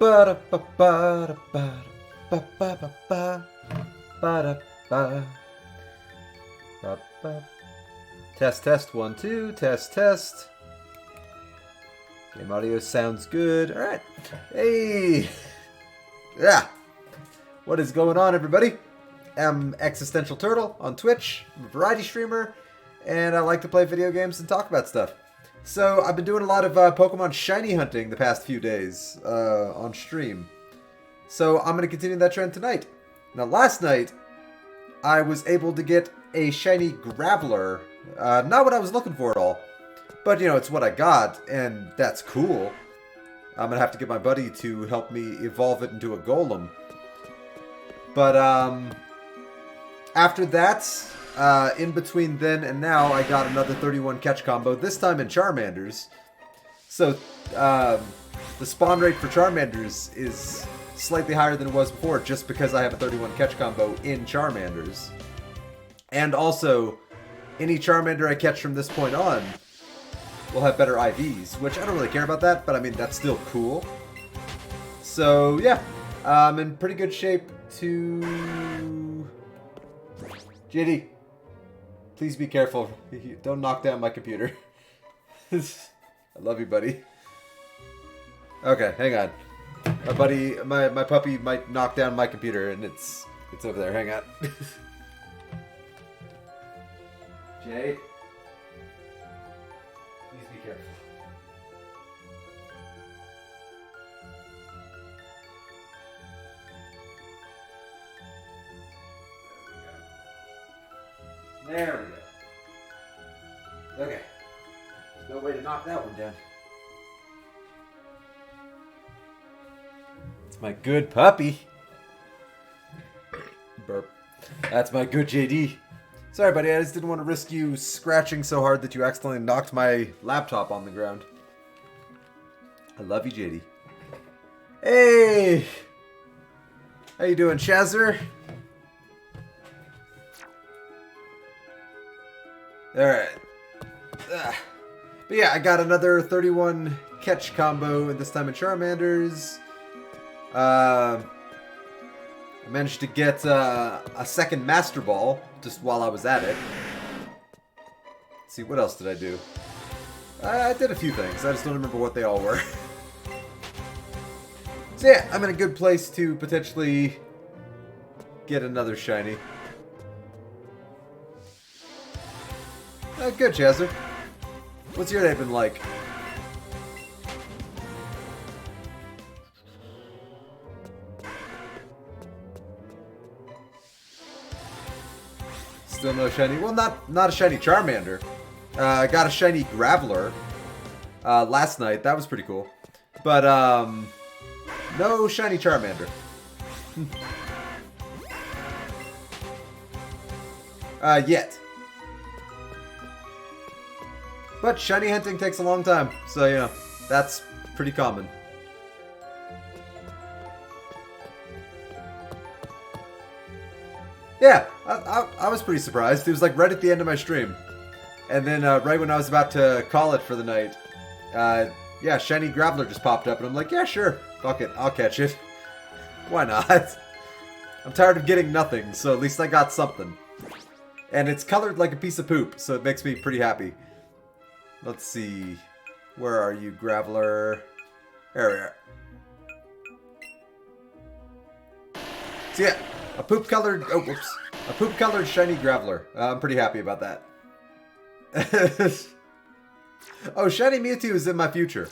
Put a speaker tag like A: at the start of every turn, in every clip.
A: Test, test, 1, 2, test, test. Game audio sounds good. Alright. Hey! Yeah! What is going on, everybody? I'm Existential Turtle on Twitch. I'm a variety streamer, and I like to play video games and talk about stuff. So, I've been doing a lot of Pokemon shiny hunting the past few days on stream. So, I'm going to continue that trend tonight. Now, last night, I was able to get a shiny Graveler. Not what I was looking for at all. But, you know, it's what I got, and that's cool. I'm going to have to get my buddy to help me evolve it into a Golem. But, after that, in between then and now, I got another 31 catch combo, this time in Charmanders. So, the spawn rate for Charmanders is slightly higher than it was before, just because I have a 31 catch combo in Charmanders. And also, any Charmander I catch from this point on will have better IVs, which I don't really care about that, but I mean, that's still cool. So, yeah, I'm in pretty good shape to... JD, please be careful. Don't knock down my computer. I love you, buddy. Okay, hang on. My buddy, my puppy might knock down my computer, and it's over there. Hang on. Jay, please be careful. There we go. Okay. There's no way to knock that one down. It's my good puppy. Burp. That's my good JD. Sorry, buddy, I just didn't want to risk you scratching so hard that you accidentally knocked my laptop on the ground. I love you, JD. Hey! How you doing, Shazzer? Alright. But yeah, I got another 31 catch combo, and this time in Charmanders. I managed to get a second Master Ball just while I was at it. Let's see, what else did I do? I did a few things. I just don't remember what they all were. So yeah, I'm in a good place to potentially get another shiny. Good, Chazzer. What's your day been like? Still no shiny. Well, not a shiny Charmander. I got a shiny Graveler last night. That was pretty cool. But no shiny Charmander. Yet. But shiny hunting takes a long time, so you know, that's pretty common. Yeah, I was pretty surprised. It was like right at the end of my stream. And then right when I was about to call it for the night, yeah, shiny Graveler just popped up, and I'm like, yeah, sure, fuck it, I'll catch it. Why not? I'm tired of getting nothing, so at least I got something. And it's colored like a piece of poop, so it makes me pretty happy. Let's see. Where are you, Graveler? There we are. So yeah, a poop-colored... Oh, whoops. A poop-colored shiny Graveler. I'm pretty happy about that. Oh, shiny Mewtwo is in my future.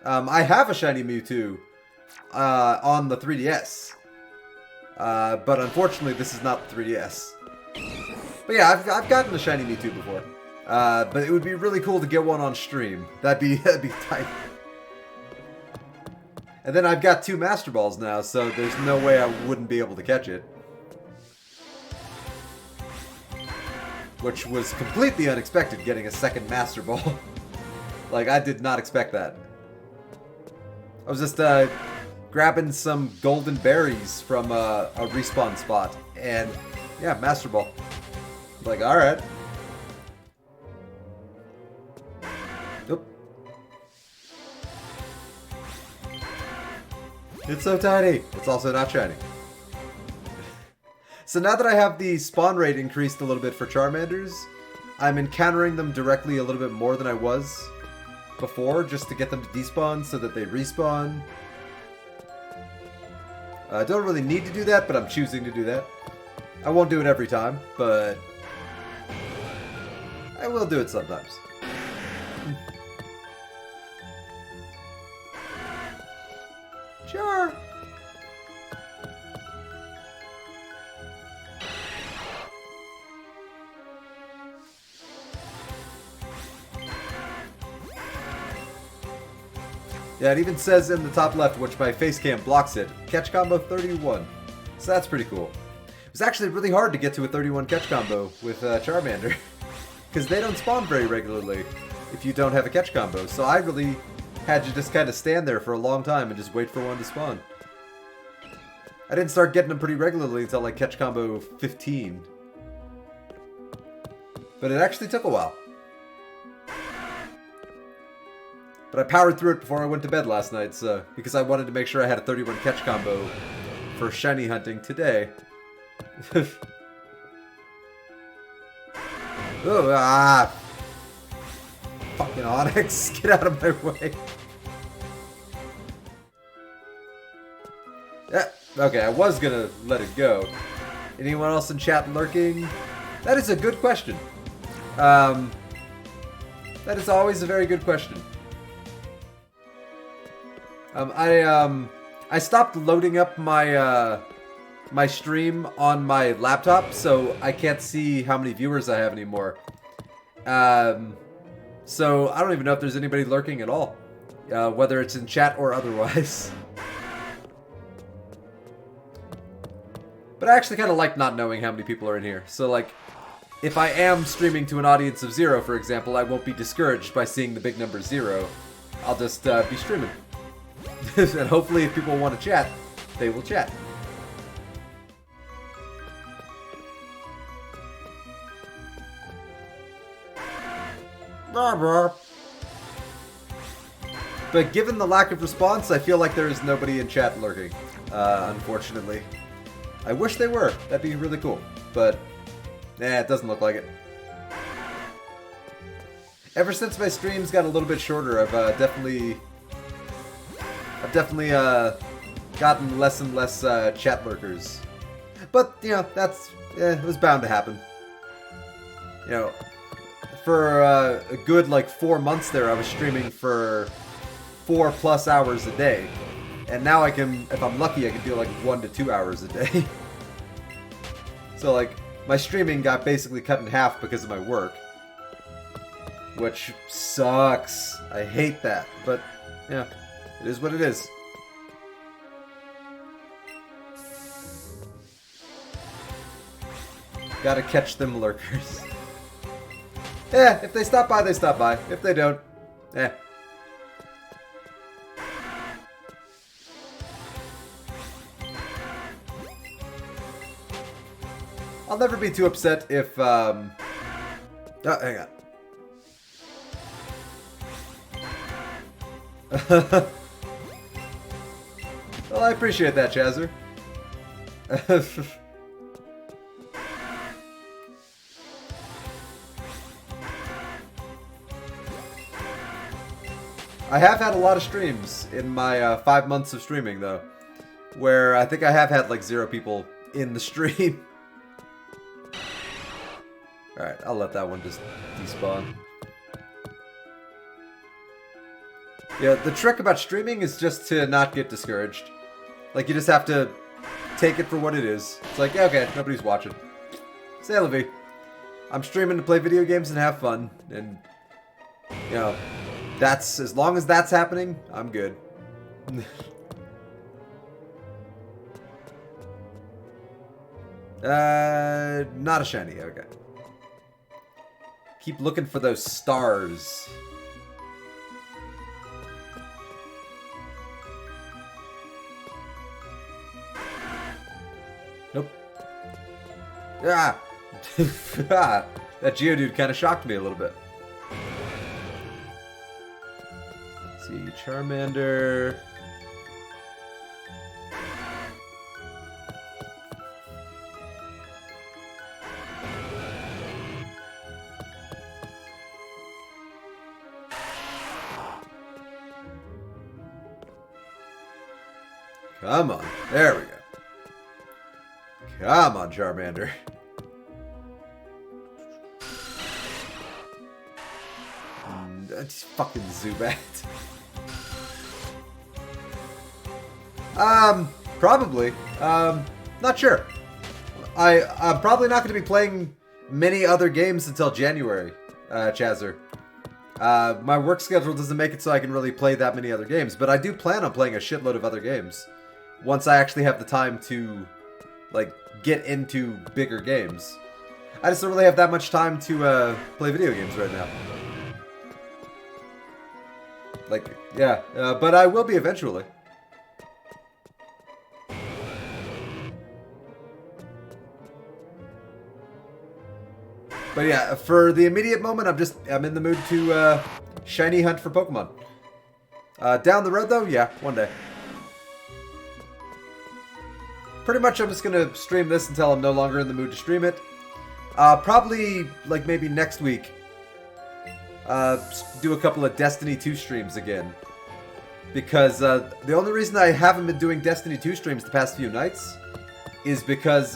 A: I have a shiny Mewtwo on the 3DS. But unfortunately, this is not the 3DS. But yeah, I've gotten a shiny Mewtwo before. But it would be really cool to get one on stream. That'd be tight. And then I've got 2 Master Balls now, so there's no way I wouldn't be able to catch it. Which was completely unexpected, getting a second Master Ball. Like, I did not expect that. I was just grabbing some golden berries from a respawn spot. And, yeah, Master Ball. Like, alright. Nope. It's so tiny. It's also not shiny. So now that I have the spawn rate increased a little bit for Charmanders, I'm encountering them directly a little bit more than I was before, just to get them to despawn so that they respawn. I don't really need to do that, but I'm choosing to do that. I won't do it every time, but I will do it sometimes. Sure. Yeah, it even says in the top left, which my face cam blocks it, catch combo 31. So that's pretty cool. It was actually really hard to get to a 31 catch combo with Charmander, because they don't spawn very regularly if you don't have a catch combo. So I really had to just kind of stand there for a long time and just wait for one to spawn. I didn't start getting them pretty regularly until like catch combo 15. But it actually took a while. But I powered through it before I went to bed last night, so because I wanted to make sure I had a 31 catch combo for shiny hunting today. Oh, ah! Fucking Onyx, get out of my way. Yeah, okay, I was gonna let it go. Anyone else in chat lurking? That is a good question. That is always a very good question. I stopped loading up my my stream on my laptop, so I can't see how many viewers I have anymore. So I don't even know if there's anybody lurking at all, whether it's in chat or otherwise. But I actually kind of like not knowing how many people are in here. So like, if I am streaming to an audience of 0, for example, I won't be discouraged by seeing the big number 0. I'll just be streaming. And hopefully if people want to chat, they will chat. But given the lack of response, I feel like there is nobody in chat lurking, unfortunately. I wish they were. That'd be really cool. But, it doesn't look like it. Ever since my streams got a little bit shorter, I've definitely gotten less and less chat lurkers. But, you know, that's, it was bound to happen. You know, for a good, like, 4 months there, I was streaming for 4+ hours a day. And now I can, if I'm lucky, I can do, like, 1 to 2 hours a day. So, like, my streaming got basically cut in half because of my work. Which sucks. I hate that. But, yeah. It is what it is. Gotta catch them lurkers. If they stop by, they stop by. If they don't, I'll never be too upset if, oh, hang on. Well, I appreciate that, Chazzer. I have had a lot of streams in my 5 months of streaming, though, where I think I have had like 0 people in the stream. Alright, I'll let that one just despawn. Yeah, the trick about streaming is just to not get discouraged. Like, you just have to take it for what it is. It's like, yeah, okay, nobody's watching. C'est la vie. I'm streaming to play video games and have fun, and, you know, that's, as long as that's happening, I'm good. Not a shiny, okay. Keep looking for those stars. Nope. Ah! That Geodude kind of shocked me a little bit. Let's see, Charmander. Come on. There we go. Come on, Charmander. Fucking Zubat. Probably. Not sure. I'm probably not going to be playing many other games until January, Chazzer. My work schedule doesn't make it so I can really play that many other games, but I do plan on playing a shitload of other games once I actually have the time to, like, get into bigger games. I just don't really have that much time to play video games right now. Like, yeah, but I will be eventually. But yeah, for the immediate moment, I'm in the mood to shiny hunt for Pokemon. Down the road though, yeah, one day. Pretty much I'm just gonna stream this until I'm no longer in the mood to stream it. Probably, like, maybe next week, do a couple of Destiny 2 streams again. Because the only reason I haven't been doing Destiny 2 streams the past few nights is because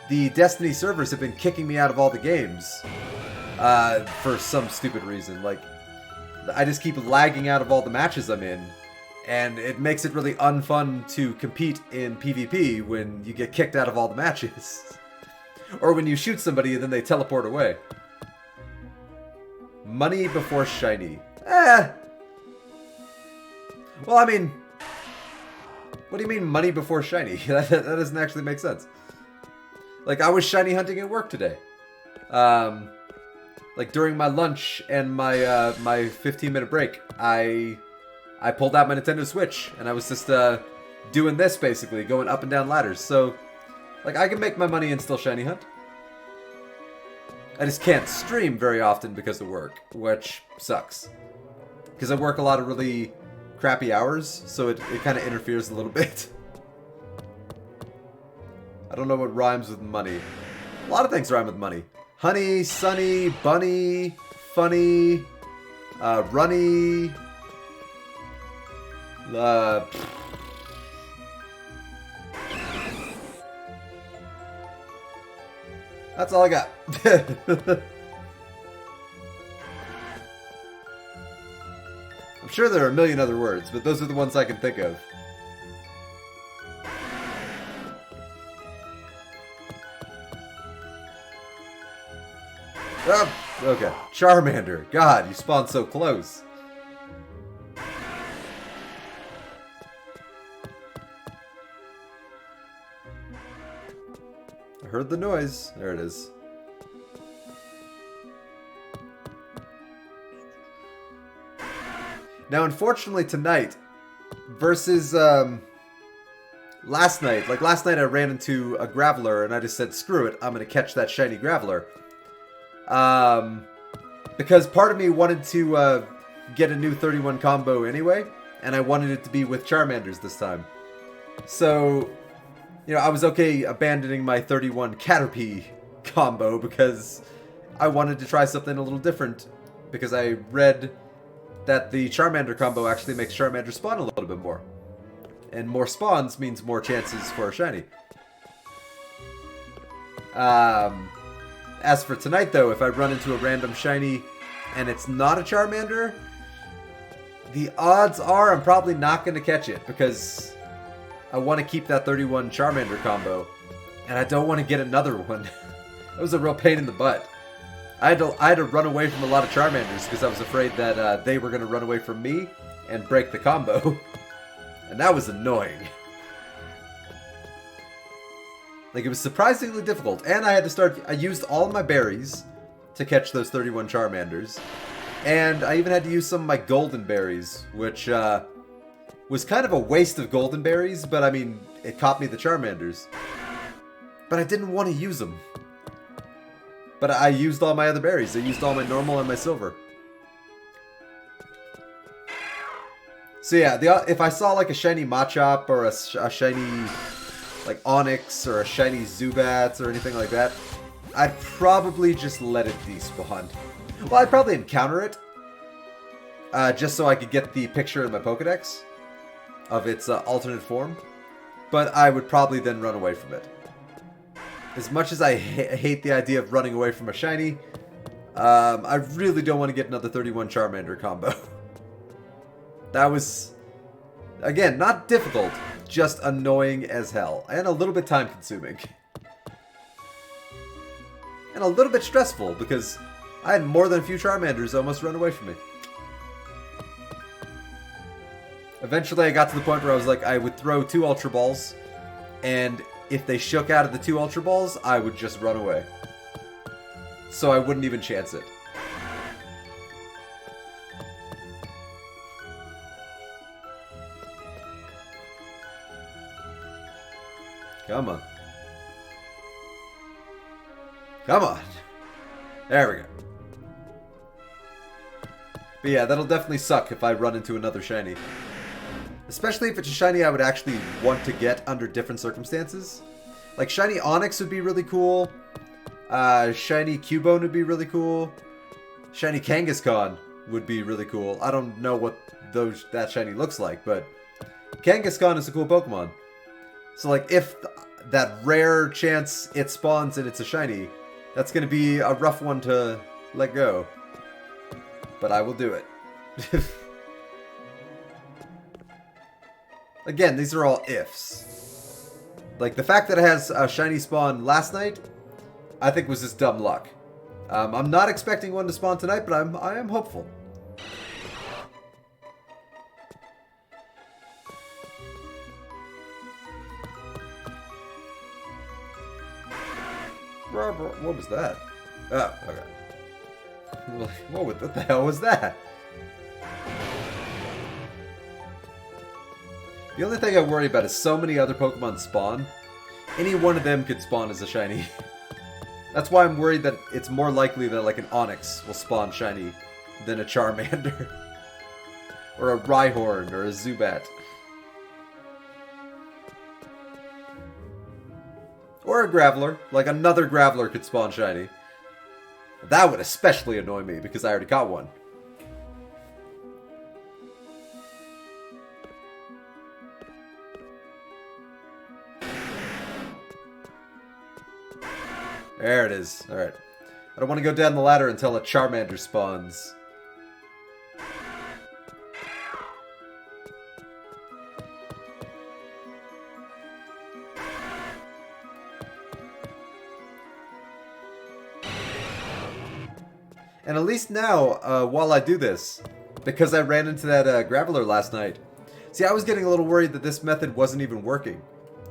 A: the Destiny servers have been kicking me out of all the games for some stupid reason. Like, I just keep lagging out of all the matches I'm in, and it makes it really unfun to compete in PvP when you get kicked out of all the matches. Or when you shoot somebody and then they teleport away. Money before shiny. Well, I mean, what do you mean money before shiny? that doesn't actually make sense. Like, I was shiny hunting at work today. Like, during my lunch and my 15-minute break, I pulled out my Nintendo Switch, and I was just doing this, basically, going up and down ladders. So, like, I can make my money and still shiny hunt. I just can't stream very often because of work, which sucks. Because I work a lot of really crappy hours, so it kind of interferes a little bit. I don't know what rhymes with money. A lot of things rhyme with money. Honey, sunny, bunny, funny, runny. That's all I got. I'm sure there are a million other words, but those are the ones I can think of. Oh, okay. Charmander. God, you spawned so close. I heard the noise. There it is. Now, unfortunately, tonight, versus last night, like last night I ran into a Graveler and I just said, screw it, I'm going to catch that shiny Graveler. Because part of me wanted to get a new 31 combo anyway, and I wanted it to be with Charmanders this time. So, you know, I was okay abandoning my 31 Caterpie combo because I wanted to try something a little different, because I read that the Charmander combo actually makes Charmander spawn a little bit more. And more spawns means more chances for a shiny. As for tonight, though, if I run into a random shiny and it's not a Charmander, the odds are I'm probably not going to catch it, because I want to keep that 31 Charmander combo, and I don't want to get another one. That was a real pain in the butt. I had to run away from a lot of Charmanders because I was afraid that they were going to run away from me and break the combo. And that was annoying. Like, it was surprisingly difficult. And I had to start... I used all of my berries to catch those 31 Charmanders. And I even had to use some of my golden berries, which was kind of a waste of golden berries, but I mean, it caught me the Charmanders. But I didn't want to use them. But I used all my other berries. I used all my normal and my silver. So yeah, if I saw like a shiny Machop or a shiny like Onix or a shiny Zubat or anything like that, I'd probably just let it despawn. Well, I'd probably encounter it, just so I could get the picture in my Pokedex. of its alternate form, but I would probably then run away from it. As much as I hate the idea of running away from a shiny, I really don't want to get another 31 Charmander combo. That was, again, not difficult, just annoying as hell, and a little bit time consuming. And a little bit stressful, because I had more than a few Charmanders almost run away from me. Eventually I got to the point where I was like, I would throw 2 Ultra Balls, and if they shook out of the 2 Ultra Balls, I would just run away. So I wouldn't even chance it. Come on. Come on. There we go. But yeah, that'll definitely suck if I run into another shiny. Especially if it's a shiny I would actually want to get under different circumstances. Like, shiny Onix would be really cool. Shiny Cubone would be really cool. Shiny Kangaskhan would be really cool. I don't know what that shiny looks like, but Kangaskhan is a cool Pokemon. So, like, if that rare chance it spawns and it's a shiny, that's going to be a rough one to let go. But I will do it. Again, these are all ifs. Like, the fact that it has a shiny spawn last night, I think was just dumb luck. I'm not expecting one to spawn tonight, but I am hopeful. What was that? Oh, okay. What the hell was that? The only thing I worry about is so many other Pokemon spawn. Any one of them could spawn as a shiny. That's why I'm worried that it's more likely that like an Onix will spawn shiny than a Charmander. Or a Rhyhorn or a Zubat. Or a Graveler. Like another Graveler could spawn shiny. That would especially annoy me because I already caught one. There it is. Alright. I don't want to go down the ladder until a Charmander spawns. And at least now, while I do this, because I ran into that Graveler last night, see, I was getting a little worried that this method wasn't even working.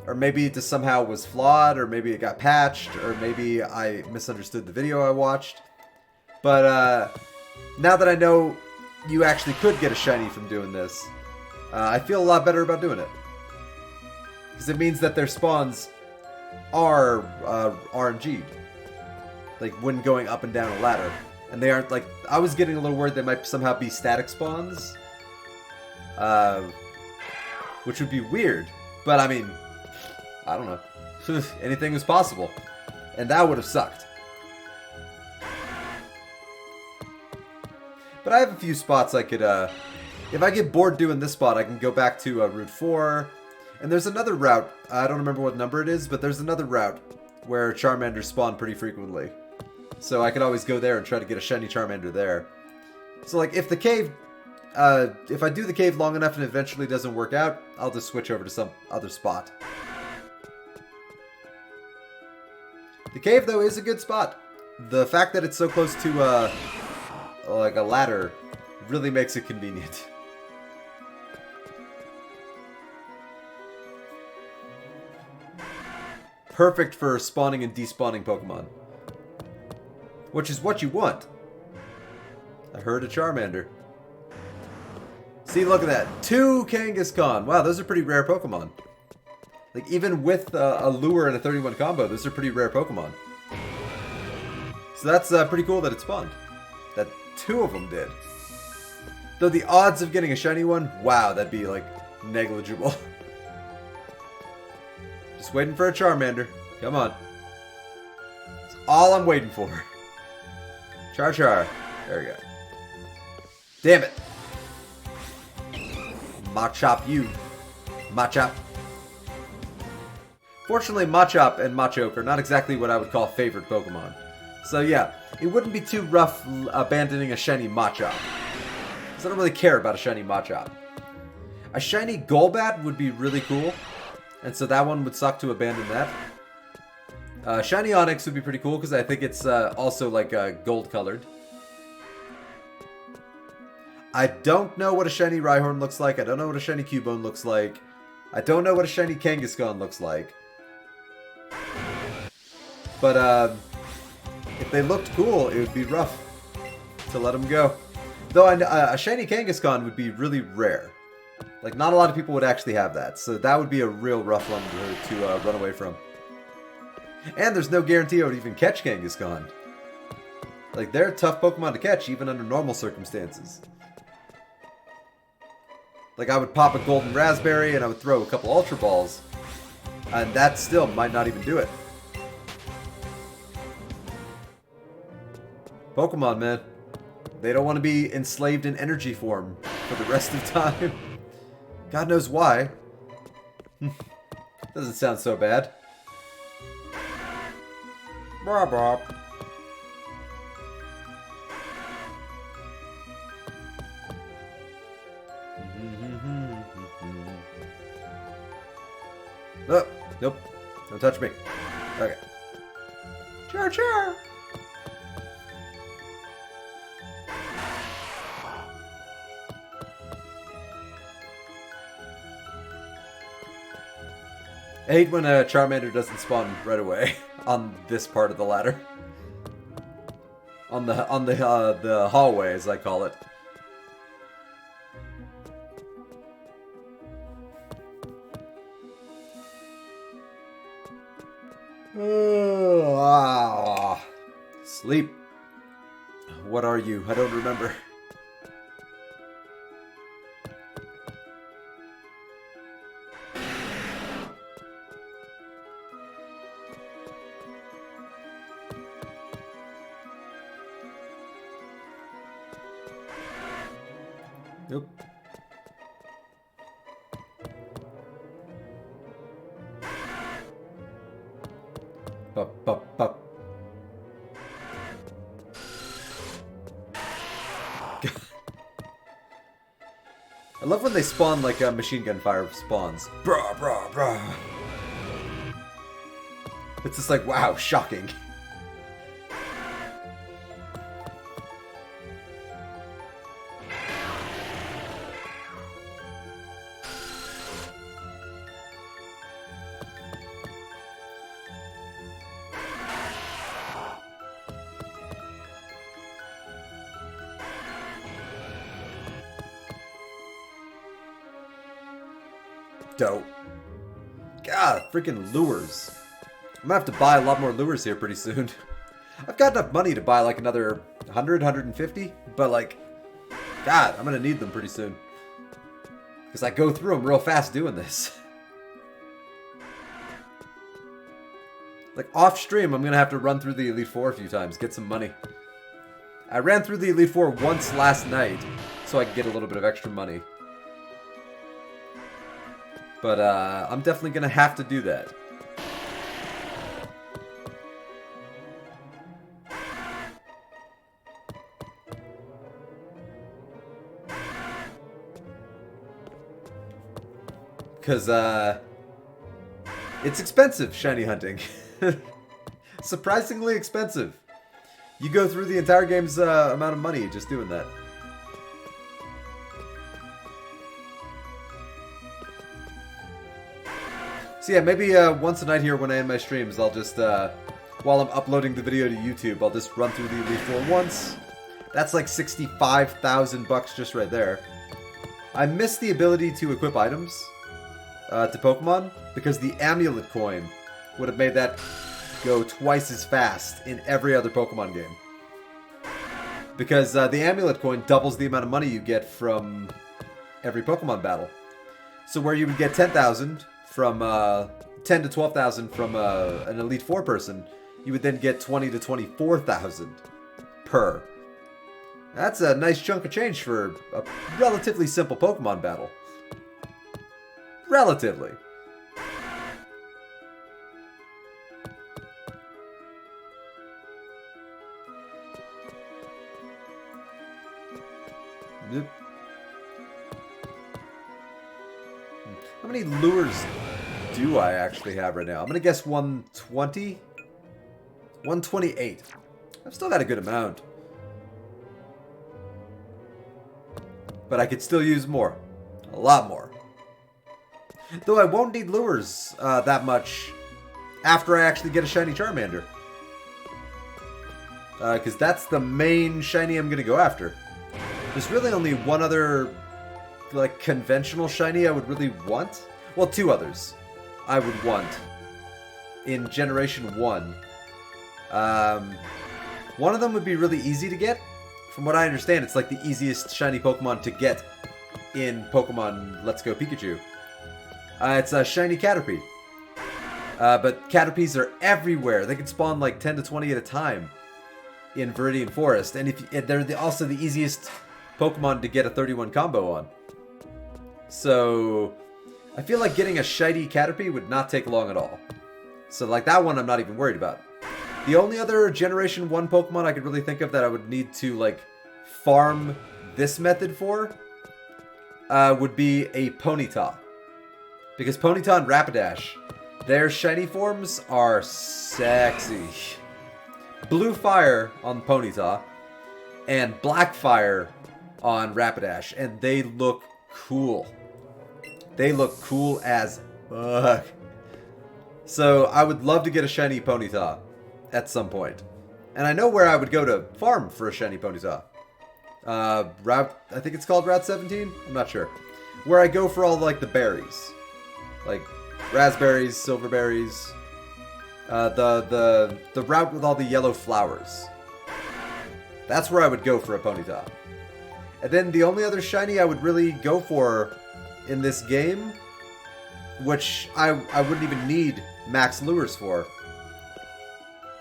A: Or maybe it just somehow was flawed, or maybe it got patched, or maybe I misunderstood the video I watched. But now that I know you actually could get a shiny from doing this, I feel a lot better about doing it. Because it means that their spawns are RNG'd. Like when going up and down a ladder. And they aren't like, I was getting a little worried they might somehow be static spawns. Which would be weird. But I mean, I don't know. Anything was possible. And that would have sucked. But I have a few spots I could, if I get bored doing this spot, I can go back to Route 4. And there's another route, I don't remember what number it is, but there's another route where Charmanders spawn pretty frequently. So I could always go there and try to get a shiny Charmander there. So like, if the cave, if I do the cave long enough and it eventually doesn't work out, I'll just switch over to some other spot. The cave, though, is a good spot. The fact that it's so close to, like a ladder really makes it convenient. Perfect for spawning and despawning Pokemon. Which is what you want. I heard a Charmander. See, look at that. 2 Kangaskhan. Wow, those are pretty rare Pokemon. Like, even with a lure and a 31 combo, those are pretty rare Pokemon. So that's pretty cool that it spawned. That 2 of them did. Though the odds of getting a shiny one, wow, that'd be, like, negligible. Just waiting for a Charmander. Come on. That's all I'm waiting for. Char. There we go. Damn it. Mach chop you. Machop. Fortunately, Machop and Machoke are not exactly what I would call favorite Pokemon. So yeah, it wouldn't be too rough abandoning a shiny Machop. Because I don't really care about a shiny Machop. A shiny Golbat would be really cool. And so that one would suck to abandon that. Shiny Onix would be pretty cool because I think it's also like gold colored. I don't know what a shiny Rhyhorn looks like. I don't know what a shiny Cubone looks like. I don't know what a shiny Kangaskhan looks like. But if they looked cool, it would be rough to let them go. Though a shiny Kangaskhan would be really rare. Like, not a lot of people would actually have that. So that would be a real rough one to run away from. And there's no guarantee I would even catch Kangaskhan. Like, they're a tough Pokemon to catch, even under normal circumstances. Like, I would pop a Golden Raspberry and I would throw a couple Ultra Balls. And that still might not even do it. Pokemon, man. They don't want to be enslaved in energy form for the rest of time. God knows why. Doesn't sound so bad. Blah, blah. Oh, nope. Don't touch me. Okay. Char. I hate when a Charmander doesn't spawn right away on this part of the ladder. On the hallway, as I call it. Sleep. What are you? I don't remember. Nope. Bup. I love when they spawn like a machine gun fire spawns. Brah. It's just like, wow, shocking. Dope. God, freaking lures. I'm gonna have to buy a lot more lures here pretty soon. I've got enough money to buy like another 100, 150, but like, God, I'm gonna need them pretty soon. Because I go through them real fast doing this. Like off stream, I'm gonna have to run through the Elite Four a few times, get some money. I ran through the Elite Four once last night, so I could get a little bit of extra money. But I'm definitely going to have to do that. Because it's expensive, shiny hunting. Surprisingly expensive. You go through the entire game's amount of money just doing that. So yeah, maybe once a night here when I end my streams, I'll just, while I'm uploading the video to YouTube, I'll just run through the Elite Four once. That's like 65,000 bucks just right there. I miss the ability to equip items to Pokemon, because the Amulet coin would have made that go twice as fast in every other Pokemon game. Because the Amulet coin doubles the amount of money you get from every Pokemon battle. So where you would get 10,000 from 10 to 12,000 from an Elite Four person, you would then get 20 to 24,000 per. That's a nice chunk of change for a relatively simple Pokemon battle. Relatively. Yep. How many lures do I actually have right now? I'm gonna guess 120? 128. I've still got a good amount. But I could still use more. A lot more. Though I won't need lures that much after I actually get a shiny Charmander. Because that's the main shiny I'm gonna go after. There's really only one other, like, conventional shiny I would really want. Well, two others I would want in Generation 1. One of them would be really easy to get. From what I understand, it's like the easiest shiny Pokemon to get in Pokemon Let's Go Pikachu. It's a shiny Caterpie. But Caterpies are everywhere. They can spawn like 10 to 20 at a time in Viridian Forest. And they're also the easiest Pokemon to get a 31 combo on. So I feel like getting a shiny Caterpie would not take long at all. So like that one I'm not even worried about. The only other Generation 1 Pokemon I could really think of that I would need to like farm this method for would be a Ponyta. Because Ponyta and Rapidash, their shiny forms are sexy. Blue Fire on Ponyta and Black Fire on Rapidash, and they look cool. They look cool as fuck. So I would love to get a shiny Ponyta at some point. And I know where I would go to farm for a shiny Ponyta. I think it's called Route 17? I'm not sure. Where I go for all like the berries. Like raspberries, silverberries. The route with all the yellow flowers. That's where I would go for a Ponyta. And then the only other shiny I would really go for in this game, which I wouldn't even need max lures for,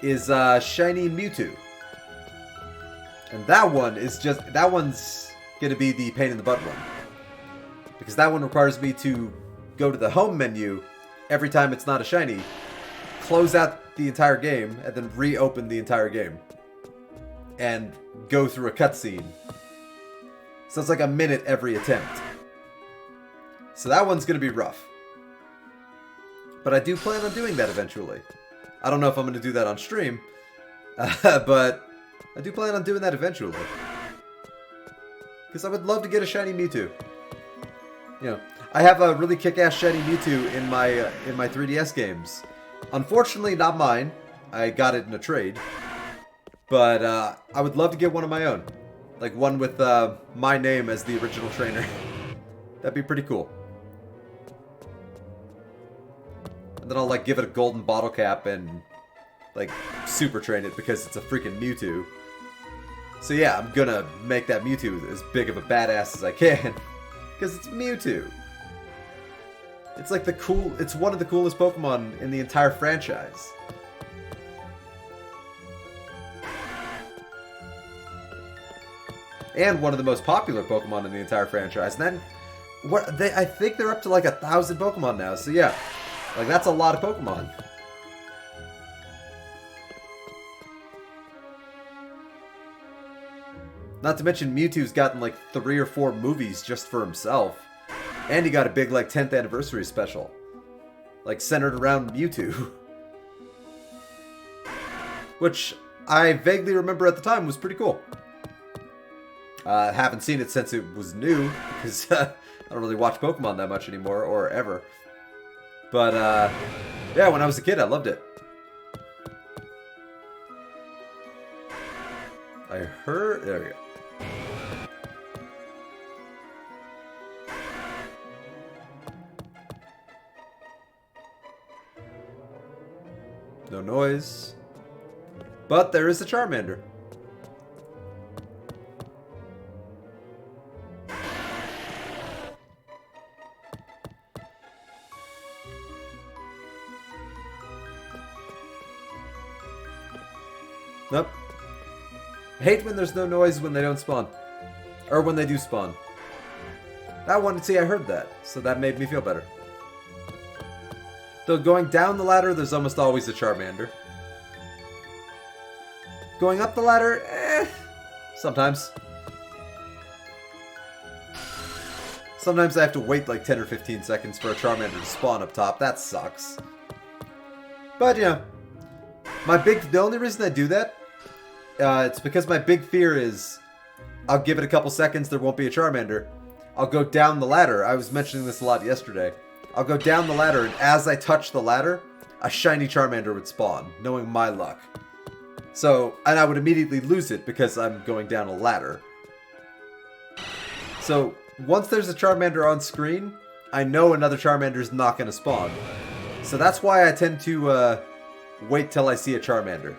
A: is shiny Mewtwo. And that one's gonna be the pain in the butt one. Because that one requires me to go to the home menu every time it's not a shiny, close out the entire game, and then reopen the entire game. And go through a cutscene. So it's like a minute every attempt. So that one's gonna be rough. But I do plan on doing that eventually. I don't know if I'm gonna do that on stream, but I do plan on doing that eventually. Because I would love to get a shiny Mewtwo. You know, I have a really kick-ass shiny Mewtwo in my 3DS games. Unfortunately, not mine. I got it in a trade. But I would love to get one of my own. Like one with my name as the original trainer. That'd be pretty cool. And then I'll like give it a golden bottle cap and like super train it because it's a freaking Mewtwo. So yeah, I'm gonna make that Mewtwo as big of a badass as I can. Because it's Mewtwo. It's like it's one of the coolest Pokemon in the entire franchise. And one of the most popular Pokemon in the entire franchise. And then, I think they're up to like 1,000 Pokemon now. So yeah, like that's a lot of Pokemon. Not to mention Mewtwo's gotten like 3 or 4 movies just for himself. And he got a big like 10th anniversary special. Like centered around Mewtwo. Which I vaguely remember at the time was pretty cool. Haven't seen it since it was new, because I don't really watch Pokemon that much anymore, or ever. But, yeah, when I was a kid, I loved it. I heard... There we go. No noise. But there is a Charmander. Nope. I hate when there's no noise when they don't spawn. Or when they do spawn. That one, see, I heard that, so that made me feel better. Though going down the ladder, there's almost always a Charmander. Going up the ladder, sometimes. Sometimes I have to wait like 10 or 15 seconds for a Charmander to spawn up top. That sucks. But, yeah. The only reason I do that, it's because my big fear is I'll give it a couple seconds, there won't be a Charmander. I'll go down the ladder. I was mentioning this a lot yesterday. I'll go down the ladder, and as I touch the ladder, a shiny Charmander would spawn, knowing my luck. So, and I would immediately lose it because I'm going down a ladder. So, once there's a Charmander on screen, I know another Charmander is not going to spawn. So that's why I tend to wait till I see a Charmander.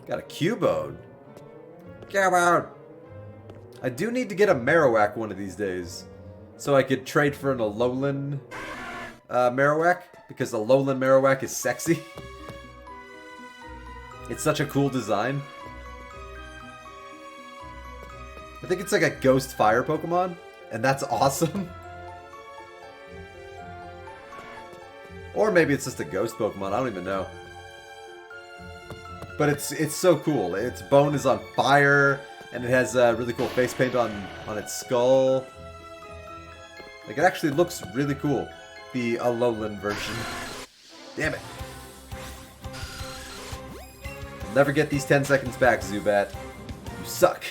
A: Got a Cubone. Cubone! I do need to get a Marowak one of these days. So I could trade for an Alolan Marowak. Because Alolan Marowak is sexy. It's such a cool design. I think it's like a ghost fire Pokemon. And that's awesome. Or maybe it's just a ghost Pokemon. I don't even know. But it's so cool. Its bone is on fire. And it has really cool face paint on its skull. Like, it actually looks really cool. The Alolan version. Damn it. I'll never get these 10 seconds back, Zubat. You suck.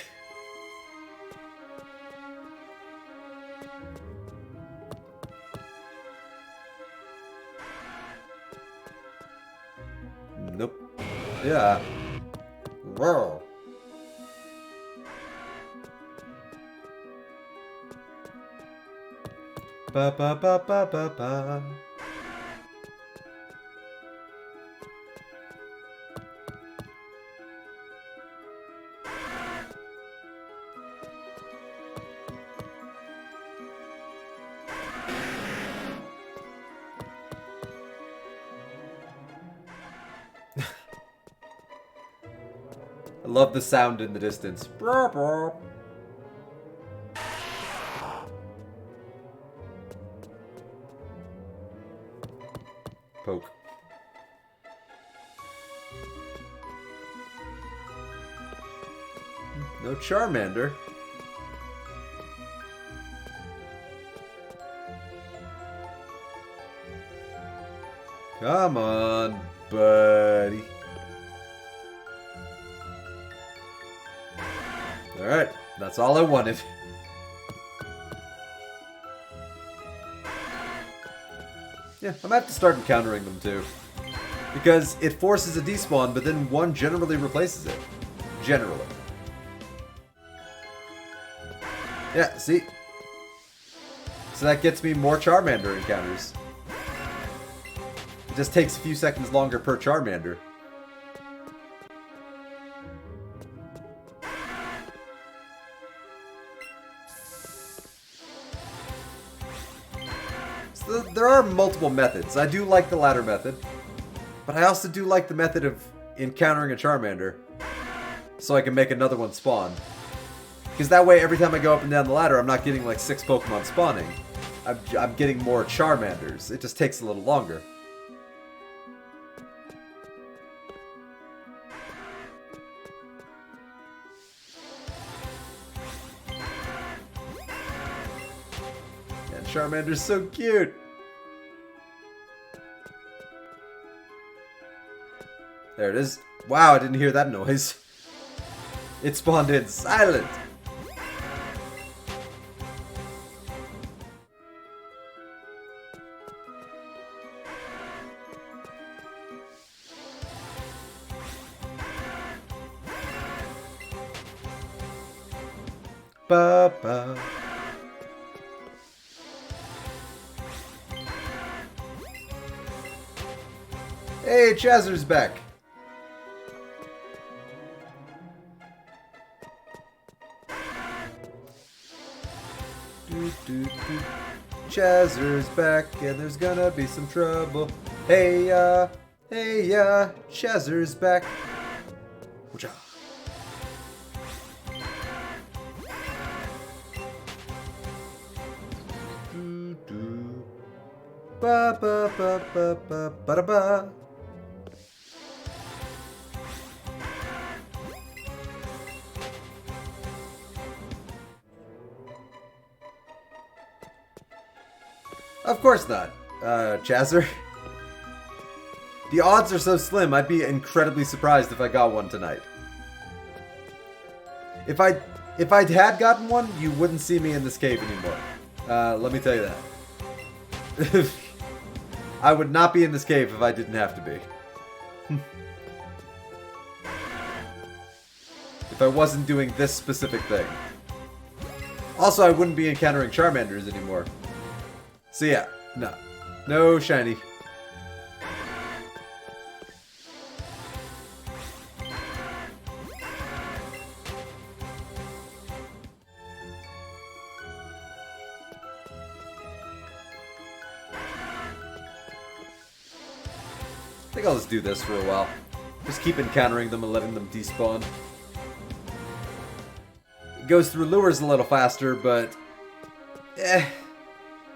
A: Nope. Yeah. Whoa. Ba ba ba ba ba ba. I love the sound in the distance. Poke. No Charmander. Come on, buddy. Alright, that's all I wanted. Yeah, I'm gonna have to start encountering them too. Because it forces a despawn, but then one generally replaces it. Generally. Yeah, see? So that gets me more Charmander encounters. It just takes a few seconds longer per Charmander. So there are multiple methods. I do like the ladder method. But I also do like the method of encountering a Charmander. So I can make another one spawn. Because that way, every time I go up and down the ladder, I'm not getting like 6 Pokemon spawning. I'm getting more Charmanders. It just takes a little longer. And Charmander's so cute. There it is. Wow, I didn't hear that noise. It spawned in silent. Ba-ba. Hey, Chazzer's back. Chazzer's back, and there's gonna be some trouble. Hey, Chazzer's back. Ba ba ba ba ba ba da ba. Of course not, Chazzer. The odds are so slim, I'd be incredibly surprised if I got one tonight. If I'd had gotten one, you wouldn't see me in this cave anymore. Let me tell you that. I would not be in this cave if I didn't have to be. If I wasn't doing this specific thing. Also, I wouldn't be encountering Charmanders anymore. So yeah, no. No shiny. I think I'll just do this for a while. Just keep encountering them and letting them despawn. It goes through lures a little faster, but... it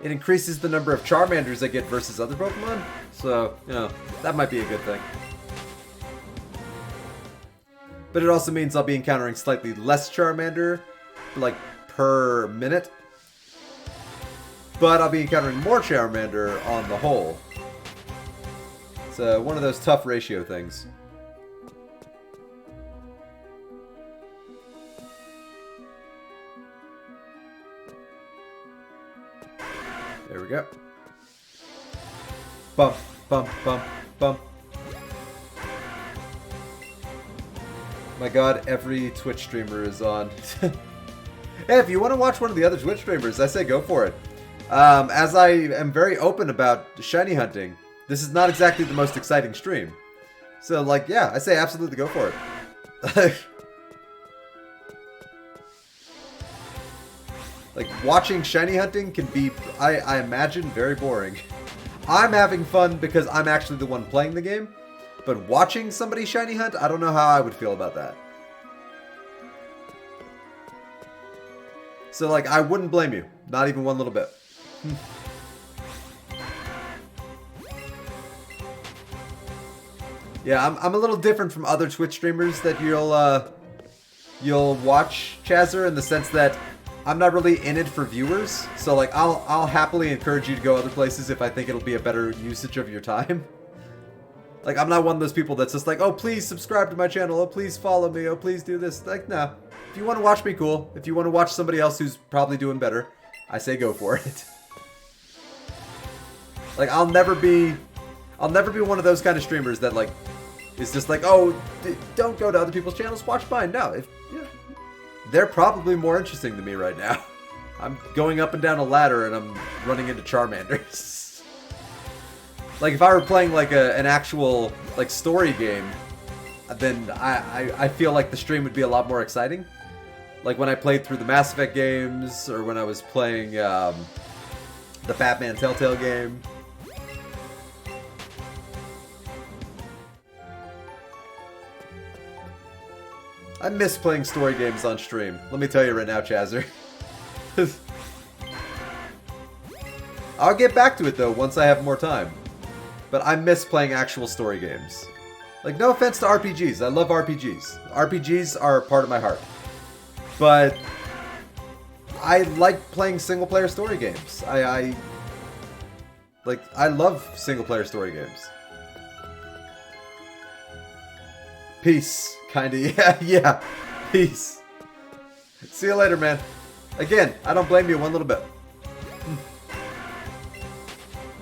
A: increases the number of Charmanders I get versus other Pokemon. So, you know, that might be a good thing. But it also means I'll be encountering slightly less Charmander, like, per minute. But I'll be encountering more Charmander on the whole. It's one of those tough ratio things. There we go. Bump, bump, bump, bump. My god, every Twitch streamer is on. Hey, if you want to watch one of the other Twitch streamers, I say go for it. As I am very open about shiny hunting, this is not exactly the most exciting stream. So, like, yeah, I say absolutely go for it. Like, watching shiny hunting can be, I imagine, very boring. I'm having fun because I'm actually the one playing the game. But watching somebody shiny hunt, I don't know how I would feel about that. So, like, I wouldn't blame you. Not even one little bit. Yeah, I'm a little different from other Twitch streamers that you'll watch, Chazzer, in the sense that I'm not really in it for viewers. So like I'll happily encourage you to go other places if I think it'll be a better usage of your time. Like I'm not one of those people that's just like, oh please subscribe to my channel, oh please follow me, oh please do this. Like no. If you want to watch me, cool. If you want to watch somebody else who's probably doing better, I say go for it. Like I'll never be one of those kind of streamers that like is just like, oh, don't go to other people's channels, watch mine. No, they're probably more interesting than me right now. I'm going up and down a ladder and I'm running into Charmanders. Like if I were playing like an actual like story game, then I feel like the stream would be a lot more exciting. Like when I played through the Mass Effect games, or when I was playing the Batman Telltale game. I miss playing story games on stream. Let me tell you right now, Chazzer. I'll get back to it though once I have more time. But I miss playing actual story games. Like, no offense to RPGs. I love RPGs. RPGs are part of my heart. But I like playing single-player story games. I love single-player story games. Peace. Kinda, yeah. Peace. See you later, man. Again, I don't blame you one little bit.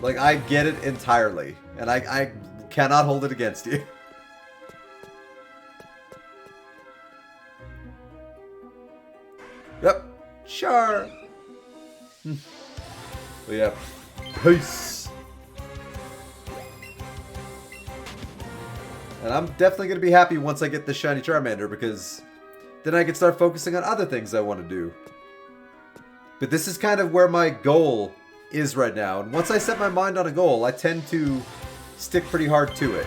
A: Like, I get it entirely. And I cannot hold it against you. Yep. Sure. But yeah. Peace. And I'm definitely going to be happy once I get this shiny Charmander, because then I can start focusing on other things I want to do. But this is kind of where my goal is right now. And once I set my mind on a goal, I tend to stick pretty hard to it.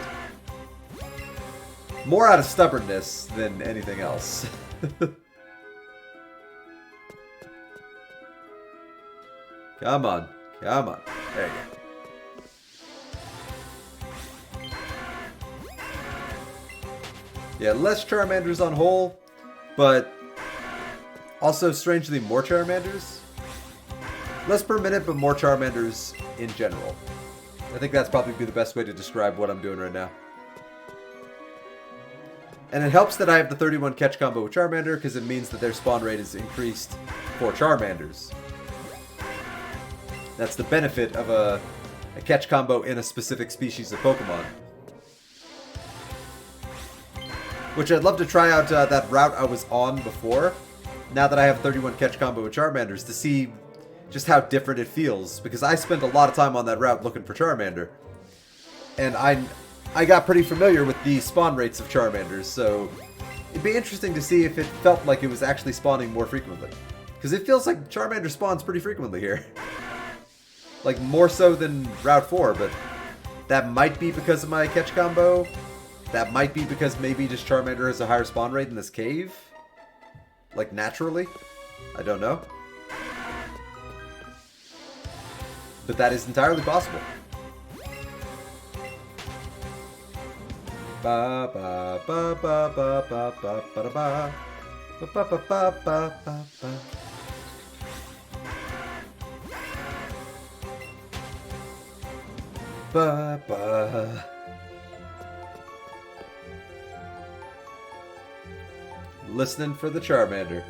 A: More out of stubbornness than anything else. Come on. Come on. There you go. Yeah, less Charmanders on whole, but also strangely more Charmanders. Less per minute, but more Charmanders in general. I think that's probably the best way to describe what I'm doing right now. And it helps that I have the 31 catch combo with Charmander, because it means that their spawn rate is increased for Charmanders. That's the benefit of a catch combo in a specific species of Pokemon. Which I'd love to try out that route I was on before, now that I have 31 catch combo with Charmanders, to see just how different it feels. Because I spent a lot of time on that route looking for Charmander. And I got pretty familiar with the spawn rates of Charmanders, so it'd be interesting to see if it felt like it was actually spawning more frequently. Because it feels like Charmander spawns pretty frequently here. Like, more so than Route 4, but that might be because of my catch combo. That might be because maybe just Charmander has a higher spawn rate in this cave. Like, naturally. I don't know. But that is entirely possible. Ba ba ba ba ba ba ba ba ba ba ba ba ba ba ba ba. Ba ba. Listening for the Charmander.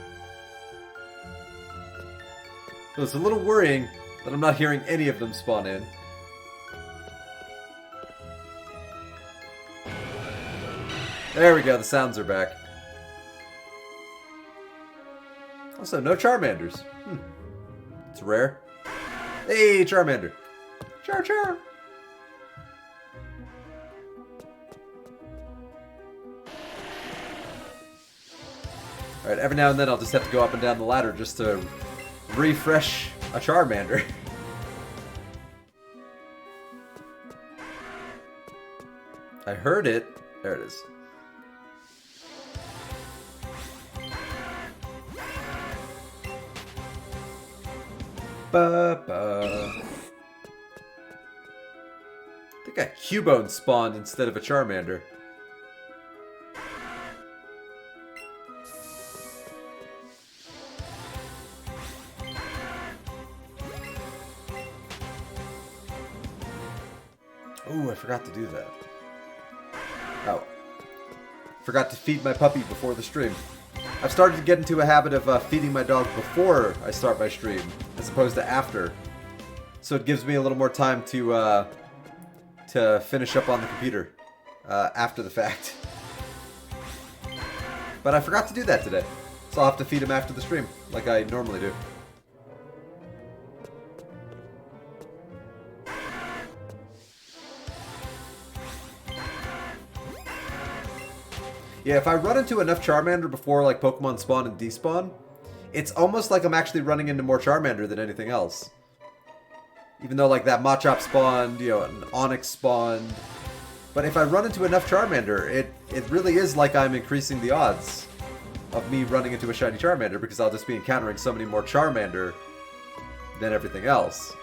A: It was a little worrying that I'm not hearing any of them spawn in. There we go, the sounds are back. Also, no Charmanders. It's rare. Hey, Charmander. Char char. Alright, every now and then I'll just have to go up and down the ladder just to refresh a Charmander. I heard it. There it is. Ba-ba. I think a Cubone spawned instead of a Charmander. Ooh, I forgot to do that. Oh. Forgot to feed my puppy before the stream. I've started to get into a habit of feeding my dog before I start my stream, as opposed to after. So it gives me a little more time to finish up on the computer after the fact. But I forgot to do that today, so I'll have to feed him after the stream, like I normally do. Yeah, if I run into enough Charmander before like Pokemon spawn and despawn, it's almost like I'm actually running into more Charmander than anything else. Even though like that Machop spawned, you know, an Onix spawned. But if I run into enough Charmander, it really is like I'm increasing the odds of me running into a shiny Charmander, because I'll just be encountering so many more Charmander than everything else.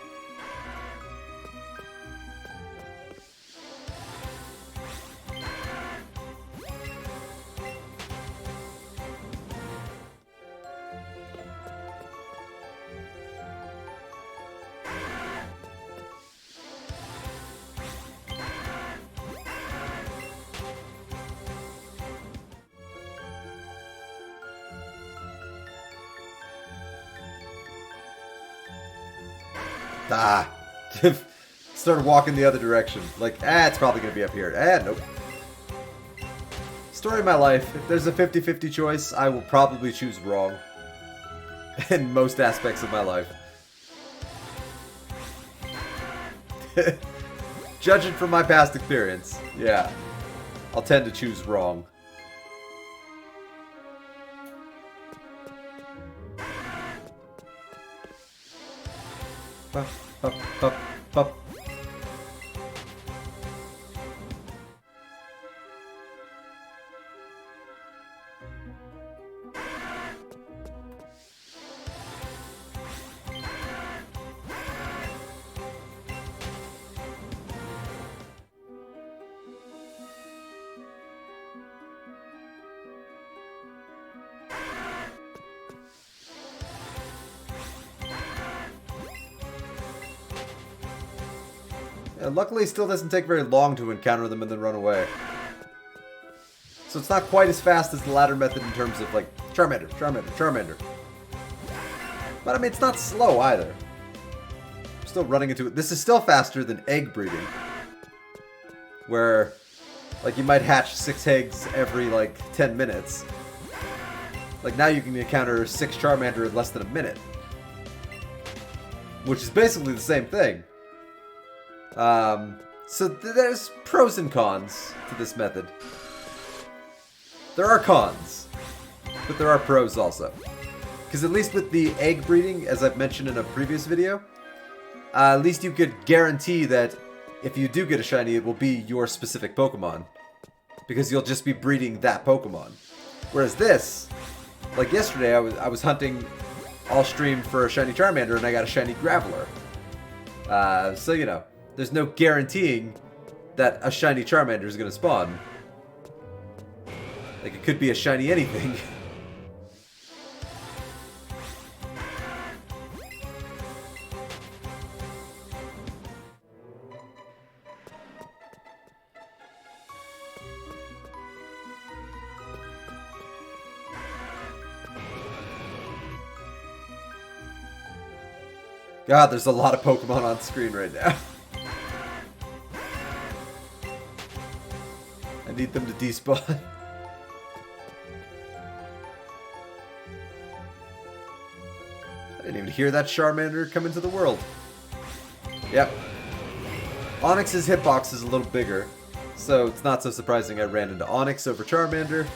A: Ah. Started walking the other direction. Like, it's probably going to be up here. Nope. Story of my life. If there's a 50-50 choice, I will probably choose wrong. In most aspects of my life. Judging from my past experience, yeah. I'll tend to choose wrong. Bup, bup, bup, bup. Luckily, it still doesn't take very long to encounter them and then run away. So it's not quite as fast as the latter method in terms of, like, Charmander, Charmander, Charmander. But, I mean, it's not slow either. I'm still running into it. This is still faster than egg breeding. Where, like, you might hatch 6 eggs every, like, 10 minutes. Like, now you can encounter 6 Charmander in less than a minute. Which is basically the same thing. So there's pros and cons to this method. There are cons, but there are pros also. Because at least with the egg breeding, as I've mentioned in a previous video, at least you could guarantee that if you do get a shiny, it will be your specific Pokemon. Because you'll just be breeding that Pokemon. Whereas this, like yesterday, I was hunting all stream for a shiny Charmander and I got a shiny Graveler. So, you know, there's no guaranteeing that a shiny Charmander is going to spawn. Like, it could be a shiny anything. God, there's a lot of Pokemon on screen right now. I need them to despawn. I didn't even hear that Charmander come into the world. Yep. Onix's hitbox is a little bigger, so it's not so surprising I ran into Onix over Charmander.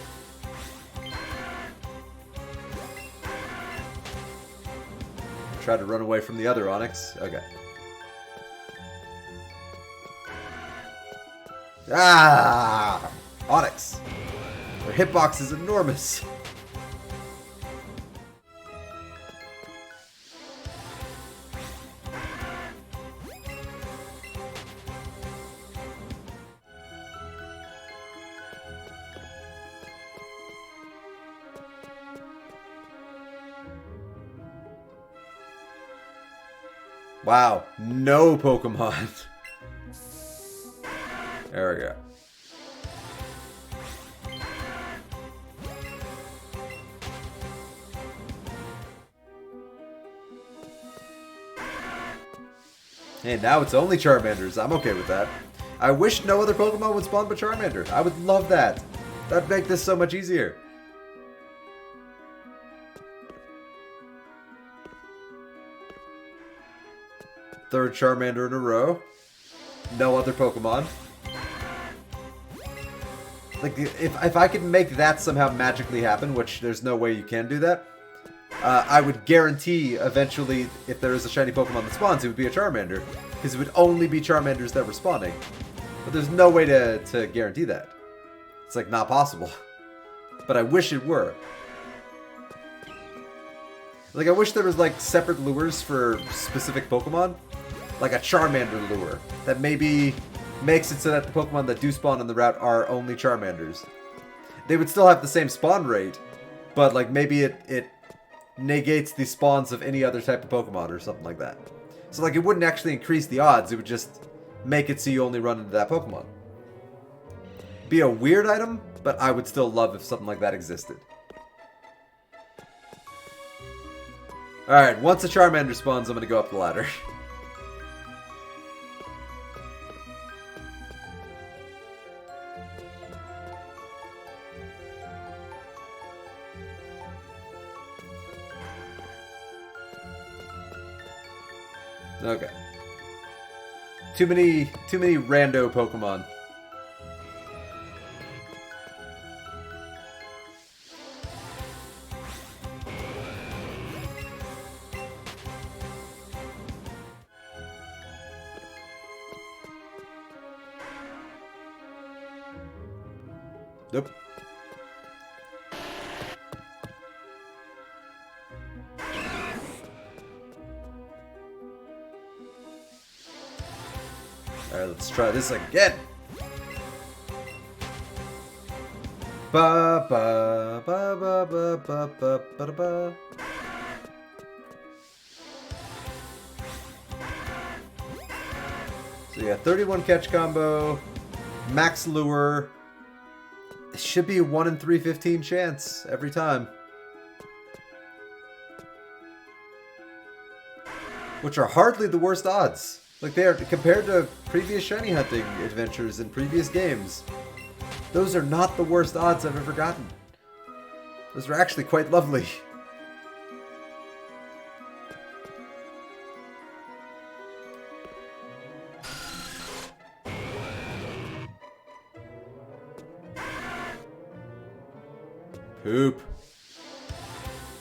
A: Try to run away from the other Onix. Okay. Ah! Onix! Their hitbox is enormous. Wow, no Pokemon. There we go. Hey, now it's only Charmanders. I'm okay with that. I wish no other Pokemon would spawn but Charmander. I would love that. That'd make this so much easier. Third Charmander in a row. No other Pokemon. Like, if I could make that somehow magically happen, which there's no way you can do that, I would guarantee eventually, if there is a shiny Pokemon that spawns, it would be a Charmander. Because it would only be Charmanders that were spawning. But there's no way to guarantee that. It's, like, not possible. But I wish it were. Like, I wish there was, like, separate lures for specific Pokemon. Like a Charmander lure. That maybe makes it so that the Pokemon that do spawn on the route are only Charmanders. They would still have the same spawn rate, but, like, maybe it negates the spawns of any other type of Pokemon or something like that. So, like, it wouldn't actually increase the odds. It would just make it so you only run into that Pokemon. Be a weird item, but I would still love if something like that existed. Alright, once a Charmander spawns, I'm going to go up the ladder. Okay. Too many rando Pokemon. Nope. Alright, let's try this again. Ba ba ba ba ba ba ba ba ba. So yeah, 31 catch combo, max lure. It should be a 1 in 315 chance every time. Which are hardly the worst odds. Like they are, compared to previous shiny hunting adventures in previous games, those are not the worst odds I've ever gotten. Those are actually quite lovely. Poop.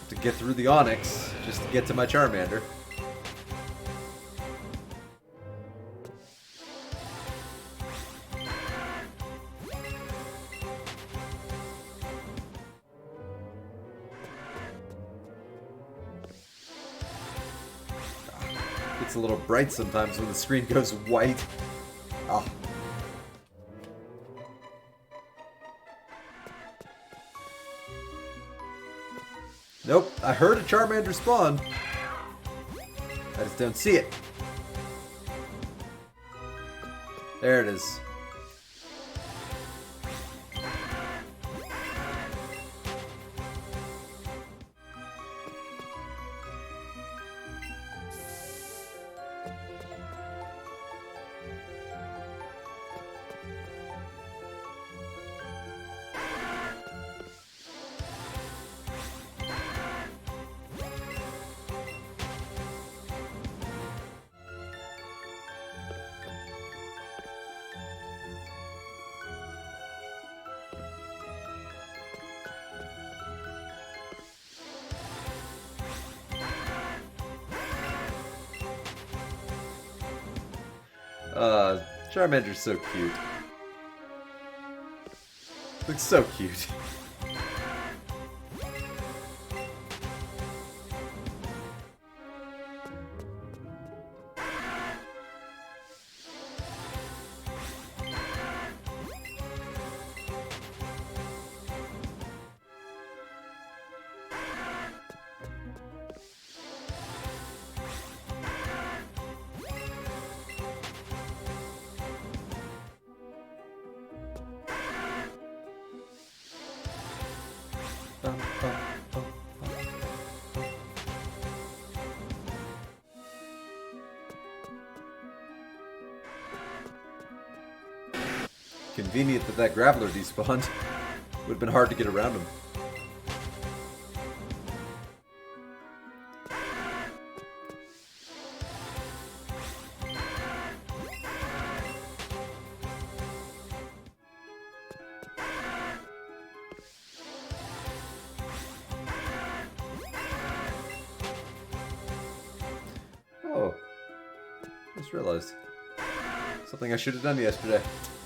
A: To get through the Onyx, just to get to my Charmander. It's a little bright sometimes when the screen goes white. Ah. Nope, I heard a Charmander spawn. I just don't see it. There it is. Charmander's so cute. Looks so cute. Convenient that that Graveler despawned. Would have been hard to get around him. Oh. I just realized. Something I should have done yesterday.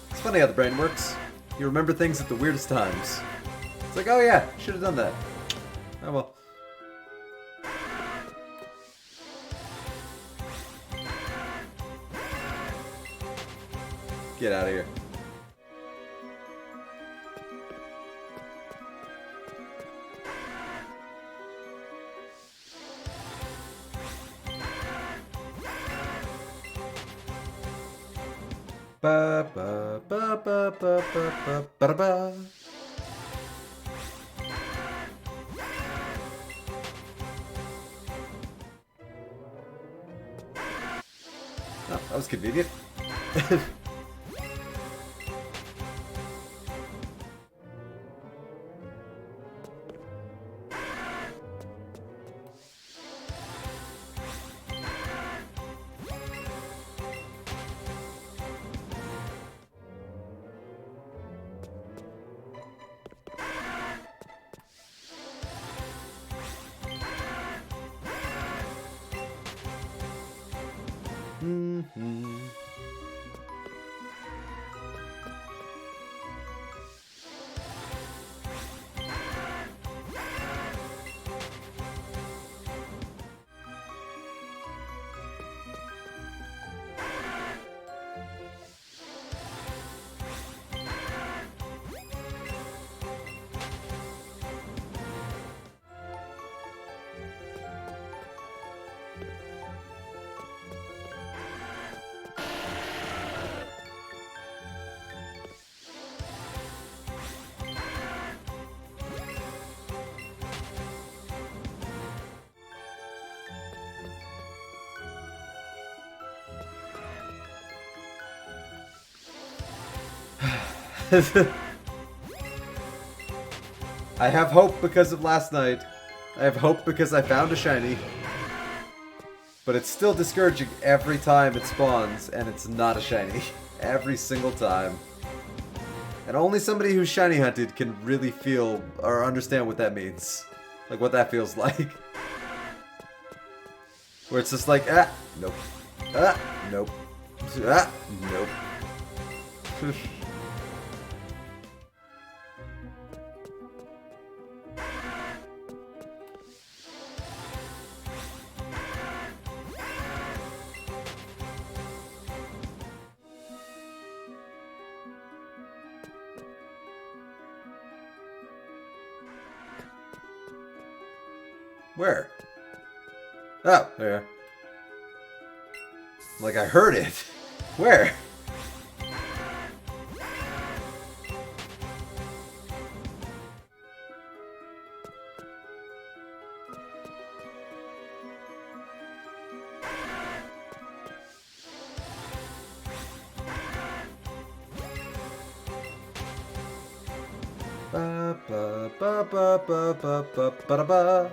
A: It's funny how the brain works. You remember things at the weirdest times. It's like, oh yeah, should have done that. Oh well. Get out of here. Ba ba ba ba ba ba ba ba ba. Oh, that was convenient. Mm-hmm. I have hope because of last night. I have hope because I found a shiny. But it's still discouraging every time it spawns and it's not a shiny. Every single time. And only somebody who's shiny hunted can really feel or understand what that means. Like what that feels like. Where it's just like, ah, nope. Ah, nope. Ah, nope. Where? Oh, there. Like I heard it. Where? Ba ba ba ba ba ba ba ba ba.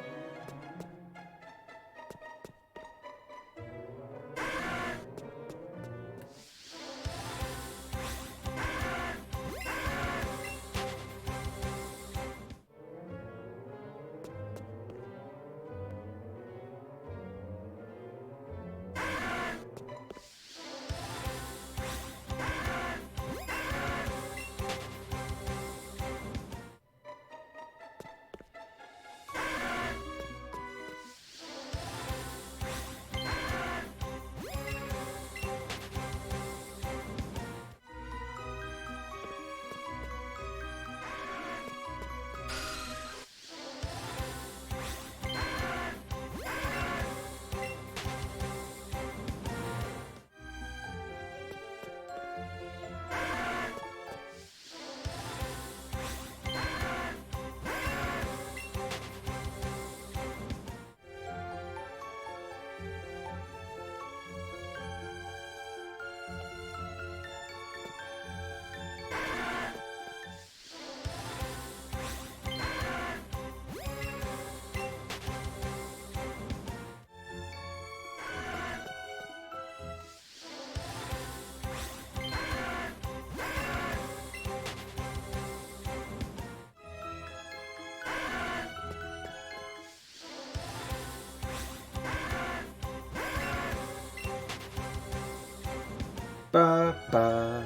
A: Ba ba.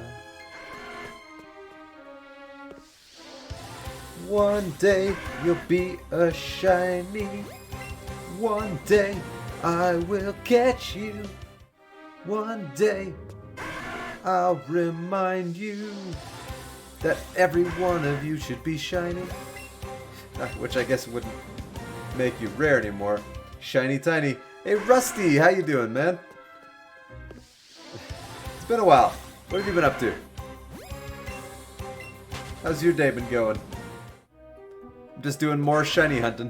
A: One day you'll be a shiny. One day I will catch you. One day I'll remind you that every one of you should be shiny. Which I guess wouldn't make you rare anymore. Shiny Tiny. Hey Rusty, how you doing, man? It's been a while. What have you been up to? How's your day been going? I'm just doing more shiny hunting.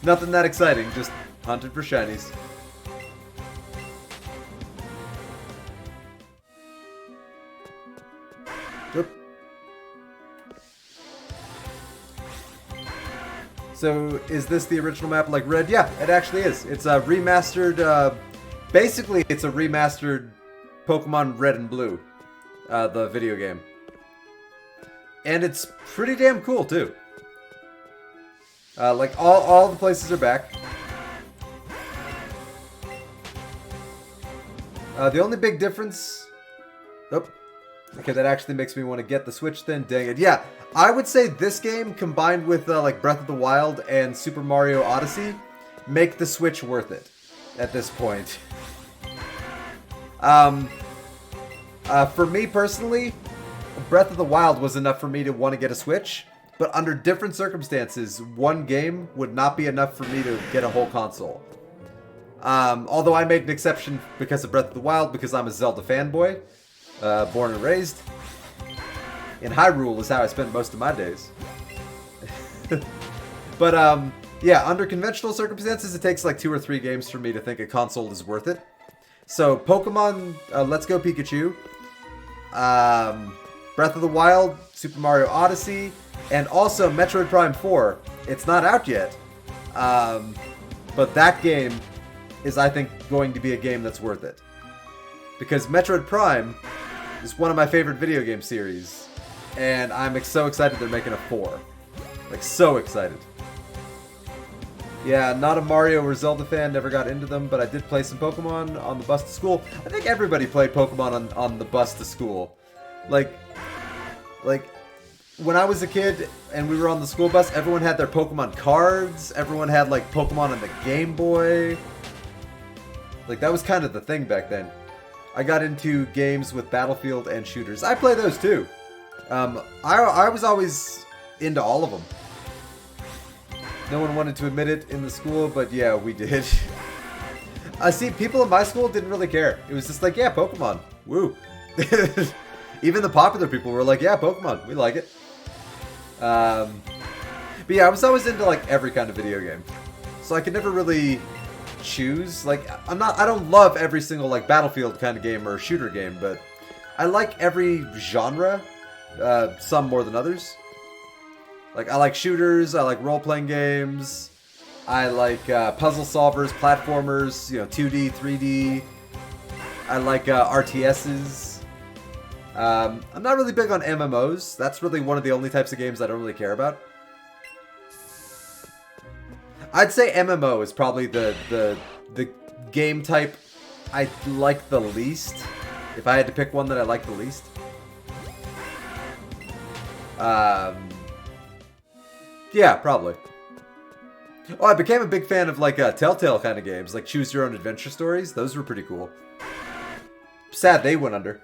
A: Nothing that exciting, just hunting for shinies. Oop. So, is this the original map like Red? Yeah, it actually is. It's a remastered, basically it's a remastered Pokemon Red and Blue, the video game. And it's pretty damn cool, too. Like, all the places are back. The only big difference... Oh, okay, that actually makes me want to get the Switch then. Dang it. Yeah, I would say this game combined with, like, Breath of the Wild and Super Mario Odyssey make the Switch worth it at this point. For me personally, Breath of the Wild was enough for me to want to get a Switch, but under different circumstances, one game would not be enough for me to get a whole console. Although I made an exception because of Breath of the Wild, because I'm a Zelda fanboy, born and raised. In Hyrule is how I spent most of my days. But, yeah, under conventional circumstances, it takes like 2 or 3 games for me to think a console is worth it. So, Pokemon Let's Go Pikachu Breath of the Wild, Super Mario Odyssey, and also Metroid Prime 4. It's not out yet, but that game is, I think, going to be a game that's worth it. Because Metroid Prime is one of my favorite video game series, and I'm so excited they're making a 4. Like, so excited. Yeah, not a Mario or Zelda fan, never got into them, but I did play some Pokemon on the bus to school. I think everybody played Pokemon on the bus to school. Like, when I was a kid and we were on the school bus, everyone had their Pokemon cards. Everyone had, like, Pokemon on the Game Boy. Like, that was kind of the thing back then. I got into games with Battlefield and shooters. I play those too. I was always into all of them. No one wanted to admit it in the school, but yeah, we did. See, people in my school didn't really care. It was just like, yeah, Pokemon. Woo. Even the popular people were like, yeah, Pokemon. We like it. But yeah, I was always into like every kind of video game. So I could never really choose. Like, I don't love every single like Battlefield kind of game or shooter game, but I like every genre, some more than others. Like, I like shooters, I like role-playing games, I like puzzle solvers, platformers, you know, 2D, 3D. I like RTSs. I'm not really big on MMOs. That's really one of the only types of games I don't really care about. I'd say MMO is probably the game type I like the least. If I had to pick one that I like the least. Yeah, probably. Oh, I became a big fan of like Telltale kind of games, like choose your own adventure stories. Those were pretty cool. Sad they went under.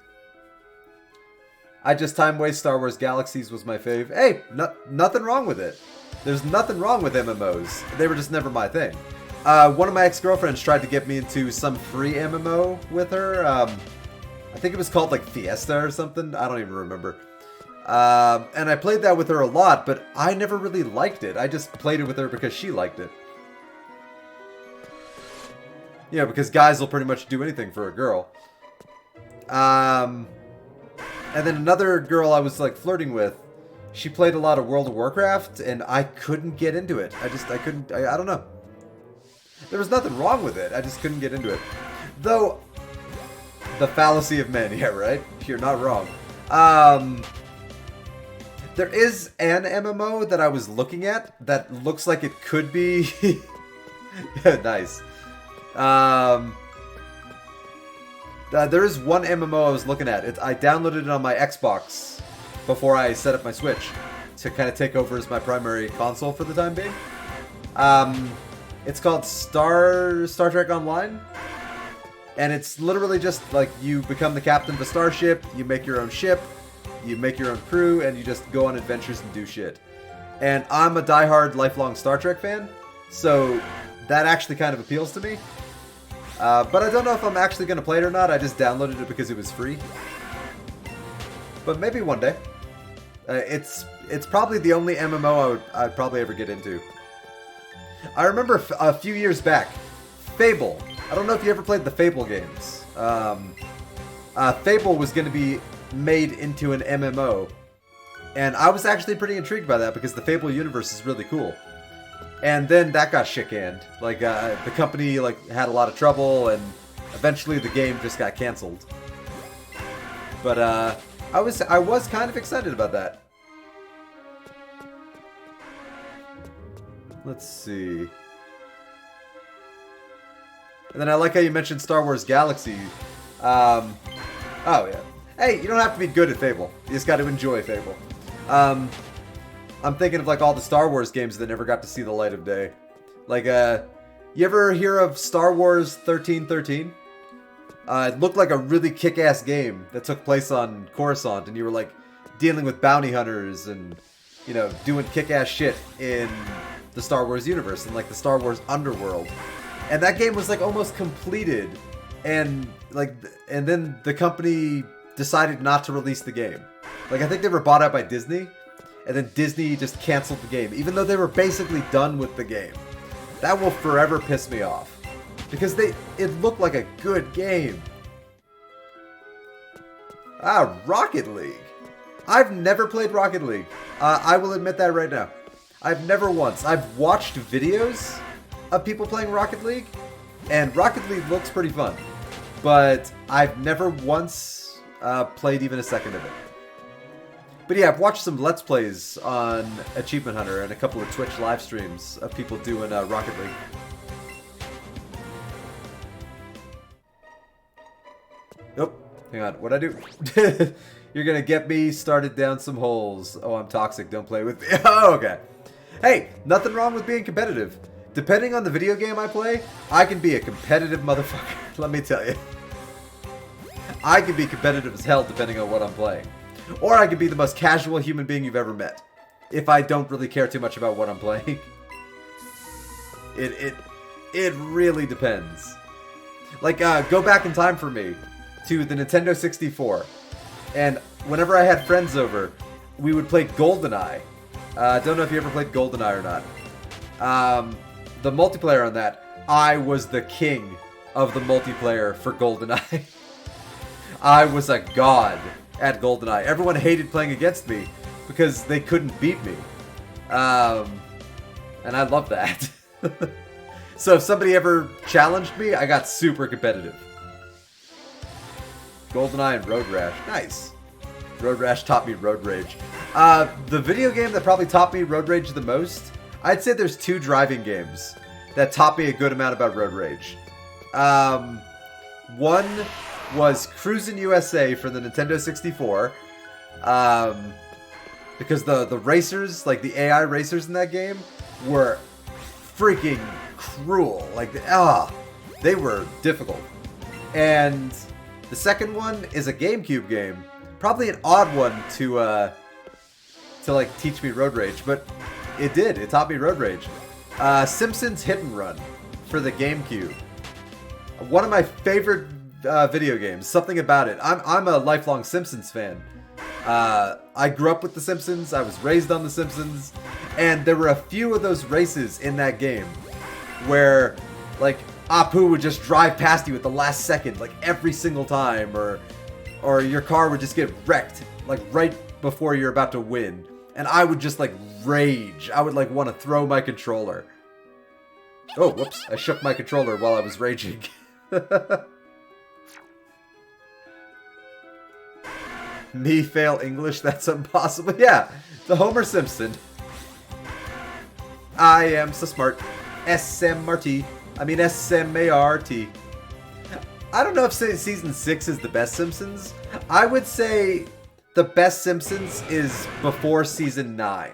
A: I just time waste Star Wars Galaxies was my fave. Hey, nothing wrong with it. There's nothing wrong with MMOs. They were just never my thing. One of my ex-girlfriends tried to get me into some free MMO with her. I think it was called like Fiesta or something. I don't even remember. And I played that with her a lot, but I never really liked it. I just played it with her because she liked it. Yeah, because guys will pretty much do anything for a girl. And then another girl I was like flirting with, she played a lot of World of Warcraft, and I couldn't get into it. I don't know. There was nothing wrong with it. I just couldn't get into it. Though, the fallacy of men, yeah, right? You're not wrong. There is an MMO that I was looking at that looks like it could be... Nice. There is one MMO I was looking at. I downloaded it on my Xbox before I set up my Switch to kind of take over as my primary console for the time being. It's called Star Trek Online. And it's literally just like you become the captain of a starship, you make your own ship, you make your own crew, and you just go on adventures and do shit. And I'm a diehard lifelong Star Trek fan, so that actually kind of appeals to me. But I don't know if I'm actually going to play it or not. I just downloaded it because it was free. But maybe one day. It's probably the only MMO I'd probably ever get into. I remember a few years back, Fable. I don't know if you ever played the Fable games. Fable was going to be made into an MMO, and I was actually pretty intrigued by that because the Fable universe is really cool. And then that got shit-canned. Like the company like had a lot of trouble, and eventually the game just got canceled. But I was kind of excited about that. Let's see. And then I like how you mentioned Star Wars Galaxy. Oh yeah. Hey, you don't have to be good at Fable. You just got to enjoy Fable. I'm thinking of like all the Star Wars games that never got to see the light of day. Like, you ever hear of Star Wars 1313? It looked like a really kick-ass game that took place on Coruscant, and you were like dealing with bounty hunters and, you know, doing kick-ass shit in the Star Wars universe and like the Star Wars underworld. And that game was like almost completed, and then the company decided not to release the game. Like, I think they were bought out by Disney, and then Disney just canceled the game, even though they were basically done with the game. That will forever piss me off, because it looked like a good game. Rocket League. I've never played Rocket League. I will admit that right now. I've never once. I've watched videos of people playing Rocket League, and Rocket League looks pretty fun. But I've never once played even a second of it. But yeah, I've watched some Let's Plays on Achievement Hunter and a couple of Twitch live streams of people doing Rocket League. Oh, hang on. What'd I do? You're gonna get me started down some holes. Oh, I'm toxic. Don't play with me. Oh, okay. Hey, nothing wrong with being competitive. Depending on the video game I play, I can be a competitive motherfucker. Let me tell you. I can be competitive as hell depending on what I'm playing. Or I could be the most casual human being you've ever met. If I don't really care too much about what I'm playing. It really depends. Like, go back in time for me to the Nintendo 64. And whenever I had friends over, we would play GoldenEye. Don't know if you ever played GoldenEye or not. The multiplayer on that, I was the king of the multiplayer for GoldenEye. I was a god at GoldenEye. Everyone hated playing against me because they couldn't beat me. And I love that. So if somebody ever challenged me, I got super competitive. GoldenEye and Road Rash. Nice. Road Rash taught me Road Rage. The video game that probably taught me Road Rage the most, I'd say there's two driving games that taught me a good amount about Road Rage. One was Cruisin' USA for the Nintendo 64. Because the racers, like the AI racers in that game, were freaking cruel. Like, they were difficult. And the second one is a GameCube game. Probably an odd one to like teach me Road Rage, but it did. It taught me Road Rage. Simpsons Hit and Run for the GameCube. One of my favorite video games. Something about it. I'm a lifelong Simpsons fan. I grew up with The Simpsons. I was raised on The Simpsons. And there were a few of those races in that game where, like, Apu would just drive past you at the last second, like, every single time. Or your car would just get wrecked, like, right before you're about to win. And I would just, like, rage. I would, like, want to throw my controller. Oh, whoops. I shook my controller while I was raging. Me fail English? That's impossible. Yeah, the Homer Simpson. I am so smart. S-M-R-T. I mean S-M-A-R-T. I don't know if season 6 is the best Simpsons. I would say the best Simpsons is before season 9.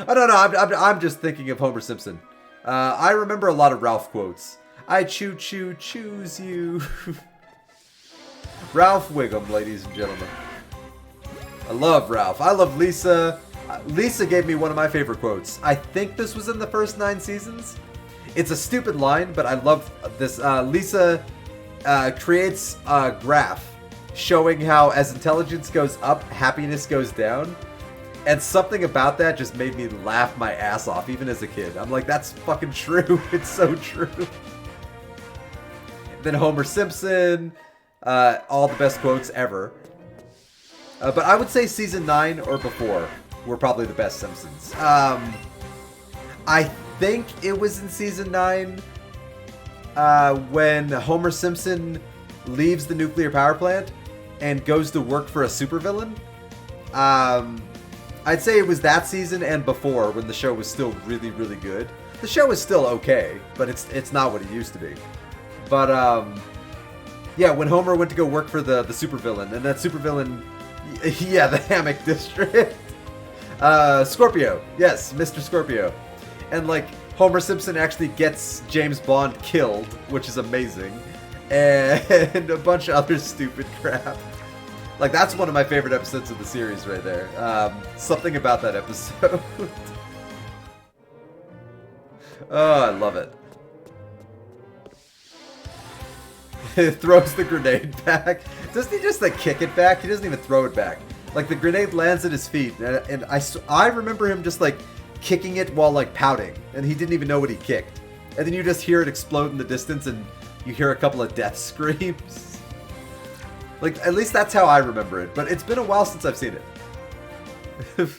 A: Oh, no, I'm just thinking of Homer Simpson. I remember a lot of Ralph quotes. I choo-choo choose you. Ralph Wiggum, ladies and gentlemen. I love Ralph. I love Lisa. Lisa gave me one of my favorite quotes. I think this was in the first 9 seasons. It's a stupid line, but I love this. Lisa creates a graph showing how as intelligence goes up, happiness goes down. And something about that just made me laugh my ass off, even as a kid. I'm like, that's fucking true. It's so true. Then Homer Simpson. All the best quotes ever. But I would say season 9 or before were probably the best Simpsons. I think it was in season 9 when Homer Simpson leaves the nuclear power plant and goes to work for a supervillain. I'd say it was that season and before when the show was still really, really good. The show is still okay, but it's not what it used to be. But yeah, when Homer went to go work for the supervillain, and that supervillain, yeah, the Hammock District. Scorpio, yes, Mr. Scorpio. And, like, Homer Simpson actually gets James Bond killed, which is amazing. And a bunch of other stupid crap. Like, that's one of my favorite episodes of the series right there. Something about that episode. Oh, I love it. Throws the grenade back. Doesn't he just, like, kick it back? He doesn't even throw it back. Like, the grenade lands at his feet, and I remember him just, like, kicking it while, like, pouting, and he didn't even know what he kicked. And then you just hear it explode in the distance, and you hear a couple of death screams. Like, at least that's how I remember it. But it's been a while since I've seen it.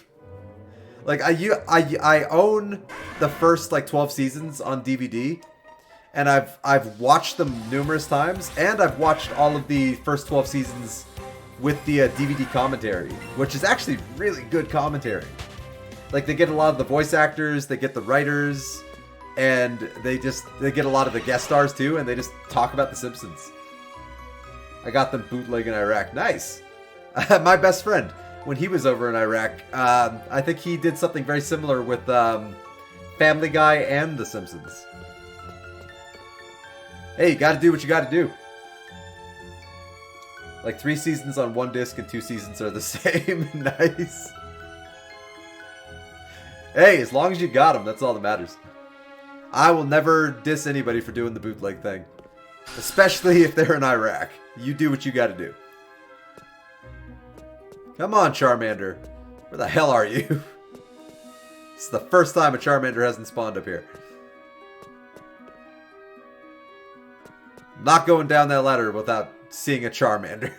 A: Like, I own the first, like, 12 seasons on DVD. And I've watched them numerous times. And I've watched all of the first 12 seasons with the DVD commentary. Which is actually really good commentary. Like, they get a lot of the voice actors. They get the writers. And they get a lot of the guest stars, too. And they just talk about The Simpsons. I got them bootleg in Iraq. Nice. My best friend, when he was over in Iraq, I think he did something very similar with Family Guy and The Simpsons. Hey, you gotta do what you gotta do. Like 3 seasons on 1 disc and 2 seasons are the same. Nice. Hey, as long as you got them, that's all that matters. I will never diss anybody for doing the bootleg thing. Especially if they're in Iraq. You do what you gotta do. Come on, Charmander. Where the hell are you? This is the first time a Charmander hasn't spawned up here. Not going down that ladder without seeing a Charmander.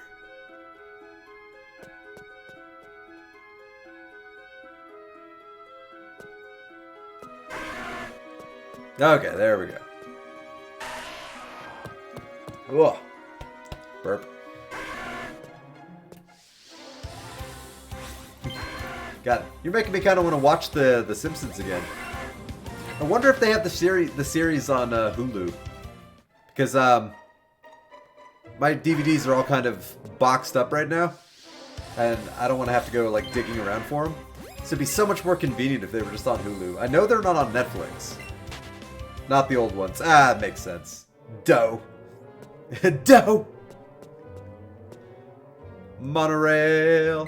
A: Okay, there we go. Whoa. Burp. Got it. You're making me kind of want to watch the Simpsons again. I wonder if they have the series on Hulu. Because my DVDs are all kind of boxed up right now. And I don't want to have to go like digging around for them. So it'd be so much more convenient if they were just on Hulu. I know they're not on Netflix. Not the old ones. Ah, it makes sense. Dough. Dough. Monorail.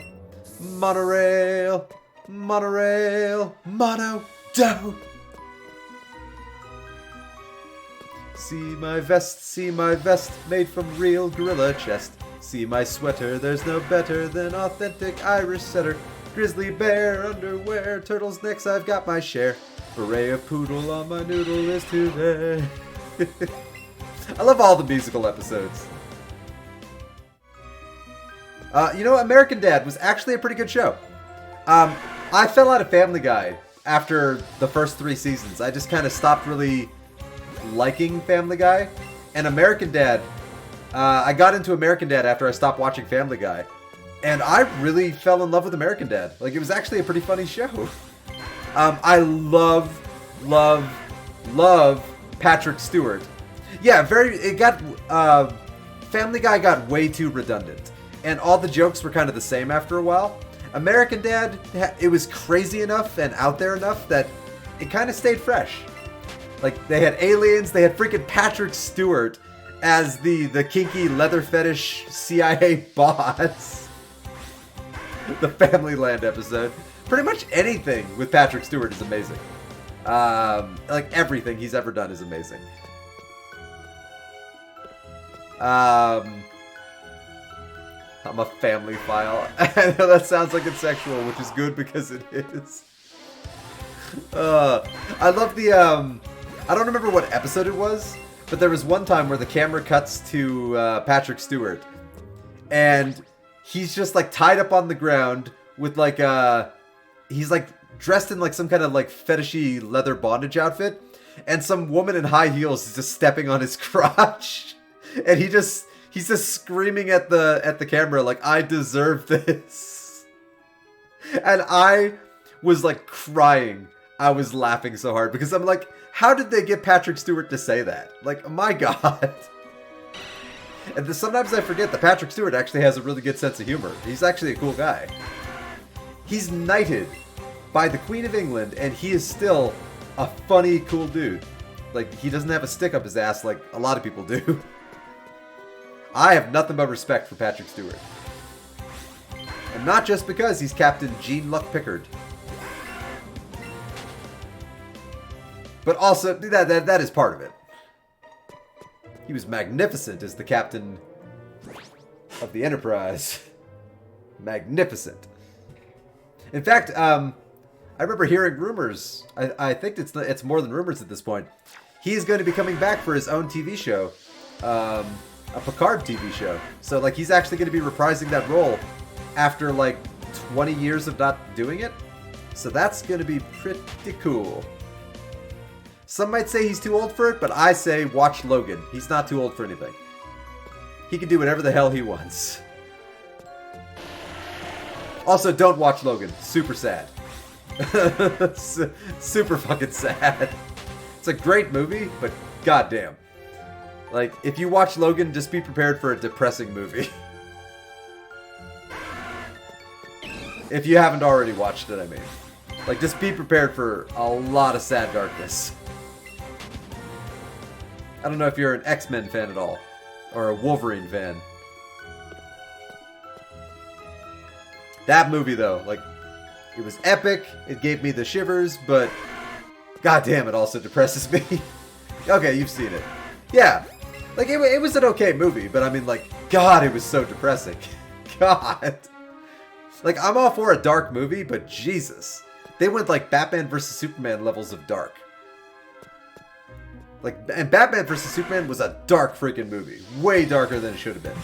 A: Monorail. Monorail. Mono. Dough. See my vest, made from real gorilla chest. See my sweater, there's no better than authentic Irish setter. Grizzly bear underwear, turtles necks, I've got my share. Beret of poodle on my noodle is today. I love all the musical episodes. You know, American Dad was actually a pretty good show. I fell out of Family Guy after the first 3 seasons. I just kind of stopped really liking Family Guy. And American Dad, I got into American Dad after I stopped watching Family Guy. And I really fell in love with American Dad. Like, it was actually a pretty funny show. I love Patrick Stewart. Yeah, Family Guy got way too redundant. And all the jokes were kind of the same after a while. American Dad, it was crazy enough and out there enough that it kind of stayed fresh. Like, they had aliens, they had freaking Patrick Stewart as the kinky leather fetish CIA boss. The Family Land episode. Pretty much anything with Patrick Stewart is amazing. Like, everything he's ever done is amazing. I'm a family file. I know that sounds like it's sexual, which is good because it is. I love the, I don't remember what episode it was, but there was one time where the camera cuts to Patrick Stewart, and he's just like tied up on the ground with like he's like dressed in like some kind of like fetishy leather bondage outfit, and some woman in high heels is just stepping on his crotch, and he's just screaming at the camera like, I deserve this. And I was like crying. I was laughing so hard because I'm like, how did they get Patrick Stewart to say that? Like, my God. And sometimes I forget that Patrick Stewart actually has a really good sense of humor. He's actually a cool guy. He's knighted by the Queen of England, and he is still a funny, cool dude. Like, he doesn't have a stick up his ass like a lot of people do. I have nothing but respect for Patrick Stewart. And not just because he's Captain Jean Luck Pickard. But also, that is part of it. He was magnificent as the captain of the Enterprise. Magnificent. In fact, I remember hearing rumors. I think it's more than rumors at this point. He is going to be coming back for his own TV show. a Picard TV show. So, like, he's actually going to be reprising that role after, like, 20 years of not doing it. So that's going to be pretty cool. Some might say he's too old for it, but I say watch Logan. He's not too old for anything. He can do whatever the hell he wants. Also, don't watch Logan. Super sad. Super fucking sad. It's a great movie, but goddamn. Like, if you watch Logan, just be prepared for a depressing movie. If you haven't already watched it, I mean. Like, just be prepared for a lot of sad darkness. I don't know if you're an X-Men fan at all. Or a Wolverine fan. That movie, though, like, it was epic. It gave me the shivers, but goddamn, it also depresses me. Okay, you've seen it. Yeah. Like, it was an okay movie, but I mean, like, God, it was so depressing. God. Like, I'm all for a dark movie, but Jesus. They went, like, Batman vs. Superman levels of dark. Like, and Batman vs. Superman was a dark freaking movie. Way darker than it should have been.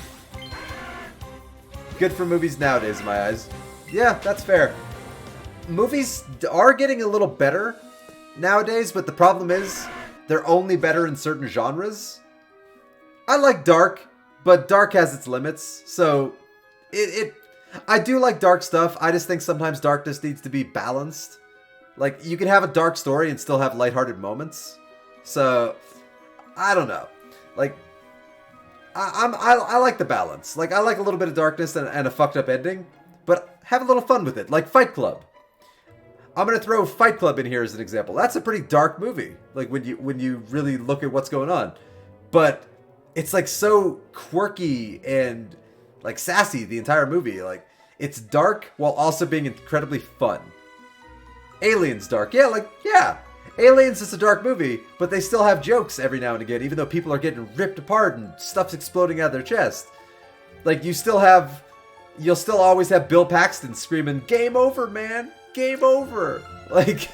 A: Good for movies nowadays, in my eyes. Yeah, that's fair. Movies are getting a little better nowadays, but the problem is they're only better in certain genres. I like dark, but dark has its limits. So, I do like dark stuff. I just think sometimes darkness needs to be balanced. Like, you can have a dark story and still have lighthearted moments. So, I don't know. Like, I like the balance. Like, I like a little bit of darkness and a fucked up ending, but have a little fun with it. Like Fight Club. I'm gonna throw Fight Club in here as an example. That's a pretty dark movie. Like, when you really look at what's going on, but it's like so quirky and like sassy the entire movie. Like, it's dark while also being incredibly fun. Alien's dark. Yeah. Aliens is a dark movie, but they still have jokes every now and again, even though people are getting ripped apart and stuff's exploding out of their chest. Like, you'll still always have Bill Paxton screaming, "Game over, man! Game over!" Like,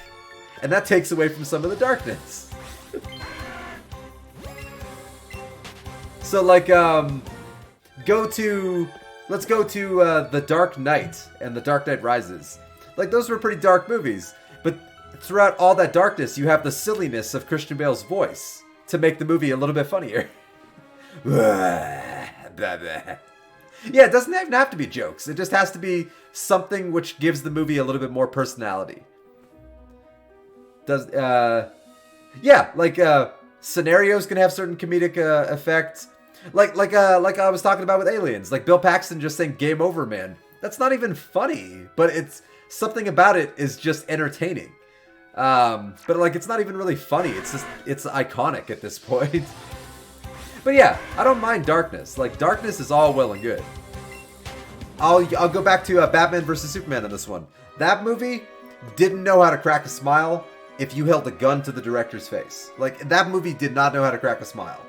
A: and that takes away from some of the darkness. So, like, let's go to The Dark Knight and The Dark Knight Rises. Like, those were pretty dark movies, but throughout all that darkness, you have the silliness of Christian Bale's voice to make the movie a little bit funnier. Yeah, it doesn't even have to be jokes. It just has to be something which gives the movie a little bit more personality. Scenarios can have certain comedic effect. Like I was talking about with Aliens. Like, Bill Paxton just saying "Game over, man." That's not even funny, but it's something about it is just entertaining. But like, it's not even really funny. It's iconic at this point. But yeah, I don't mind darkness. Like, darkness is all well and good. I'll go back to Batman vs. Superman on this one. That movie didn't know how to crack a smile if you held a gun to the director's face. Like, that movie did not know how to crack a smile.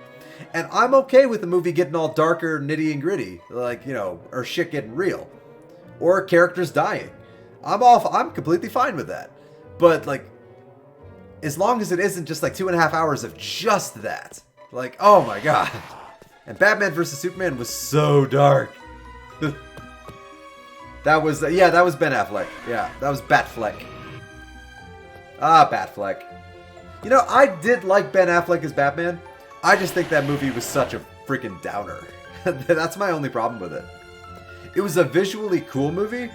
A: And I'm okay with the movie getting all darker, nitty and gritty. Like, you know, or shit getting real. Or characters dying. I'm completely fine with that. But, like, as long as it isn't just like 2.5 hours of just that. Like, oh my god. And Batman vs. Superman was so dark. That was Ben Affleck. Yeah, that was Batfleck. Batfleck. You know, I did like Ben Affleck as Batman. I just think that movie was such a freaking downer. That's my only problem with it. It was a visually cool movie,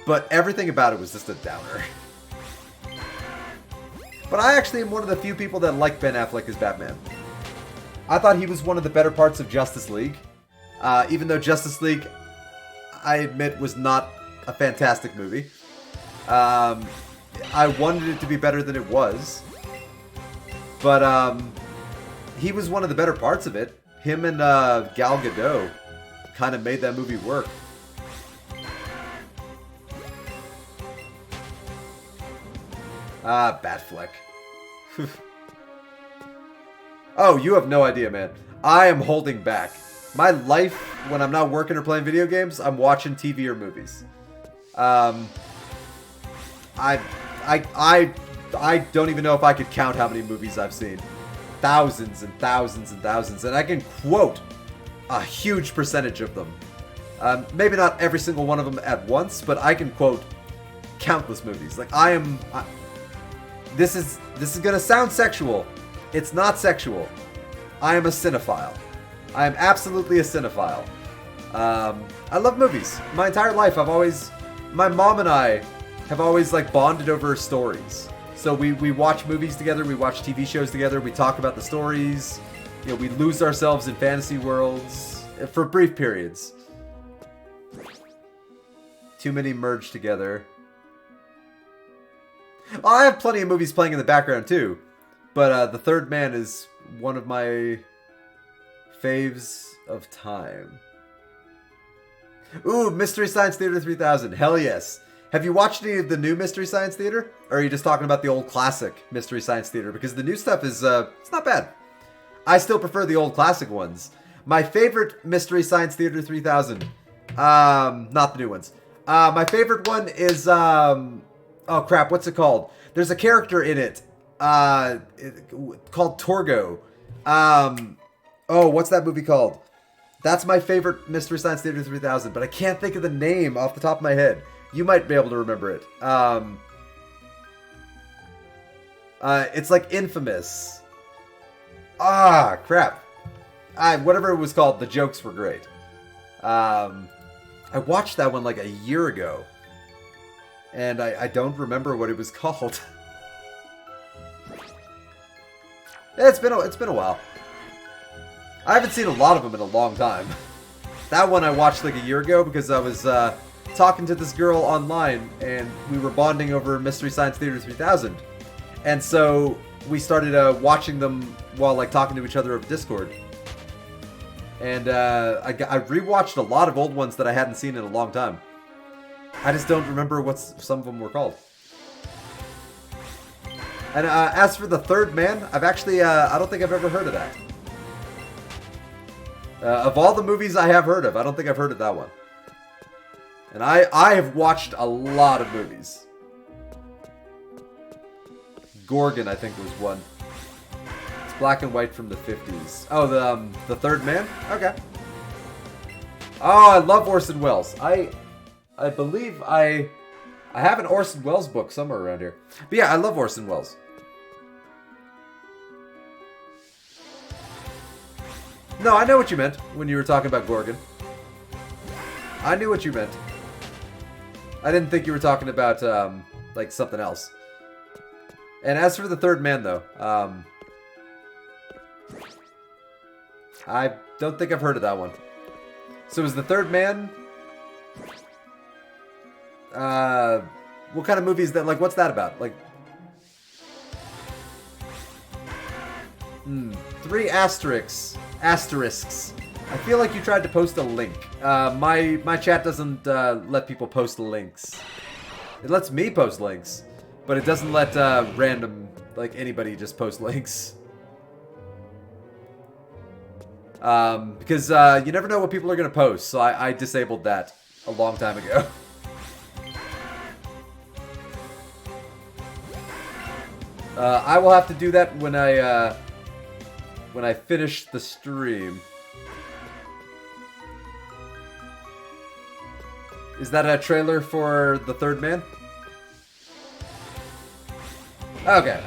A: but everything about it was just a downer. But I actually am one of the few people that like Ben Affleck as Batman. I thought he was one of the better parts of Justice League. Even though Justice League, I admit, was not a fantastic movie. I wanted it to be better than it was. But he was one of the better parts of it. Him and Gal Gadot kind of made that movie work. Batfleck. Oh, you have no idea, man. I am holding back. My life, when I'm not working or playing video games, I'm watching TV or movies. I don't even know if I could count how many movies I've seen. Thousands and thousands and thousands. And I can quote a huge percentage of them. Maybe not every single one of them at once, but I can quote countless movies. Like this is gonna sound sexual. It's not sexual. I am a cinephile. I am absolutely a cinephile. I love movies. My entire life, my mom and I have always like bonded over stories. So we watch movies together, we watch TV shows together, we talk about the stories. You know, we lose ourselves in fantasy worlds for brief periods. Too many merge together. Well, I have plenty of movies playing in the background too, but The Third Man is one of my faves of time. Ooh, Mystery Science Theater 3000. Hell yes. Have you watched any of the new Mystery Science Theater? Or are you just talking about the old classic Mystery Science Theater? Because the new stuff is, it's not bad. I still prefer the old classic ones. My favorite Mystery Science Theater 3000. Not the new ones. My favorite one is, oh crap, what's it called? There's a character in it, called Torgo. Oh, what's that movie called? That's my favorite Mystery Science Theater 3000, but I can't think of the name off the top of my head. You might be able to remember it. It's like Infamous. Ah, crap. Whatever it was called, the jokes were great. I watched that one like a year ago. And I don't remember what it was called. It's been a while. I haven't seen a lot of them in a long time. That one I watched like a year ago because I was talking to this girl online and we were bonding over Mystery Science Theater 3000. And so we started watching them while like talking to each other over Discord. And I rewatched a lot of old ones that I hadn't seen in a long time. I just don't remember what some of them were called. And as for The Third Man, I've actually, I don't think I've ever heard of that. Of all the movies I have heard of, I don't think I've heard of that one. And I have watched a lot of movies. Gorgon, I think, was one. It's black and white from the 50s. Oh, the Third Man? Okay. Oh, I love Orson Welles. I believe I have an Orson Welles book somewhere around here. But yeah, I love Orson Welles. No, I know what you meant when you were talking about Gorgon. I knew what you meant. I didn't think you were talking about, like, something else. And as for The Third Man, though, I don't think I've heard of that one. So is The Third Man... what kind of movie is that? Like, what's that about? Like... 3 asterisks. I feel like you tried to post a link. My chat doesn't let people post links. It lets me post links, but it doesn't let random, like, anybody just post links. Because you never know what people are going to post, so I disabled that a long time ago. I will have to do that when I finish the stream. Is that a trailer for The Third Man? Okay,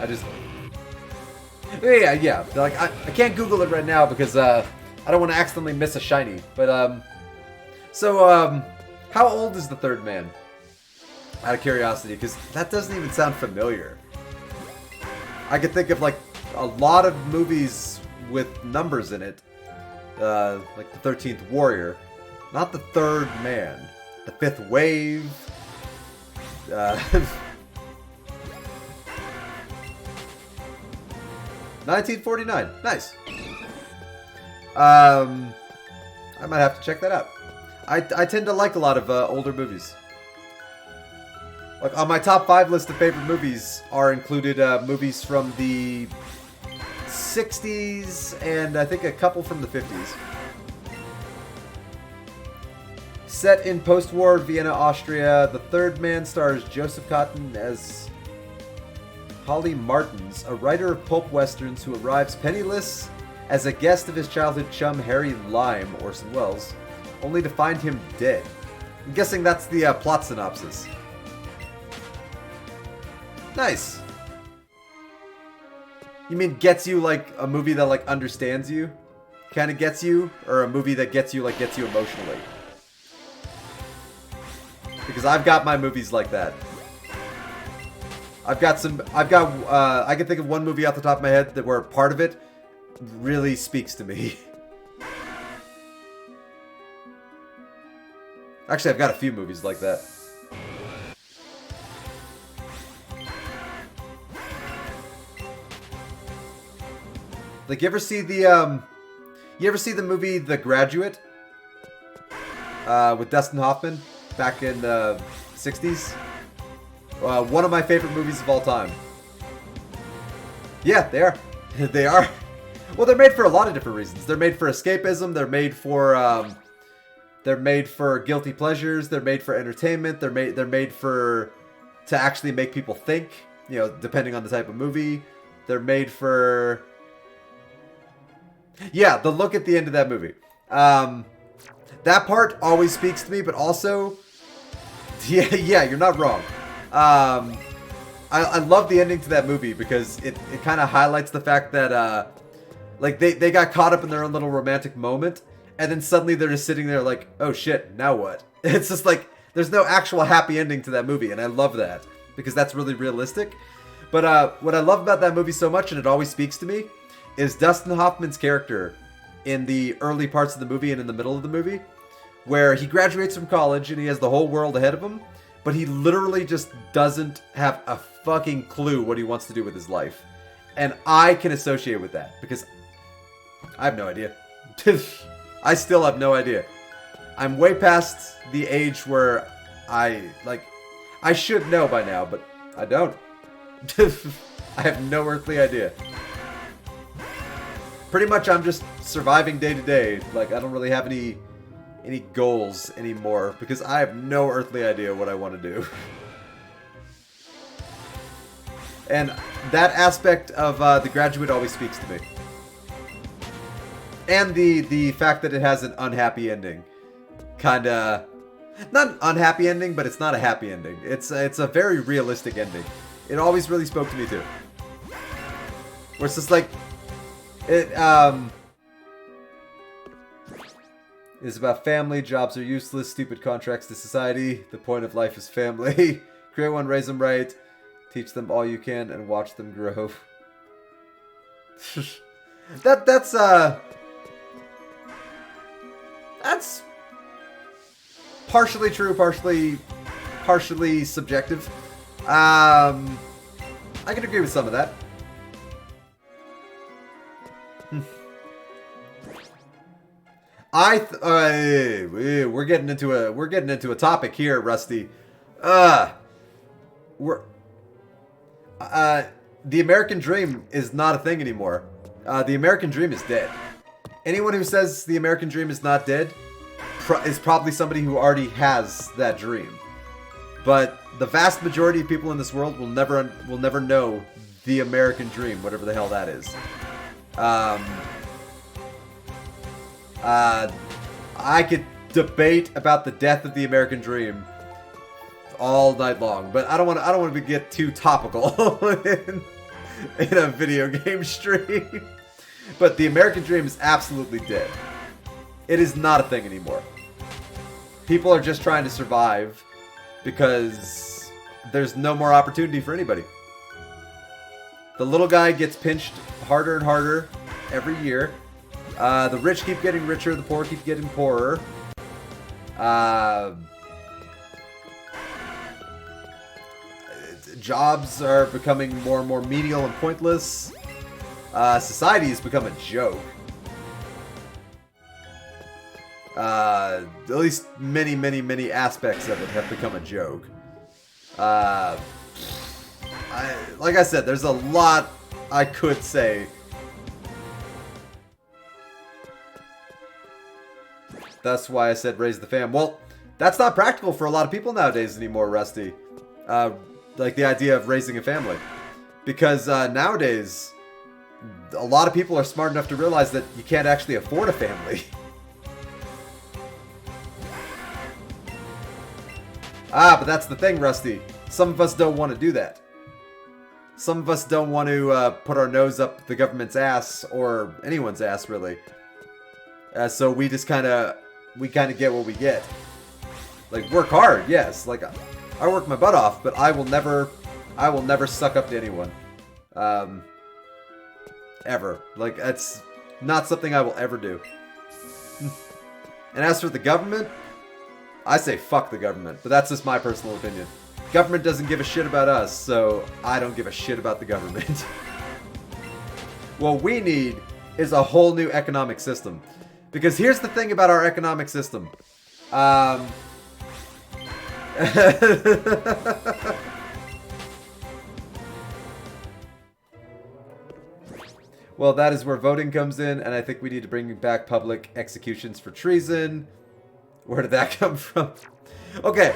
A: yeah. Like I can't Google it right now because I don't want to accidentally miss a shiny. But how old is The Third Man? Out of curiosity, because that doesn't even sound familiar. I could think of like a lot of movies with numbers in it, like The 13th Warrior, not The Third Man, The Fifth Wave. 1949. Nice. I might have to check that out. I tend to like a lot of older movies. Like on my top 5 list of favorite movies are included movies from the 60s and I think a couple from the 50s. Set in post-war Vienna, Austria, The Third Man stars Joseph Cotten as Holly Martins, a writer of pulp westerns who arrives penniless as a guest of his childhood chum Harry Lime, Orson Welles, only to find him dead. I'm guessing that's the plot synopsis. Nice. You mean gets you like a movie that like understands you? Kind of gets you? Or a movie that gets you emotionally? Because I've got my movies like that. I can think of one movie off the top of my head that where part of it really speaks to me. Actually, I've got a few movies like that. Like, you ever see the movie The Graduate? With Dustin Hoffman back in the 60s? One of my favorite movies of all time. Yeah, they are. They are. Well, they're made for a lot of different reasons. They're made for escapism. They're made for guilty pleasures. They're made for entertainment. They're made to actually make people think. You know, depending on the type of movie. They're made for. Yeah, the look at the end of that movie. That part always speaks to me, but also, yeah, you're not wrong. I love the ending to that movie because it kind of highlights the fact that like they got caught up in their own little romantic moment, and then suddenly they're just sitting there like, oh shit, now what? It's just like there's no actual happy ending to that movie, and I love that because that's really realistic. But what I love about that movie so much, and it always speaks to me, is Dustin Hoffman's character in the early parts of the movie and in the middle of the movie, where he graduates from college and he has the whole world ahead of him, but he literally just doesn't have a fucking clue what he wants to do with his life. And I can associate with that, because I have no idea. I still have no idea. I'm way past the age where I should know by now, but I don't. I have no earthly idea. Pretty much I'm just surviving day to day. Like, I don't really have any goals anymore because I have no earthly idea what I want to do. And that aspect of The Graduate always speaks to me. And the fact that it has an unhappy ending. Kinda, not an unhappy ending, but it's not a happy ending. It's a very realistic ending. It always really spoke to me too. Where it's just like, it is about family. Jobs are useless. Stupid contracts to society. The point of life is family. Create one, raise them right. Teach them all you can and watch them grow. That's partially true, partially subjective. I can agree with some of that. We're getting into a topic here, Rusty. The American dream is not a thing anymore. The American dream is dead. Anyone who says the American dream is not dead is probably somebody who already has that dream. But the vast majority of people in this world will never know the American dream, whatever the hell that is. I could debate about the death of the American dream all night long, but I don't want to get too topical in a video game stream. But the American dream is absolutely dead. It is not a thing anymore. People are just trying to survive because there's no more opportunity for anybody. The little guy gets pinched harder and harder every year. The rich keep getting richer, the poor keep getting poorer. Jobs are becoming more and more menial and pointless. Society has become a joke. At least many aspects of it have become a joke. Like I said, there's a lot I could say. That's why I said raise the fam. Well, that's not practical for a lot of people nowadays anymore, Rusty. Like the idea of raising a family. Because nowadays, a lot of people are smart enough to realize that you can't actually afford a family. But that's the thing, Rusty. Some of us don't want to do that. Some of us don't want to put our nose up the government's ass, or anyone's ass, really. So we just kind of get what we get. Like, work hard, yes. Like, I work my butt off, but I will never suck up to anyone. Ever. Like, that's not something I will ever do. And as for the government, I say fuck the government, but that's just my personal opinion. Government doesn't give a shit about us, so I don't give a shit about the government. What we need is a whole new economic system. Because here's the thing about our economic system. Well, that is where voting comes in, and I think we need to bring back public executions for treason. Where did that come from? Okay.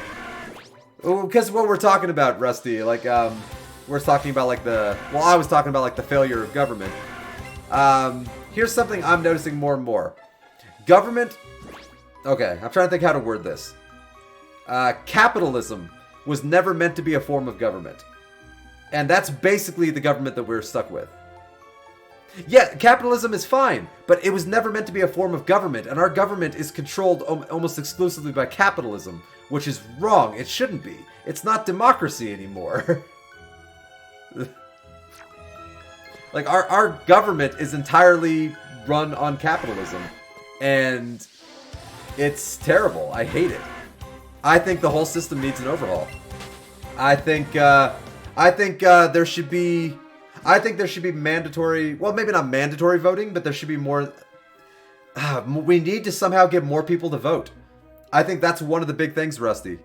A: Because what we're talking about, Rusty, like, we're talking about, like, well, I was talking about, like, the failure of government. Here's something I'm noticing more and more. Government, okay, I'm trying to think how to word this. Capitalism was never meant to be a form of government. And that's basically the government that we're stuck with. Yeah, capitalism is fine, but it was never meant to be a form of government, and our government is controlled almost exclusively by capitalism, which is wrong. It shouldn't be. It's not democracy anymore. Like, our government is entirely run on capitalism, and it's terrible. I hate it. I think the whole system needs an overhaul. I think there should be mandatory, well, maybe not mandatory voting, but there should be more. We need to somehow get more people to vote. I think that's one of the big things, Rusty.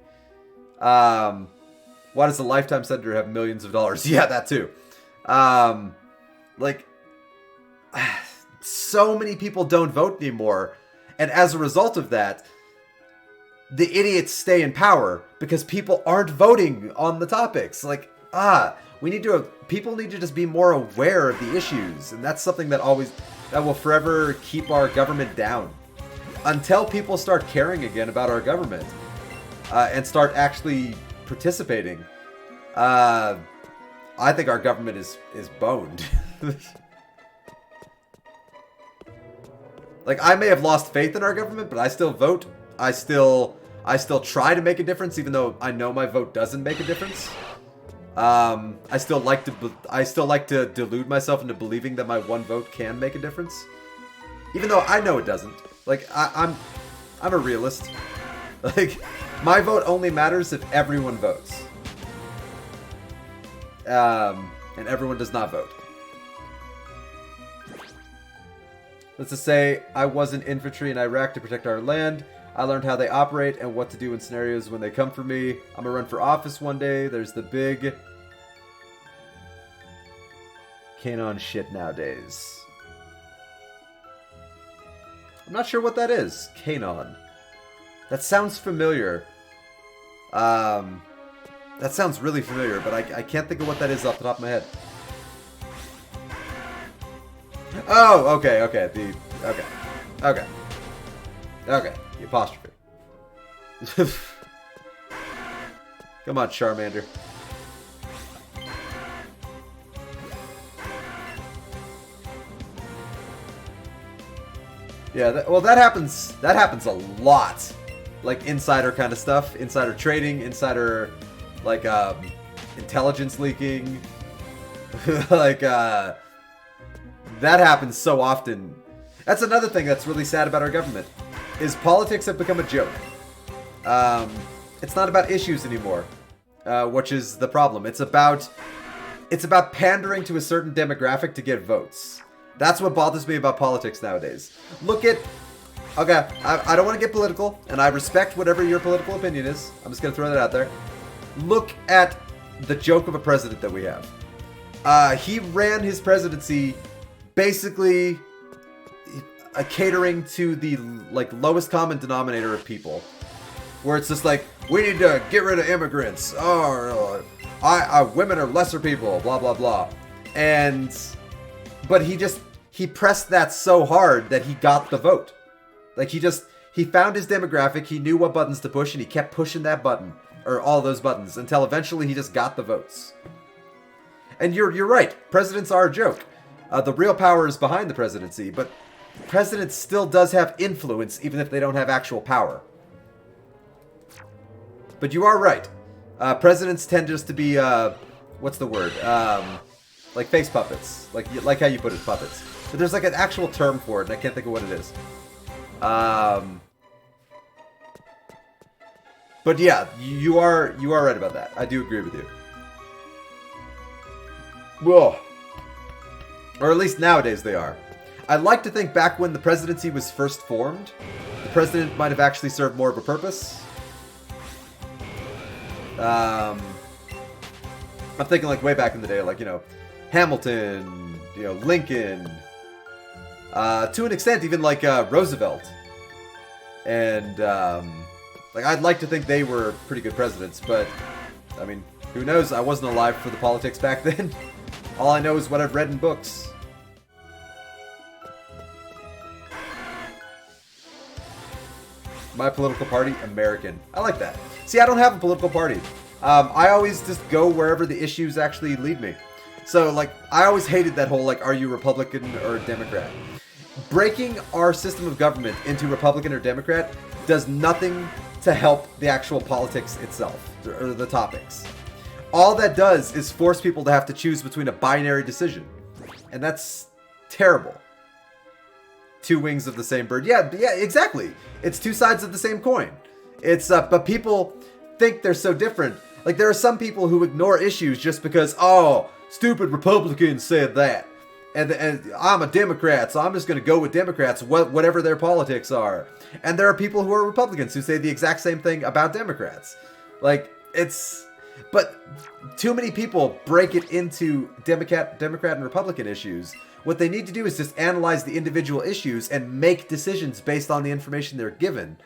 A: Why does the Lifetime Center have millions of dollars? Yeah, that too. Like, so many people don't vote anymore. And as a result of that, the idiots stay in power because people aren't voting on the topics. Like, people need to just be more aware of the issues. And that's something that will forever keep our government down. Until people start caring again about our government and start actually participating, I think our government is boned. Like, I may have lost faith in our government, but I still vote. I still try to make a difference, even though I know my vote doesn't make a difference. I still like to delude myself into believing that my one vote can make a difference, even though I know it doesn't. Like, I'm a realist. Like, my vote only matters if everyone votes. And everyone does not vote. Let's just say I was in infantry in Iraq to protect our land. I learned how they operate and what to do in scenarios when they come for me. I'm gonna run for office one day. There's the big Canon shit nowadays. I'm not sure what that is. Canon. That sounds familiar. That sounds really familiar, but I can't think of what that is off the top of my head. Oh, okay. Okay. The apostrophe. Come on, Charmander. Yeah, that happens a lot. Like, insider kind of stuff. Insider trading, insider, like, intelligence leaking. Like, that happens so often. That's another thing that's really sad about our government, is politics have become a joke. It's not about issues anymore, which is the problem. It's about pandering to a certain demographic to get votes. That's what bothers me about politics nowadays. Look at... Okay, I don't want to get political, and I respect whatever your political opinion is. I'm just going to throw that out there. Look at the joke of a president that we have. He ran his presidency basically catering to the lowest common denominator of people. Where it's just like, we need to get rid of immigrants. Women are lesser people, blah, blah, blah. And But he pressed that so hard that he got the vote. Like, he found his demographic, he knew what buttons to push, and he kept pushing that button, or all those buttons, until eventually he just got the votes. And you're right, presidents are a joke. The real power is behind the presidency, but the president still does have influence, even if they don't have actual power. But you are right. Presidents tend just to be, what's the word? Like face puppets. Like how you put it, puppets. But there's like an actual term for it, and I can't think of what it is. But yeah, you are right about that. I do agree with you. Whoa. Or at least nowadays they are. I like to think back when the presidency was first formed, the president might have actually served more of a purpose. I'm thinking like way back in the day, like, you know, Hamilton, you know, Lincoln, to an extent even like Roosevelt. And like, I'd like to think they were pretty good presidents, but I mean, who knows? I wasn't alive for the politics back then. All I know is what I've read in books. My political party, American. I like that. See, I don't have a political party. I always just go wherever the issues actually lead me. So, like, I always hated that whole, like, are you Republican or Democrat? Breaking our system of government into Republican or Democrat does nothing to help the actual politics itself, or the topics. All that does is force people to have to choose between a binary decision. And that's terrible. Two wings of the same bird. Yeah, exactly. It's two sides of the same coin. It's but people think they're so different. Like, there are some people who ignore issues just because, oh, stupid Republicans said that. And I'm a Democrat, so I'm just going to go with Democrats, whatever their politics are. And there are people who are Republicans who say the exact same thing about Democrats. Like, it's... But too many people break it into Democrat and Republican issues. What they need to do is just analyze the individual issues and make decisions based on the information they're given.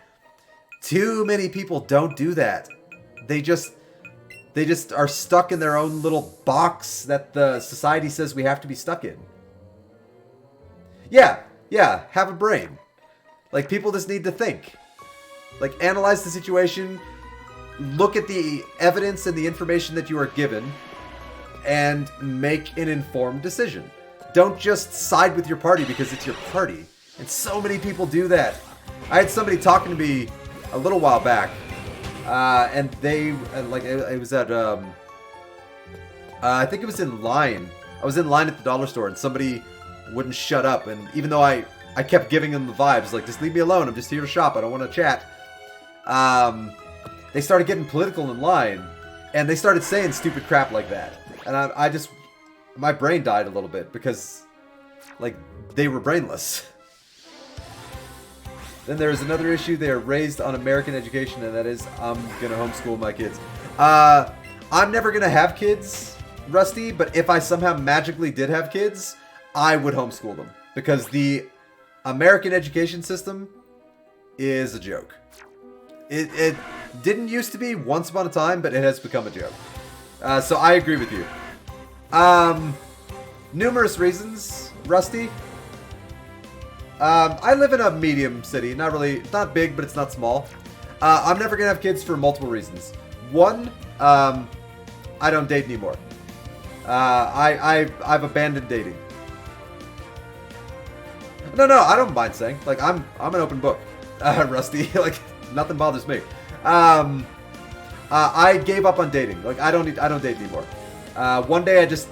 A: Too many people don't do that. They just are stuck in their own little box that the society says we have to be stuck in. Yeah, have a brain. Like, people just need to think. Like, analyze the situation, look at the evidence and the information that you are given, and make an informed decision. Don't just side with your party because it's your party. And so many people do that. I had somebody talking to me a little while back, and they, like, it was at, I think it was in line. I was in line at the dollar store, and somebody wouldn't shut up. And even though I kept giving them the vibes, like, just leave me alone. I'm just here to shop. I don't want to chat. They started getting political in line, and they started saying stupid crap like that. And I just, my brain died a little bit because, like, they were brainless. Then there is another issue. They are raised on American education, and that is, I'm going to homeschool my kids. I'm never going to have kids, Rusty, but if I somehow magically did have kids, I would homeschool them. Because the American education system is a joke. It didn't used to be once upon a time, but it has become a joke. So I agree with you. Numerous reasons, Rusty. I live in a medium city. Not really, it's not big, but it's not small. I'm never gonna have kids for multiple reasons. One, I don't date anymore. I've abandoned dating. No, I don't mind saying. Like, I'm an open book, Rusty. Like, nothing bothers me. I gave up on dating. Like, I don't date anymore. One day I just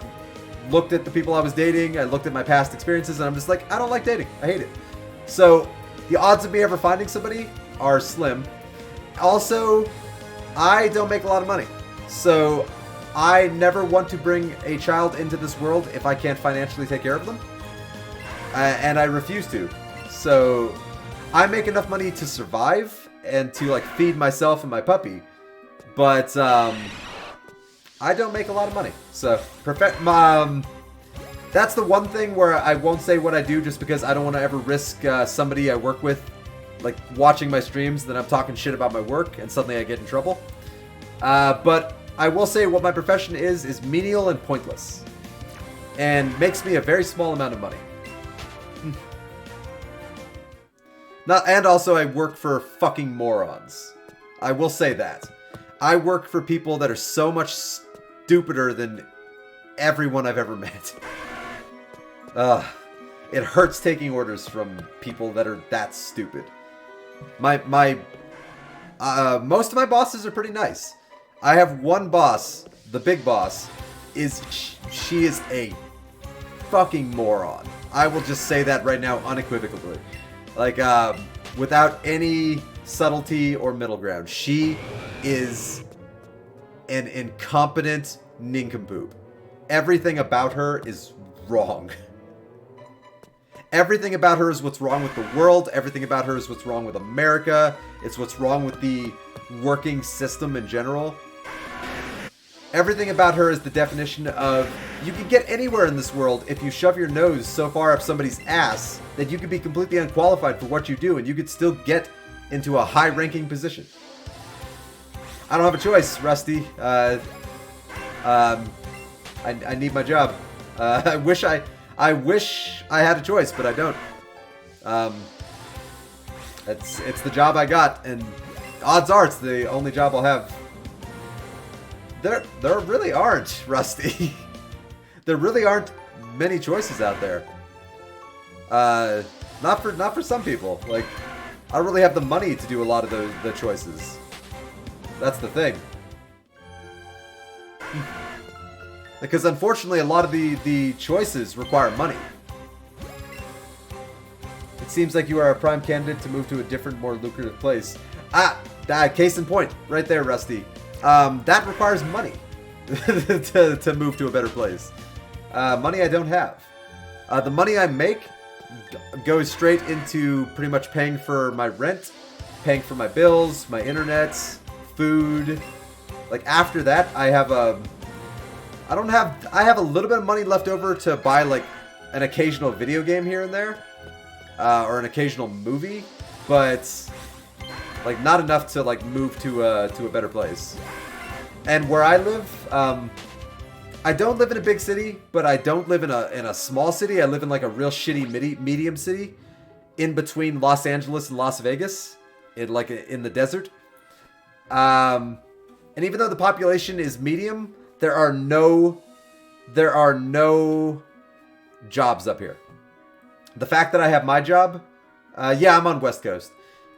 A: looked at the people I was dating, I looked at my past experiences, and I'm just like, I don't like dating. I hate it. So, the odds of me ever finding somebody are slim. Also, I don't make a lot of money. So, I never want to bring a child into this world if I can't financially take care of them. And I refuse to. So, I make enough money to survive and to, like, feed myself and my puppy. But, I don't make a lot of money. So, that's the one thing where I won't say what I do just because I don't want to ever risk somebody I work with, like, watching my streams, then I'm talking shit about my work, and suddenly I get in trouble. But I will say what my profession is menial and pointless. and makes me a very small amount of money. And also I work for fucking morons. I will say that. I work for people that are so much stupider than everyone I've ever met. It hurts taking orders from people that are that stupid. Most of my bosses are pretty nice. I have one boss, the big boss, she is a fucking moron. I will just say that right now unequivocally. Like, without any subtlety or middle ground. She is an incompetent nincompoop. Everything about her is wrong. Everything about her is what's wrong with the world. Everything about her is what's wrong with America. It's what's wrong with the working system in general. Everything about her is the definition of you can get anywhere in this world if you shove your nose so far up somebody's ass that you could be completely unqualified for what you do and you could still get into a high-ranking position. I don't have a choice, Rusty. I need my job. I wish I had a choice, but I don't. It's the job I got, and odds are it's the only job I'll have. There really aren't, Rusty. There really aren't many choices out there. Not for some people. Like, I don't really have the money to do a lot of the choices. That's the thing. Because unfortunately, a lot of the choices require money. It seems like you are a prime candidate to move to a different, more lucrative place. Case in point, right there, Rusty. That requires money to move to a better place. Money I don't have. The money I make goes straight into pretty much paying for my rent, paying for my bills, my internet, food. Like, after that, I have a little bit of money left over to buy, like, an occasional video game here and there, or an occasional movie, but like not enough to like move to a better place. And where I live, I don't live in a big city, but I don't live in a small city. I live in like a real shitty medium city, in between Los Angeles and Las Vegas, in the desert. And even though the population is medium, there are no jobs up here. The fact that I have my job, yeah, I'm on West Coast.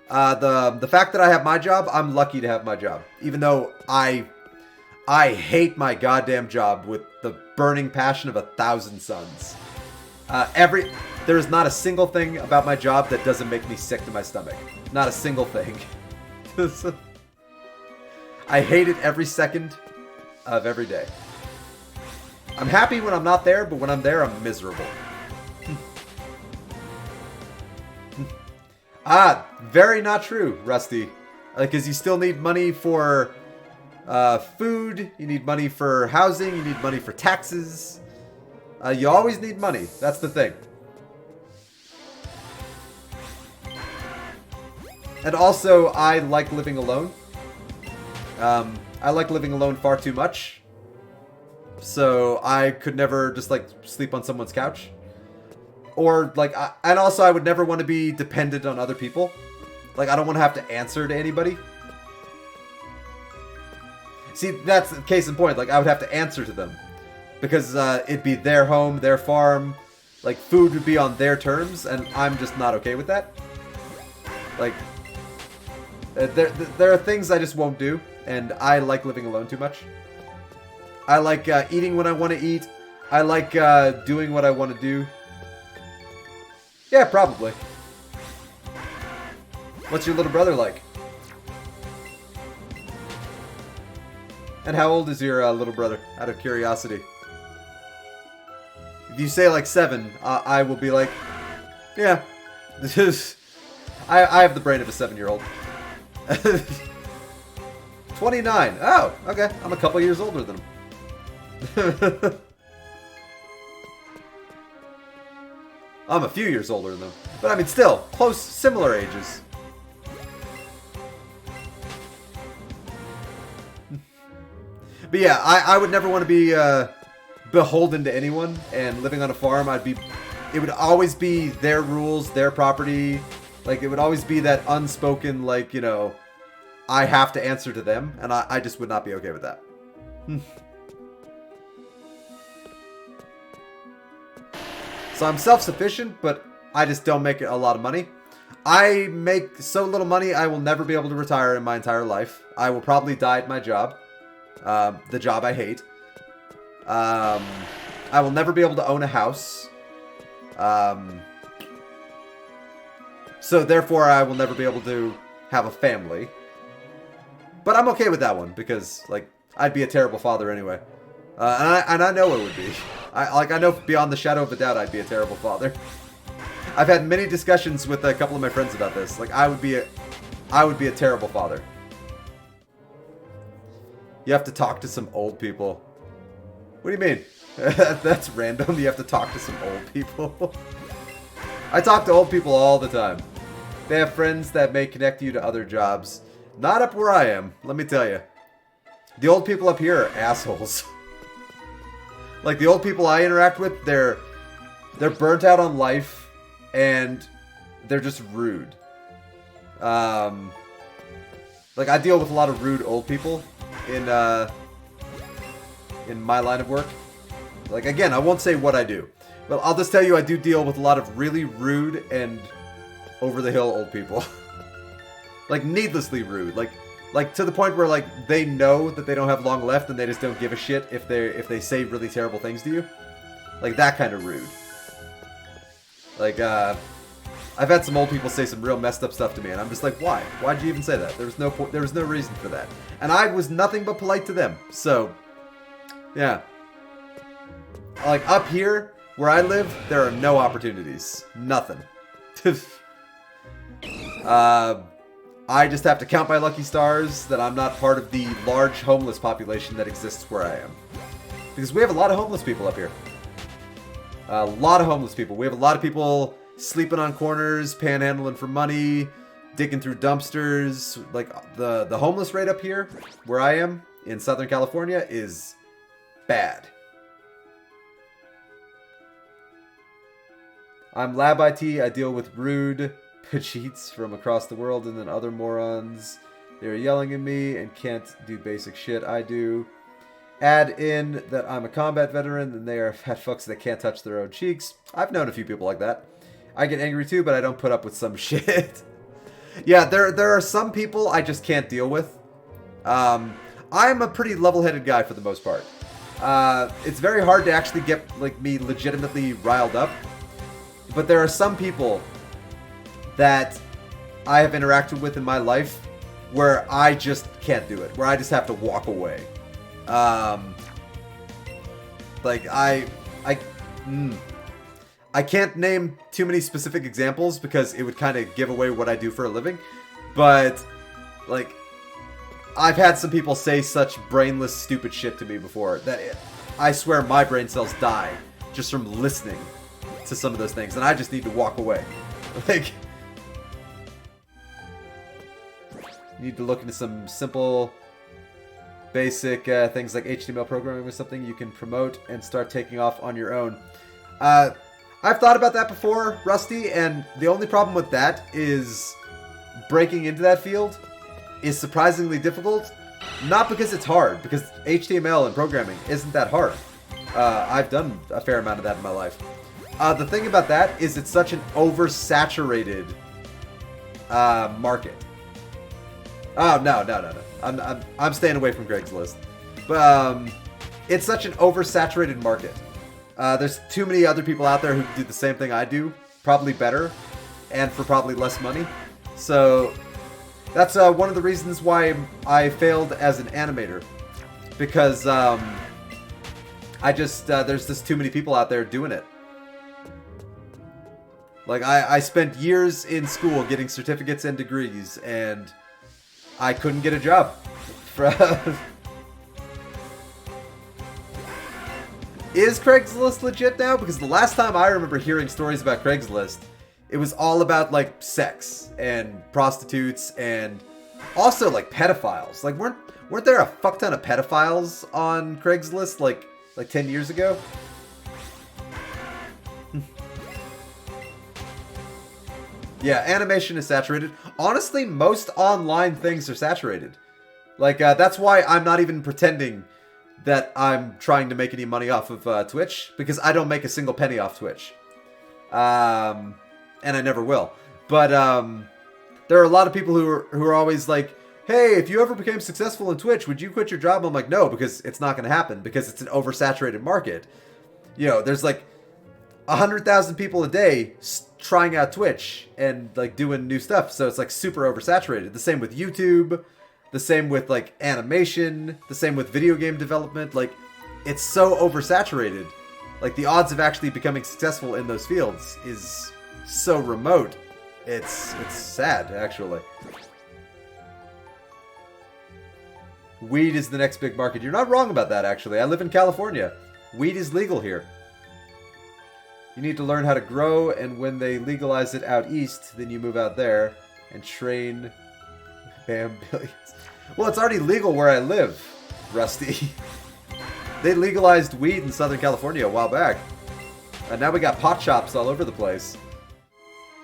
A: The fact that I have my job, I'm lucky to have my job. Even though I hate my goddamn job with the burning passion of 1,000 suns. There is not a single thing about my job that doesn't make me sick to my stomach. Not a single thing. I hate it every second of every day. I'm happy when I'm not there, but when I'm there, I'm miserable. Very not true, Rusty. Because you still need money for food, you need money for housing, you need money for taxes. You always need money. That's the thing. And also, I like living alone. I like living alone far too much. So I could never just like sleep on someone's couch. Or like, and also I would never want to be dependent on other people. Like, I don't want to have to answer to anybody. See, that's the case in point. Like, I would have to answer to them. Because it'd be their home, their farm. Like, food would be on their terms, and I'm just not okay with that. Like, there are things I just won't do, and I like living alone too much. I like eating when I want to eat. I like doing what I want to do. Yeah, probably. What's your little brother like? And how old is your little brother, out of curiosity? If you say like 7, I will be like, yeah. This is... I have the brain of a 7-year-old. 29. Oh, okay. I'm a couple years older than him. I'm a few years older than them. But I mean, still, close, similar ages. But yeah, I would never want to be beholden to anyone, and living on a farm, it would always be their rules, their property. Like, it would always be that unspoken, like, you know, I have to answer to them, and I just would not be okay with that. So I'm self-sufficient, but I just don't make a lot of money. I make so little money, I will never be able to retire in my entire life. I will probably die at my job. The job I hate. I will never be able to own a house. So therefore, I will never be able to have a family. But I'm okay with that one, because, like, I'd be a terrible father anyway. And I know it would be. I know beyond the shadow of a doubt I'd be a terrible father. I've had many discussions with a couple of my friends about this. Like, I would be a terrible father. You have to talk to some old people. What do you mean? That's random. You have to talk to some old people. I talk to old people all the time. They have friends that may connect you to other jobs. Not up where I am, let me tell you. The old people up here are assholes. Like, the old people I interact with, they're burnt out on life. And they're just rude. Like, I deal with a lot of rude old people in my line of work. Like, again, I won't say what I do. But I'll just tell you I do deal with a lot of really rude and over-the-hill old people. Like, needlessly rude. Like to the point where, like, they know that they don't have long left and they just don't give a shit if they say really terrible things to you. Like, that kind of rude. Like, I've had some old people say some real messed up stuff to me, and I'm just like, why? Why'd you even say that? There was no reason for that. And I was nothing but polite to them. So, yeah. Like, up here, where I live, there are no opportunities. Nothing. I just have to count my lucky stars that I'm not part of the large homeless population that exists where I am. Because we have a lot of homeless people up here. A lot of homeless people. We have a lot of people sleeping on corners, panhandling for money, digging through dumpsters. Like, the homeless rate up here, where I am, in Southern California, is bad. I'm Lab IT. I deal with rude Pacheets from across the world, and then other morons. They're yelling at me and can't do basic shit I do. Add in that I'm a combat veteran, and they are fat fucks that can't touch their own cheeks. I've known a few people like that. I get angry too, but I don't put up with some shit. Yeah, there are some people I just can't deal with. I'm a pretty level-headed guy for the most part. It's very hard to actually get, like, me legitimately riled up. But there are some people that I have interacted with in my life where I just can't do it. Where I just have to walk away. Like, I can't name too many specific examples because it would kind of give away what I do for a living. But, like, I've had some people say such brainless, stupid shit to me before that I swear my brain cells die just from listening to some of those things. And I just need to walk away. Like, you need to look into some simple, basic things like HTML programming or something you can promote and start taking off on your own. I've thought about that before, Rusty, and the only problem with that is breaking into that field is surprisingly difficult. Not because it's hard, because HTML and programming isn't that hard. I've done a fair amount of that in my life. The thing about that is it's such an oversaturated market. Oh, no. I'm staying away from Craigslist. But it's such an oversaturated market. There's too many other people out there who do the same thing I do, probably better, and for probably less money. So that's one of the reasons why I failed as an animator. Because there's just too many people out there doing it. Like, I spent years in school getting certificates and degrees, and I couldn't get a job. Is Craigslist legit now? Because the last time I remember hearing stories about Craigslist, it was all about, like, sex and prostitutes and also, like, pedophiles. Like, weren't there a fuck ton of pedophiles on Craigslist, like, like 10 years ago. Yeah, animation is saturated. Honestly, most online things are saturated. Like, that's why I'm not even pretending that I'm trying to make any money off of Twitch, because I don't make a single penny off Twitch. And I never will. But there are a lot of people who are always like, hey, if you ever became successful in Twitch, would you quit your job? I'm like, no, because it's not going to happen, because it's an oversaturated market. You know, there's like 100,000 people a day trying out Twitch and like doing new stuff, so it's like super oversaturated. The same with YouTube, the same with like animation, the same with video game development. Like, it's so oversaturated. Like, the odds of actually becoming successful in those fields is so remote. It's sad, actually. Weed is the next big market. You're not wrong about that, actually. I live in California. Weed is legal here. You need to learn how to grow, and when they legalize it out east, then you move out there and train bam billions. Well, it's already legal where I live, Rusty. They legalized weed in Southern California a while back. And now we got pot shops all over the place.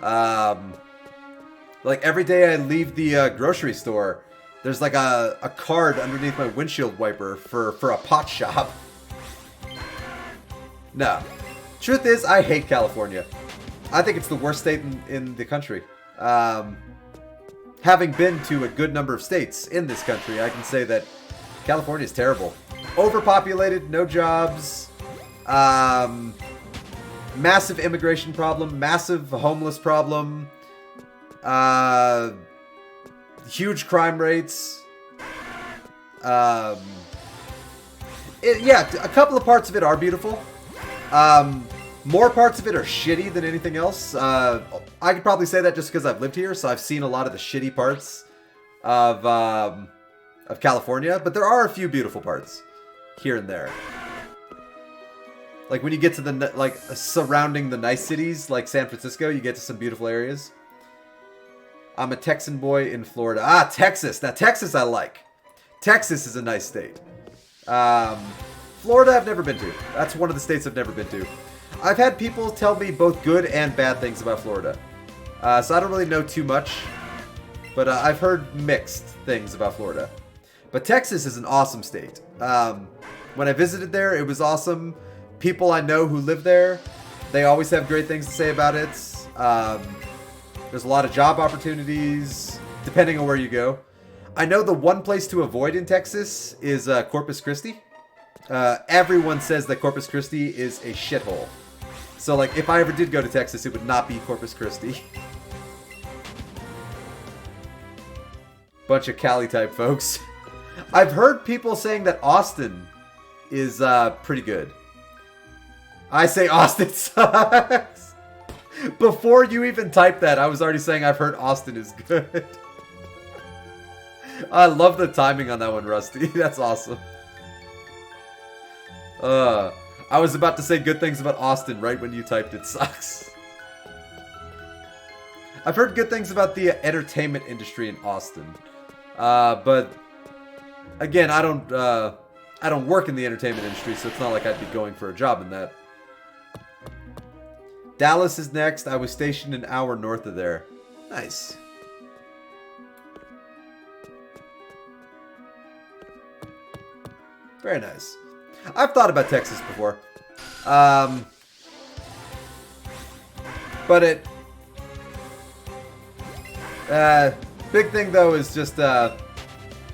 A: Like, every day I leave the grocery store, there's like a card underneath my windshield wiper for a pot shop. No. Truth is, I hate California. I think it's the worst state in the country. Having been to a good number of states in this country, I can say that California is terrible. Overpopulated, no jobs, massive immigration problem, massive homeless problem, huge crime rates. Yeah, a couple of parts of it are beautiful. More parts of it are shitty than anything else. I could probably say that just because I've lived here, so I've seen a lot of the shitty parts of California. But there are a few beautiful parts here and there. Like when you get to the surrounding the nice cities like San Francisco, you get to some beautiful areas. I'm a Texan boy in Florida. Ah, Texas. Now Texas I like. Texas is a nice state. Florida I've never been to. That's one of the states I've never been to. I've had people tell me both good and bad things about Florida. So I don't really know too much. But I've heard mixed things about Florida. But Texas is an awesome state. When I visited there, it was awesome. People I know who live there, they always have great things to say about it. There's a lot of job opportunities, depending on where you go. I know the one place to avoid in Texas is Corpus Christi. Everyone says that Corpus Christi is a shithole. So, like, if I ever did go to Texas, it would not be Corpus Christi. Bunch of Cali-type folks. I've heard people saying that Austin is pretty good. I say Austin sucks. Before you even typed that, I was already saying I've heard Austin is good. I love the timing on that one, Rusty. That's awesome. I was about to say good things about Austin right when you typed it sucks. I've heard good things about the entertainment industry in Austin. But again, I don't work in the entertainment industry, so it's not like I'd be going for a job in that. Dallas is next. I was stationed an hour north of there. Nice. Very nice. I've thought about Texas before. But it... big thing, though, is just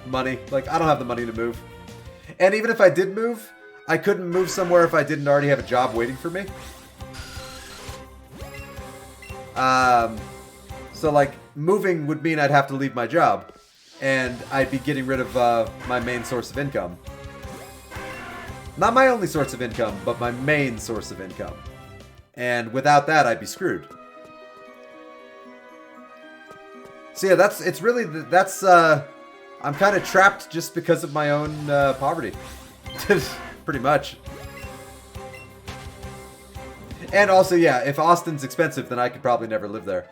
A: money. Like, I don't have the money to move. And even if I did move, I couldn't move somewhere if I didn't already have a job waiting for me. So, like, moving would mean I'd have to leave my job. And I'd be getting rid of my main source of income. Not my only source of income, but my main source of income. And without that, I'd be screwed. So yeah, I'm kind of trapped just because of my own poverty. Pretty much. And also, yeah, if Austin's expensive, then I could probably never live there.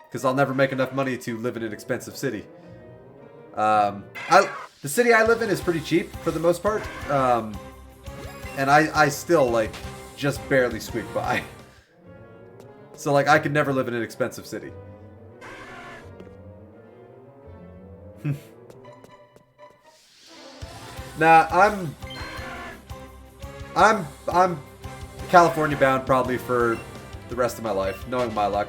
A: Because I'll never make enough money to live in an expensive city. The city I live in is pretty cheap for the most part. And I still, like, just barely squeak by. So, like, I could never live in an expensive city. Nah, I'm California bound probably for the rest of my life, knowing my luck.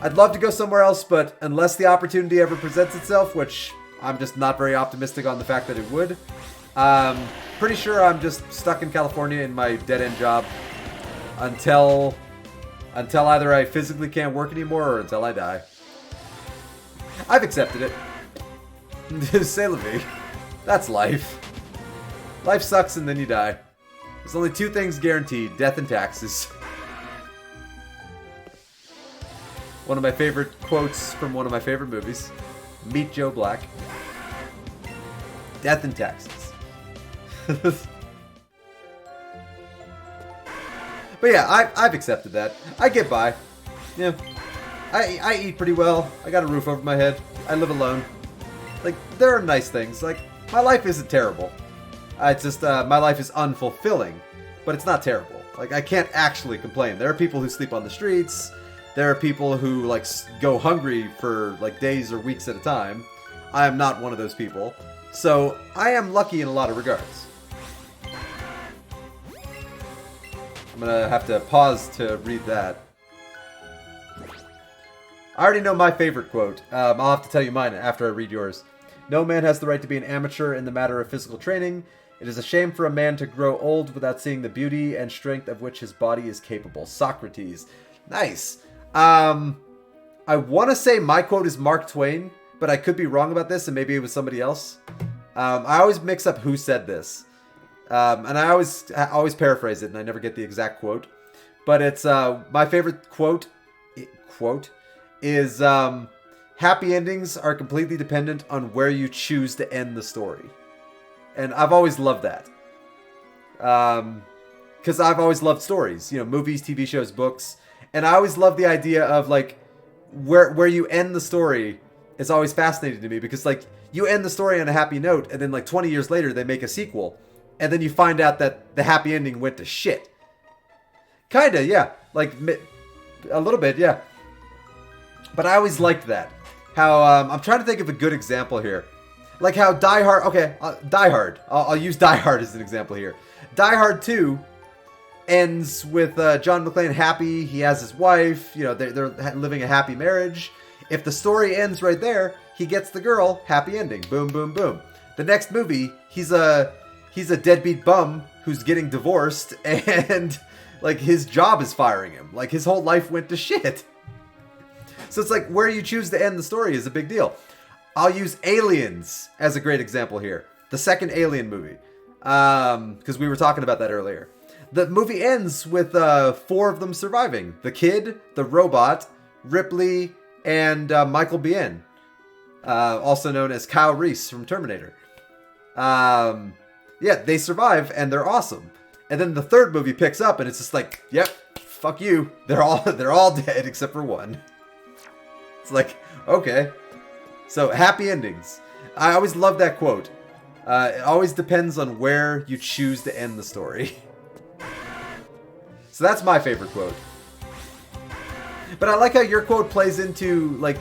A: I'd love to go somewhere else, but unless the opportunity ever presents itself, which I'm just not very optimistic on the fact that it would, pretty sure I'm just stuck in California in my dead-end job until either I physically can't work anymore or until I die. I've accepted it. C'est la vie. That's life. Life sucks and then you die. There's only two things guaranteed, death and taxes. One of my favorite quotes from one of my favorite movies. Meet Joe Black. Death and taxes. But yeah, I've accepted that. I get by. Yeah. I eat pretty well. I got a roof over my head. I live alone. Like, there are nice things. Like, my life isn't terrible. It's just, my life is unfulfilling. But it's not terrible. Like, I can't actually complain. There are people who sleep on the streets. There are people who, like, go hungry for, like, days or weeks at a time. I am not one of those people. So, I am lucky in a lot of regards. I'm gonna have to pause to read that. I already know my favorite quote. I'll have to tell you mine after I read yours. No man has the right to be an amateur in the matter of physical training. It is a shame for a man to grow old without seeing the beauty and strength of which his body is capable. Socrates. Nice. I want to say my quote is Mark Twain, but I could be wrong about this, and maybe it was somebody else. I always mix up who said this. And I always paraphrase it, and I never get the exact quote. But it's my favorite quote is happy endings are completely dependent on where you choose to end the story. And I've always loved that. Because I've always loved stories. You know, movies, TV shows, books. And I always love the idea of, like, where you end the story is always fascinating to me. Because, like, you end the story on a happy note, and then, like, 20 years later, they make a sequel. And then you find out that the happy ending went to shit. Kinda, yeah. Like, a little bit, yeah. But I always liked that. How, I'm trying to think of a good example here. Like how Die Hard, okay, Die Hard. I'll use Die Hard as an example here. Die Hard 2 ends with John McClane happy. He has his wife. You know, they're living a happy marriage. If the story ends right there, he gets the girl, happy ending. Boom, boom, boom. The next movie, he's a deadbeat bum who's getting divorced and, like, his job is firing him. Like, his whole life went to shit. So it's like where you choose to end the story is a big deal. I'll use Aliens as a great example here. The second Alien movie. Because we were talking about that earlier. The movie ends with 4 of them surviving. The kid, the robot, Ripley, and Michael Biehn. Also known as Kyle Reese from Terminator. Yeah, they survive and they're awesome. And then the third movie picks up and it's just like, yep, fuck you. They're all dead except for one. It's like, okay. So, happy endings. I always love that quote. It always depends on where you choose to end the story. So that's my favorite quote. But I like how your quote plays into, like,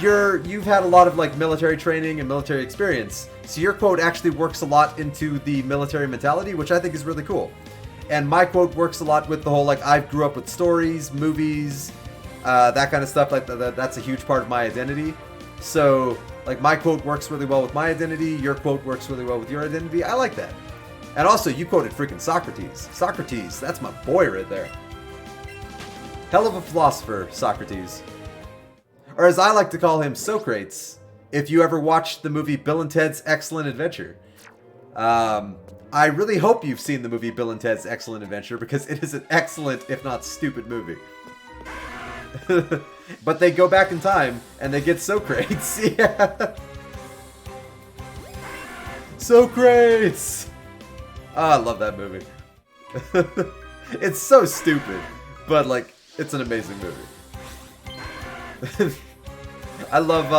A: you've had a lot of, like, military training and military experience. So your quote actually works a lot into the military mentality, which I think is really cool. And my quote works a lot with the whole, like, I grew up with stories, movies, that kind of stuff. Like that's a huge part of my identity. So, like, my quote works really well with my identity. Your quote works really well with your identity. I like that. And also, you quoted freaking Socrates. Socrates, that's my boy right there. Hell of a philosopher, Socrates. Or as I like to call him, Socrates, if you ever watched the movie Bill and Ted's Excellent Adventure. I really hope you've seen the movie Bill and Ted's Excellent Adventure because it is an excellent, if not stupid, movie. But they go back in time and they get Socrates. Yeah. Socrates! Oh, I love that movie. It's so stupid, but, like, it's an amazing movie. I love,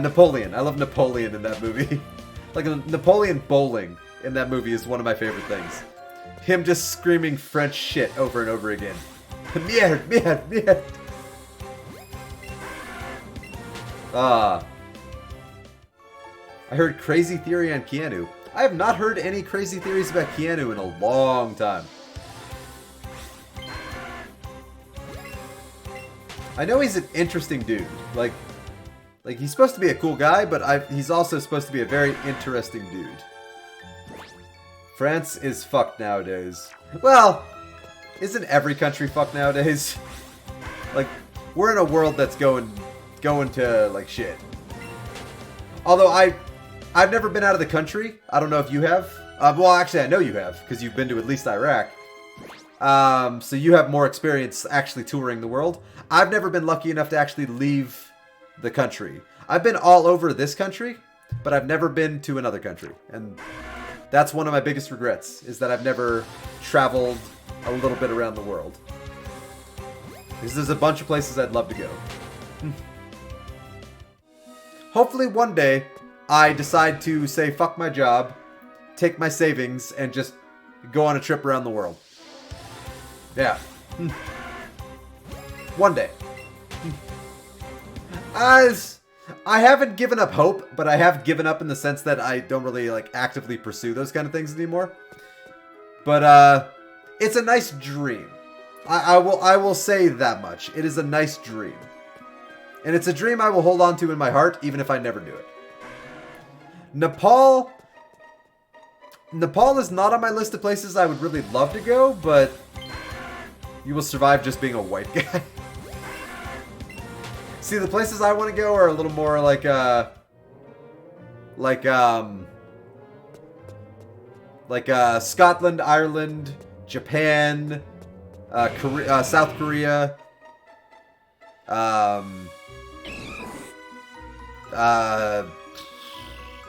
A: Napoleon. I love Napoleon in that movie. Like Napoleon bowling in that movie is one of my favorite things. Him just screaming French shit over and over again. Merde, merde, merde. I heard crazy theory on Keanu. I have not heard any crazy theories about Keanu in a long time. I know he's an interesting dude. Like he's supposed to be a cool guy, but he's also supposed to be a very interesting dude. France is fucked nowadays. Well, isn't every country fucked nowadays? Like, we're in a world that's going to, like, shit. Although I've never been out of the country. I don't know if you have. Well, actually, I know you have, because you've been to at least Iraq. So you have more experience actually touring the world. I've never been lucky enough to actually leave the country. I've been all over this country, but I've never been to another country. And that's one of my biggest regrets, is that I've never traveled a little bit around the world. Because there's a bunch of places I'd love to go. Hopefully one day, I decide to say fuck my job, take my savings, and just go on a trip around the world. Yeah. One day. I haven't given up hope, but I have given up in the sense that I don't really like actively pursue those kind of things anymore. But it's a nice dream. I will say that much. It is a nice dream. And it's a dream I will hold on to in my heart, even if I never do it. Nepal is not on my list of places I would really love to go, but you will survive just being a white guy. See, the places I want to go are a little more like Scotland, Ireland, Japan, South Korea,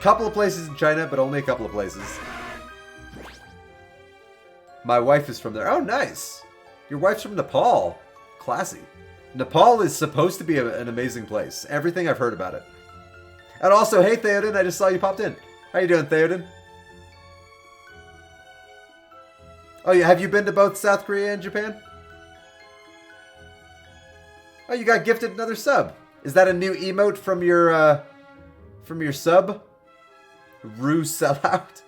A: couple of places in China, but only a couple of places. My wife is from there. Oh, nice. Your wife's from Nepal. Classy. Nepal is supposed to be an amazing place. Everything I've heard about it. And also, hey Theoden, I just saw you popped in. How you doing, Theoden? Oh yeah, have you been to both South Korea and Japan? Oh, you got gifted another sub. Is that a new emote from your sub? Rue sellout.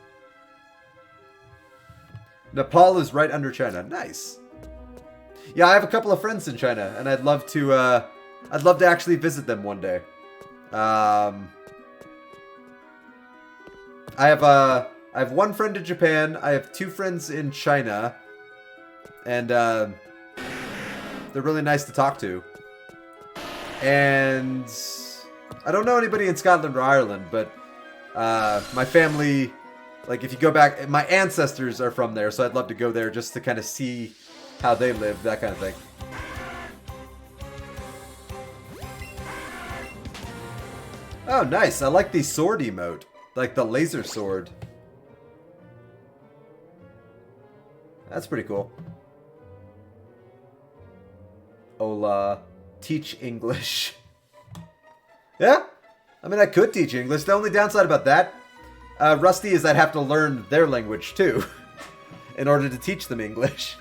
A: Nepal is right under China. Nice. Yeah, I have a couple of friends in China, and I'd love to actually visit them one day. I have one friend in Japan. I have two friends in China, and they're really nice to talk to. And I don't know anybody in Scotland or Ireland, but my family, like if you go back, my ancestors are from there, so I'd love to go there just to kind of see how they live, that kind of thing. Oh, nice. I like the sword emote. Like the laser sword. That's pretty cool. Hola. Teach English. Yeah? I mean, I could teach English. The only downside about that, Rusty, is I'd have to learn their language, too. In order to teach them English.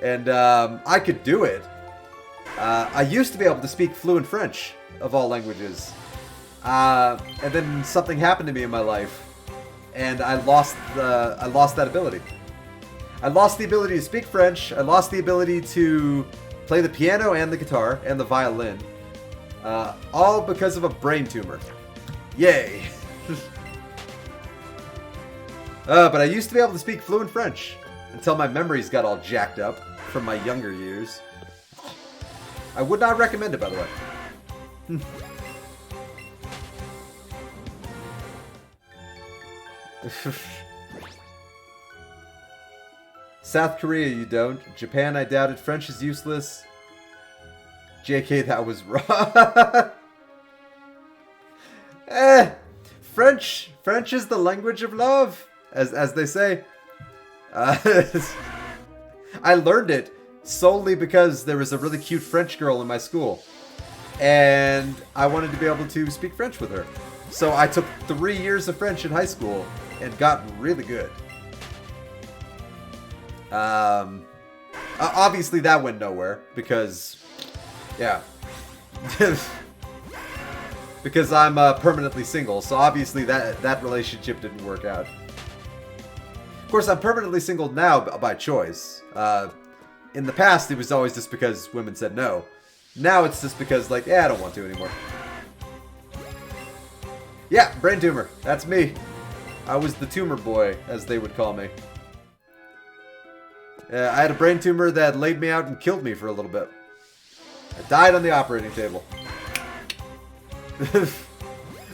A: And I could do it. I used to be able to speak fluent French, of all languages. And then something happened to me in my life, and I lost that ability. I lost the ability to speak French. I lost the ability to play the piano and the guitar and the violin, all because of a brain tumor. Yay! But I used to be able to speak fluent French until my memories got all jacked up from my younger years. I would not recommend it, by the way. South Korea, you don't. Japan, I doubt it. French is useless. JK, that was wrong. French is the language of love, as they say. I learned it solely because there was a really cute French girl in my school, and I wanted to be able to speak French with her. So I took 3 years of French in high school and got really good. Obviously that went nowhere because, yeah. Because I'm permanently single, so obviously that relationship didn't work out. Of course, I'm permanently single now by choice. In the past, it was always just because women said no. Now it's just because, like, yeah, I don't want to anymore. Yeah, brain tumor. That's me. I was the tumor boy, as they would call me. I had a brain tumor that laid me out and killed me for a little bit. I died on the operating table.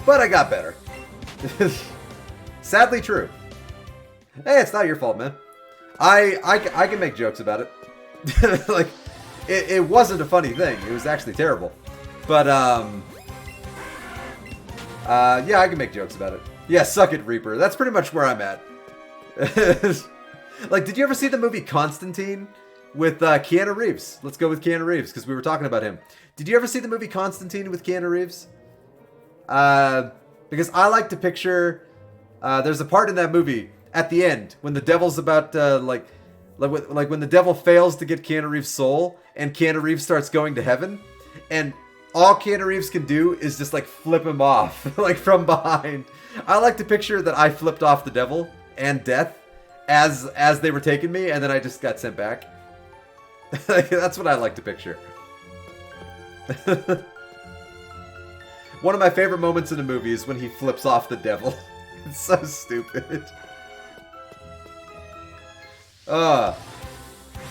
A: But I got better. Sadly true. Hey, it's not your fault, man. I can make jokes about it. Like, it wasn't a funny thing. It was actually terrible. But, yeah, I can make jokes about it. Yeah, suck it, Reaper. That's pretty much where I'm at. Like, did you ever see the movie Constantine with Keanu Reeves? Let's go with Keanu Reeves, because we were talking about him. Did you ever see the movie Constantine with Keanu Reeves? Because I like to picture... there's a part in that movie, at the end, when the devil's about, like when the devil fails to get Keanu Reeves' soul, and Keanu Reeves starts going to heaven, and all Keanu Reeves can do is just, like, flip him off, like, from behind. I like to picture that I flipped off the devil and death as they were taking me, and then I just got sent back. That's what I like to picture. One of my favorite moments in a movie is when he flips off the devil. It's so stupid.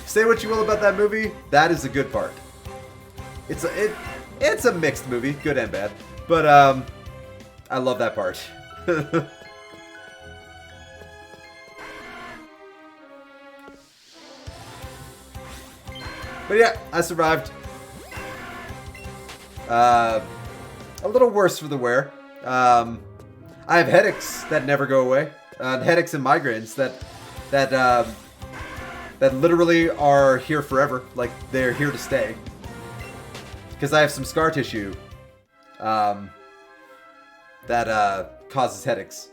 A: Say what you will about that movie, that is a good part. It's a mixed movie, good and bad. But, I love that part. But yeah, I survived. A little worse for the wear. I have headaches that never go away. Headaches and migraines that literally are here forever. Like, they're here to stay. Because I have some scar tissue that causes headaches.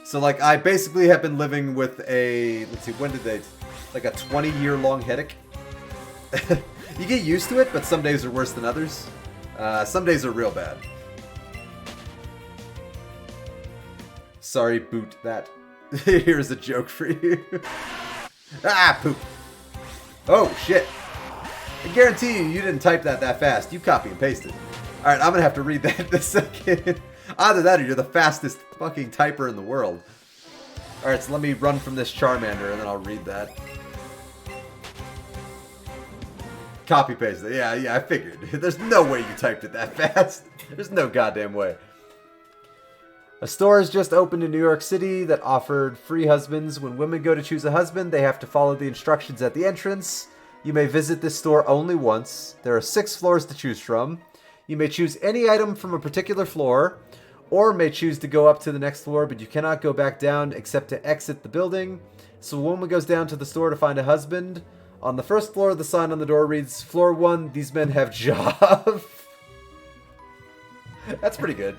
A: So, like, I basically have been living with a... Let's see, when did they... Like a 20-year-long headache. You get used to it, but some days are worse than others. Some days are real bad. Sorry, boot that. Here's a joke for you. Ah, poop. Oh, shit. I guarantee you didn't type that fast. You copy and pasted. Alright, I'm gonna have to read that in a second. Either that or you're the fastest fucking typer in the world. Alright, so let me run from this Charmander and then I'll read that. Copy paste it. Yeah, I figured. There's no way you typed it that fast. There's no goddamn way. A store has just opened in New York City that offered free husbands. When women go to choose a husband, they have to follow the instructions at the entrance. You may visit this store only once. There are 6 floors to choose from. You may choose any item from a particular floor, or may choose to go up to the next floor, but you cannot go back down except to exit the building. So a woman goes down to the store to find a husband. On the first floor, the sign on the door reads, Floor 1, these men have jobs. That's pretty good.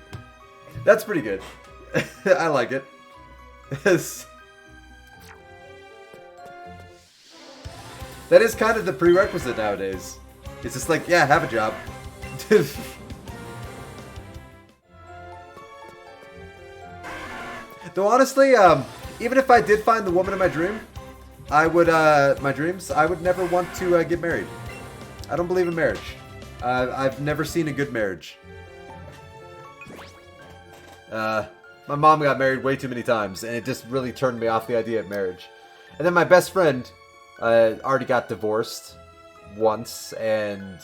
A: That's pretty good. I like it. That is kind of the prerequisite nowadays. It's just like, yeah, have a job. Though honestly, even if I did find the woman of my dream, I would, I would never want to get married. I don't believe in marriage. I've never seen a good marriage. My mom got married way too many times, and it just really turned me off the idea of marriage. And then my best friend already got divorced once, and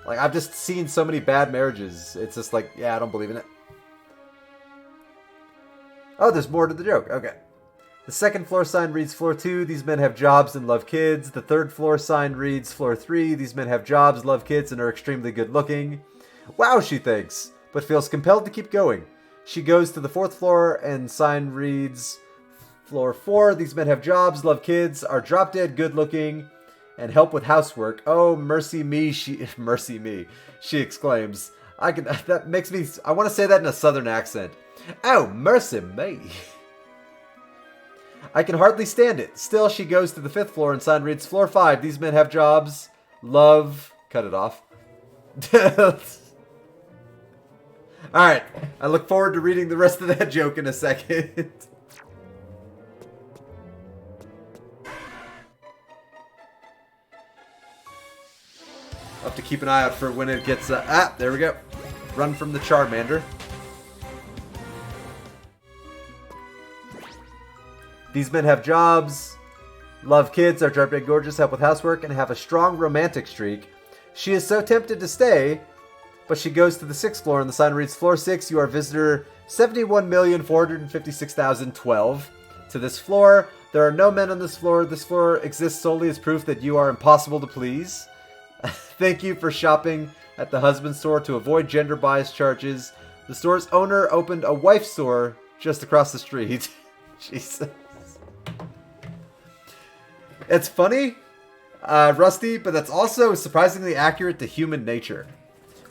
A: like I've just seen so many bad marriages. It's just like, yeah, I don't believe in it. Oh, there's more to the joke. Okay. The second floor sign reads Floor 2, these men have jobs and love kids. The third floor sign reads Floor 3, these men have jobs, love kids, and are extremely good looking. Wow, she thinks, but feels compelled to keep going. She goes to the 4th floor and sign reads Floor 4, these men have jobs, love kids, are drop dead good looking, and help with housework. Oh, mercy me, she exclaims. That makes me... I want to say that in a southern accent. Oh, mercy me. I can hardly stand it. Still, she goes to the 5th floor and sign reads, Floor 5. These men have jobs. Love. Cut it off. Alright. I look forward to reading the rest of that joke in a second. I'll have to keep an eye out for when it gets... there we go. Run from the Charmander. These men have jobs, love kids, are drop dead gorgeous, help with housework, and have a strong romantic streak. She is so tempted to stay, but she goes to the 6th floor, and the sign reads, Floor 6, you are visitor 71,456,012. To this floor, there are no men on this floor. This floor exists solely as proof that you are impossible to please. Thank you for shopping at the husband store to avoid gender bias charges. The store's owner opened a wife store just across the street. Jesus. It's funny, Rusty, but that's also surprisingly accurate to human nature,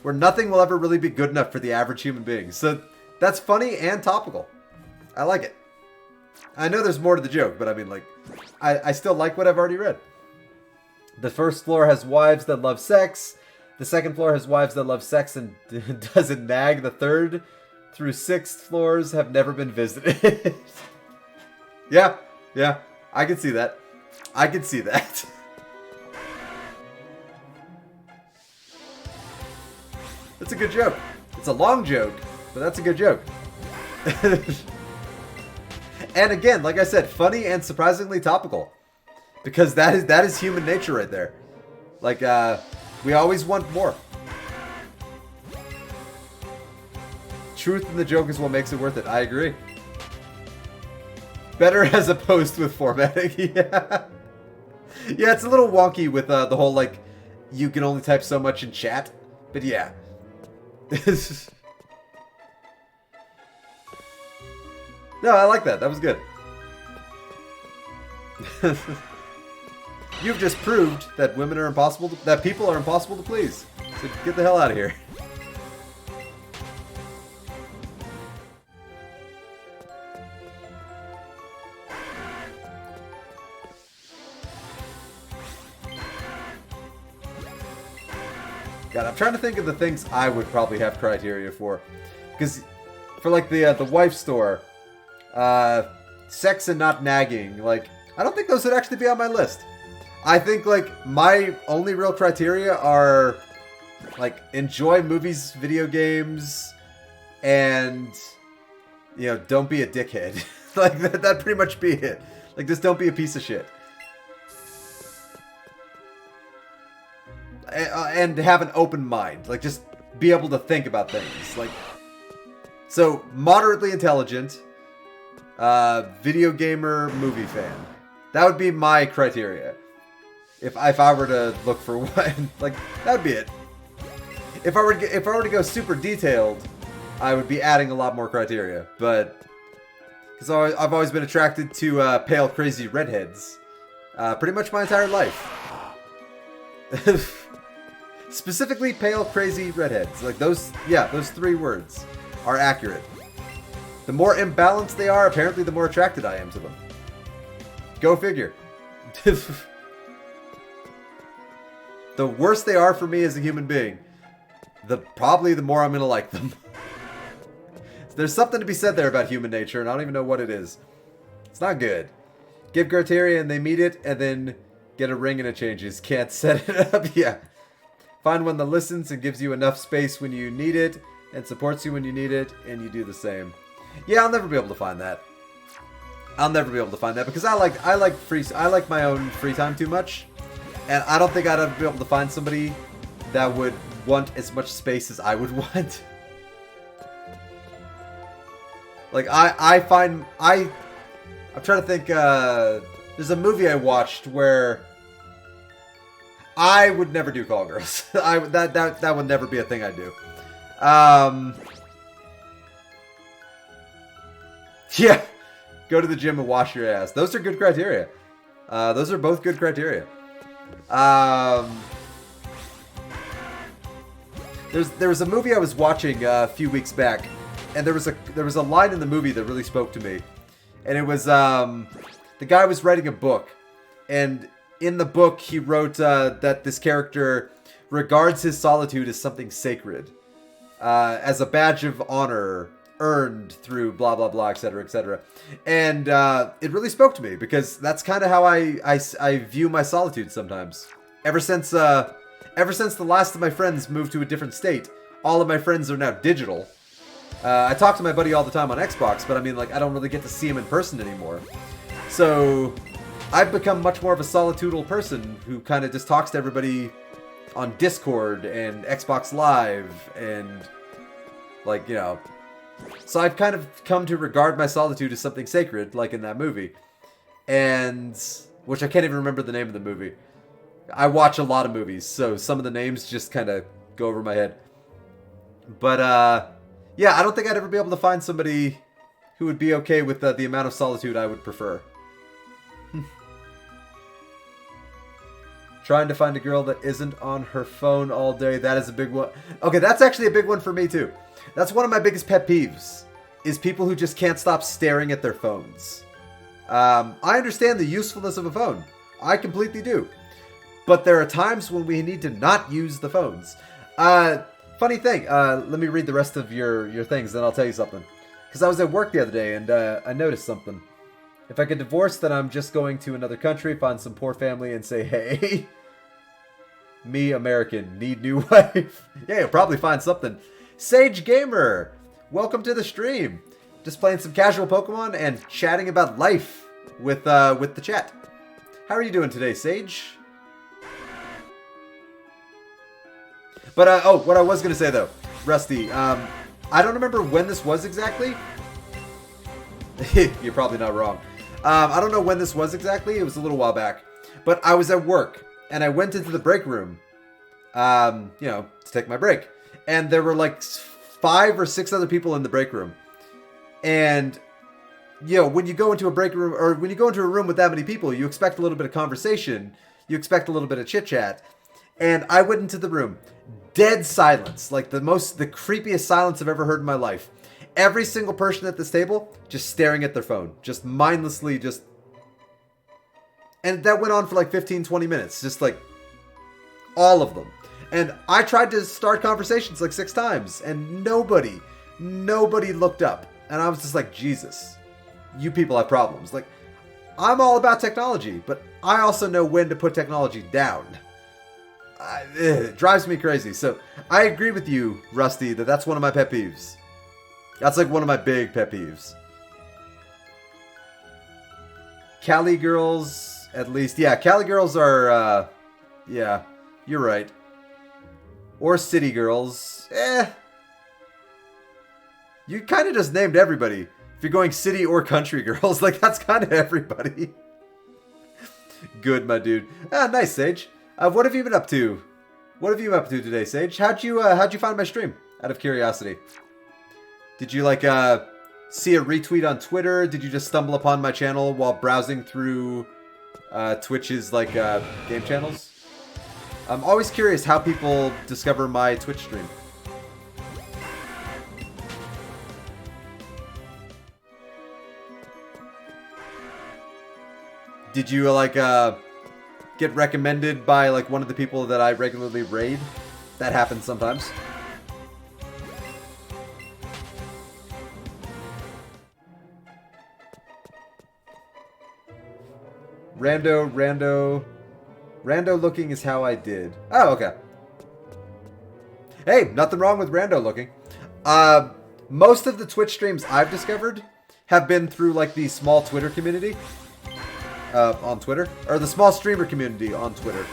A: where nothing will ever really be good enough for the average human being. So that's funny and topical. I like it. I know there's more to the joke, but I mean, like, I still like what I've already read. The 1st floor has wives that love sex. The 2nd floor has wives that love sex and doesn't nag. The 3rd through 6th floors have never been visited. Yeah, I can see that. I can see that. That's a good joke. It's a long joke, but that's a good joke. And again, like I said, funny and surprisingly topical. Because that is human nature right there. Like, we always want more. Truth in the joke is what makes it worth it. I agree. Better as opposed with formatting. Yeah. Yeah, it's a little wonky with the whole, like, you can only type so much in chat. But yeah. No, I like that. That was good. You've just proved that women are impossible to, that people are impossible to please. So get the hell out of here. God, I'm trying to think of the things I would probably have criteria for. Because for like the wife store, sex and not nagging, like, I don't think those would actually be on my list. I think, like, my only real criteria are, like, enjoy movies, video games, and, you know, don't be a dickhead. Like, that'd pretty much be it. Like, just don't be a piece of shit. And have an open mind. Like, just be able to think about things. Like, so, moderately intelligent, video gamer, movie fan. That would be my criteria. If I were to look for one, like, that'd be it. If I were to go super detailed, I would be adding a lot more criteria. But because I've always been attracted to pale, crazy redheads, pretty much my entire life. Specifically, pale, crazy redheads. Like those, yeah, those 3 words are accurate. The more imbalanced they are, apparently, the more attracted I am to them. Go figure. The worse they are for me as a human being, probably the more I'm gonna like them. There's something to be said there about human nature, and I don't even know what it is. It's not good. Give criteria and they meet it, and then get a ring and it changes. Can't set it up. Yeah. Find one that listens and gives you enough space when you need it, and supports you when you need it, and you do the same. Yeah, I'll never be able to find that. I'll never be able to find that because I like my own free time too much, and I don't think I'd ever be able to find somebody that would want as much space as I would want. Like I'm trying to think. There's a movie I watched where I would never do call girls. That would never be a thing I'd do. Yeah. Go to the gym and wash your ass. Those are good criteria. Those are both good criteria. There was a movie I was watching a few weeks back, and there was a line in the movie that really spoke to me, and it was the guy was writing a book, and in the book he wrote that this character regards his solitude as something sacred, as a badge of honor earned through blah blah blah, etc., etc. And it really spoke to me because that's kind of how I view my solitude sometimes. Ever since the last of my friends moved to a different state, all of my friends are now digital. I talk to my buddy all the time on Xbox, but I mean, like, I don't really get to see him in person anymore. So I've become much more of a solitudal person who kind of just talks to everybody on Discord and Xbox Live and, like, you know. So I've kind of come to regard my solitude as something sacred, like in that movie. And, which I can't even remember the name of the movie. I watch a lot of movies, so some of the names just kind of go over my head. But, yeah, I don't think I'd ever be able to find somebody who would be okay with the amount of solitude I would prefer. Trying to find a girl that isn't on her phone all day, that is a big one. Okay, that's actually a big one for me, too. That's one of my biggest pet peeves, is people who just can't stop staring at their phones. I understand the usefulness of a phone. I completely do. But there are times when we need to not use the phones. Funny thing, let me read the rest of your things, then I'll tell you something. Because I was at work the other day, and I noticed something. If I get divorced, then I'm just going to another country, find some poor family, and say, hey, me, American, need new wife. Yeah, you'll probably find something. Sage Gamer, welcome to the stream. Just playing some casual Pokemon and chatting about life with the chat. How are you doing today, Sage? But, oh, what I was going to say, though, Rusty, I don't remember when this was exactly. You're probably not wrong. I don't know when this was exactly. It was a little while back. But I was at work, and I went into the break room, you know, to take my break. And there were like 5 or 6 other people in the break room. And, you know, when you go into a break room, or when you go into a room with that many people, you expect a little bit of conversation. You expect a little bit of chit-chat. And I went into the room. Dead silence. Like the creepiest silence I've ever heard in my life. Every single person at this table just staring at their phone. Just mindlessly just... And that went on for like 15, 20 minutes. Just like all of them. And I tried to start conversations like 6 times. And nobody looked up. And I was just like, Jesus, you people have problems. Like, I'm all about technology. But I also know when to put technology down. It drives me crazy. So I agree with you, Rusty, that's one of my pet peeves. That's like one of my big pet peeves. Cali girls, at least. Yeah, Cali girls are, yeah, you're right. Or city girls. You kind of just named everybody. If you're going city or country girls, like that's kind of everybody. Good, my dude. Nice, Sage. What have you been up to? What have you been up to today, Sage? How'd you find my stream? Out of curiosity. Did you like see a retweet on Twitter? Did you just stumble upon my channel while browsing through Twitch's like game channels? I'm always curious how people discover my Twitch stream. Did you like get recommended by like one of the people that I regularly raid? That happens sometimes. Rando looking is how I did. Oh, okay. Hey, nothing wrong with rando looking. Most of the Twitch streams I've discovered have been through like the small Twitter community. On Twitter, or the small streamer community on Twitter.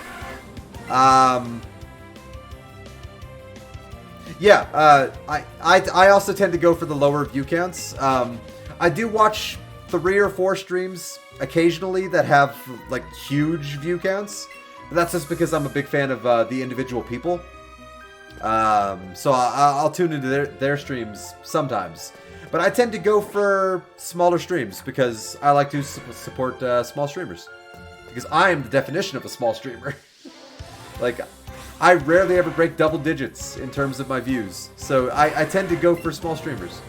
A: Yeah, I also tend to go for the lower view counts. I do watch 3 or 4 streams occasionally that have like huge view counts. But that's just because I'm a big fan of the individual people. So I'll tune into their streams sometimes. But I tend to go for smaller streams because I like to support small streamers. Because I am the definition of a small streamer. Like, I rarely ever break double digits in terms of my views. So I tend to go for small streamers.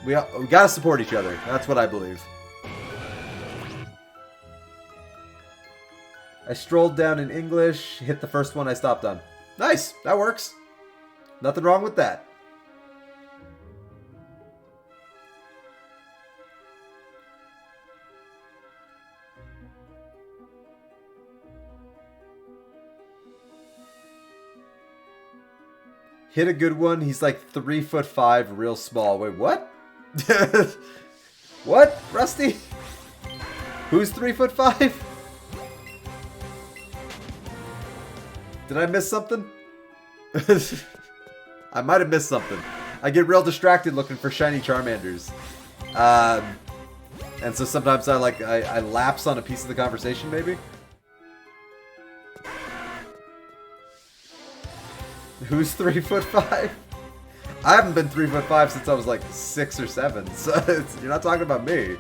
A: We gotta support each other. That's what I believe. I strolled down in English, hit the first one I stopped on. Nice, that works. Nothing wrong with that. Hit a good one. He's like 3'5", real small. Wait, what? What, Rusty? Who's 3'5"? Did I miss something? I might have missed something. I get real distracted looking for shiny Charmanders. And so sometimes I lapse on a piece of the conversation, maybe? Who's 3'5"? I haven't been 3'5" since I was like 6 or 7, so you're not talking about me.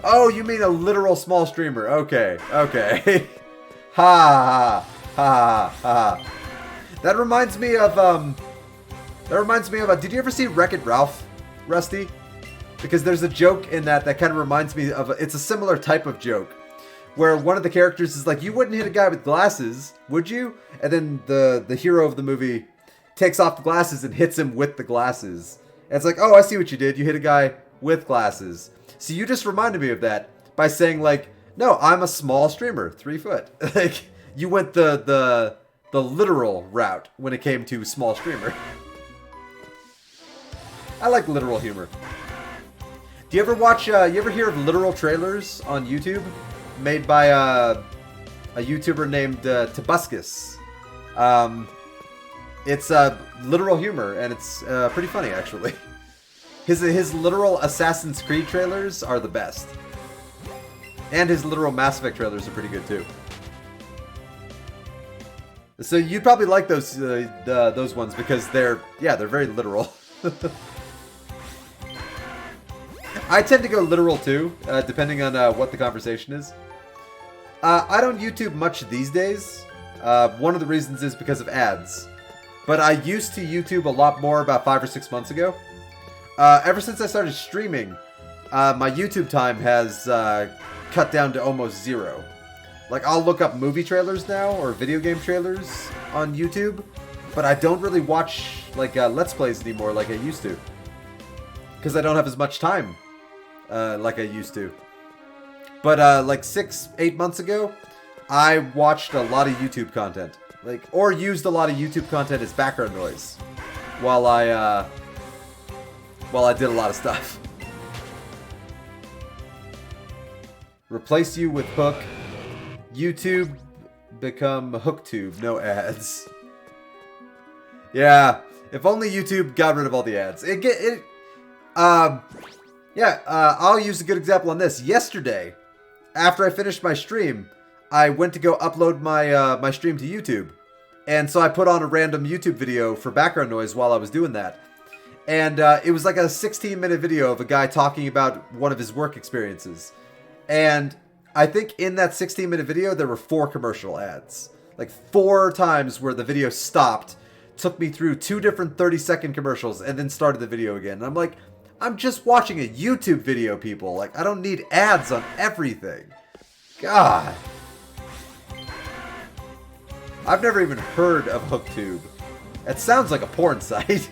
A: Oh, you mean a literal small streamer? Okay, okay. Ha ha ha ha. That reminds me of did you ever see Wreck-It Ralph, Rusty? Because there's a joke in that kind of reminds me of it's a similar type of joke. Where one of the characters is like, you wouldn't hit a guy with glasses, would you? And then the hero of the movie takes off the glasses and hits him with the glasses. And it's like, oh, I see what you did. You hit a guy with glasses. So you just reminded me of that by saying like, no, I'm a small streamer, 3 foot. Like, you went the literal route when it came to small streamer. I like literal humor. Do you ever watch, you ever hear of literal trailers on YouTube? Made by a YouTuber named Tobuscus. It's literal humor, and it's pretty funny, actually. His literal Assassin's Creed trailers are the best. And his literal Mass Effect trailers are pretty good, too. So you'd probably like those ones because they're very literal. I tend to go literal, too, depending on what the conversation is. I don't YouTube much these days. One of the reasons is because of ads. But I used to YouTube a lot more about 5 or 6 months ago. Ever since I started streaming, my YouTube time has cut down to almost 0. Like, I'll look up movie trailers now, or video game trailers on YouTube. But I don't really watch, like, Let's Plays anymore like I used to. Because I don't have as much time like I used to. But like 6-8 months ago, I watched a lot of YouTube content, or used a lot of YouTube content as background noise, while I did a lot of stuff. Replace you with Hook. YouTube become HookTube. No ads. Yeah, if only YouTube got rid of all the ads. I'll use a good example on this. Yesterday, after I finished my stream, I went to go upload my stream to YouTube. And so I put on a random YouTube video for background noise while I was doing that. And it was like a 16-minute video of a guy talking about one of his work experiences. And I think in that 16-minute video, there were 4 commercial ads. Like 4 times where the video stopped, took me through 2 different 30-second commercials, and then started the video again. And I'm like, I'm just watching a YouTube video, people. Like, I don't need ads on everything. God. I've never even heard of HookTube. It sounds like a porn site.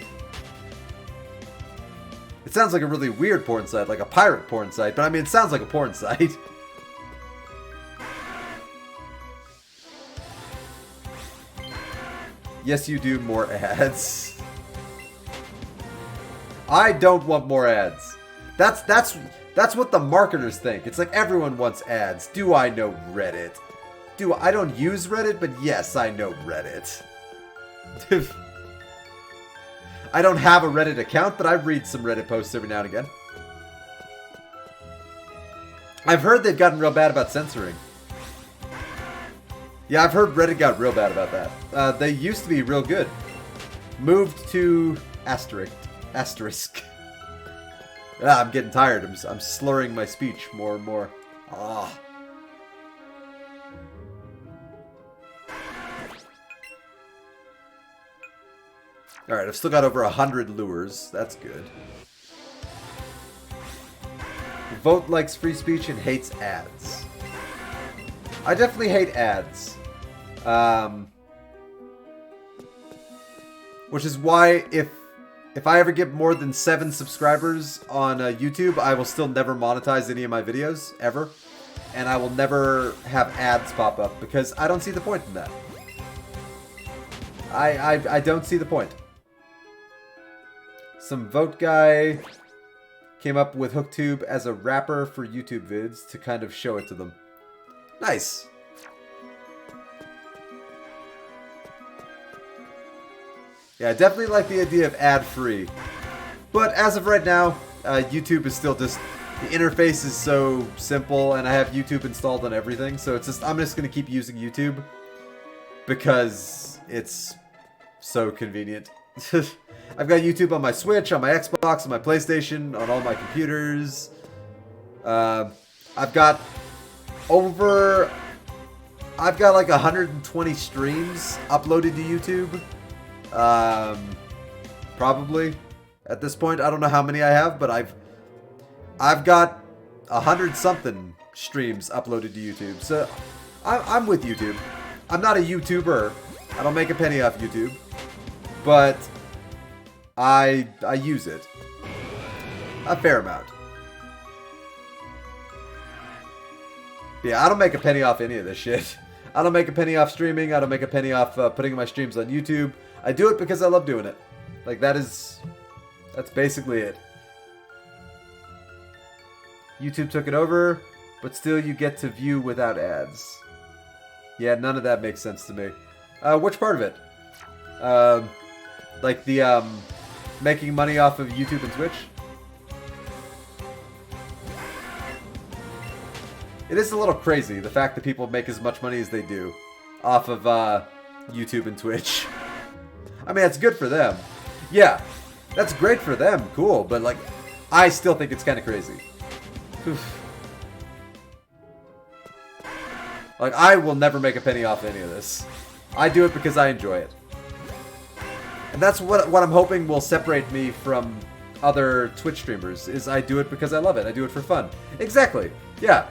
A: It sounds like a really weird porn site, like a pirate porn site. But I mean, it sounds like a porn site. Yes, you do more ads. I don't want more ads. That's what the marketers think. It's like everyone wants ads. Do I know Reddit? I don't use Reddit, but yes, I know Reddit. I don't have a Reddit account, but I read some Reddit posts every now and again. I've heard they've gotten real bad about censoring. Yeah, I've heard Reddit got real bad about that. They used to be real good. Moved to asterisk. I'm getting tired. I'm slurring my speech more and more. Ah. Alright, I've still got over 100 lures. That's good. Vote likes free speech and hates ads. I definitely hate ads. Which is why if I ever get more than 7 subscribers on YouTube, I will still never monetize any of my videos, ever. And I will never have ads pop up, because I don't see the point in that. I don't see the point. Some vote guy came up with HookTube as a wrapper for YouTube vids to kind of show it to them. Nice. Yeah, I definitely like the idea of ad-free. But as of right now, YouTube is still just... The interface is so simple, and I have YouTube installed on everything, so it's just... I'm just going to keep using YouTube because it's so convenient. I've got YouTube on my Switch, on my Xbox, on my PlayStation, on all my computers. I've got like 120 streams uploaded to YouTube. Probably at this point. I don't know how many I have, but I've got 100-something streams uploaded to YouTube. So I'm with YouTube. I'm not a YouTuber. I don't make a penny off YouTube, but I use it a fair amount. Yeah, I don't make a penny off any of this shit. I don't make a penny off streaming. I don't make a penny off putting my streams on YouTube. I do it because I love doing it. Like, that's basically it. YouTube took it over, but still you get to view without ads. Yeah, none of that makes sense to me. Which part of it? Like the, making money off of YouTube and Twitch? It is a little crazy, the fact that people make as much money as they do off of, YouTube and Twitch. I mean, that's good for them. Yeah, that's great for them, cool, but, like, I still think it's kind of crazy. Oof. Like, I will never make a penny off any of this. I do it because I enjoy it. And that's what I'm hoping will separate me from other Twitch streamers, is I do it because I love it. I do it for fun. Exactly. Yeah.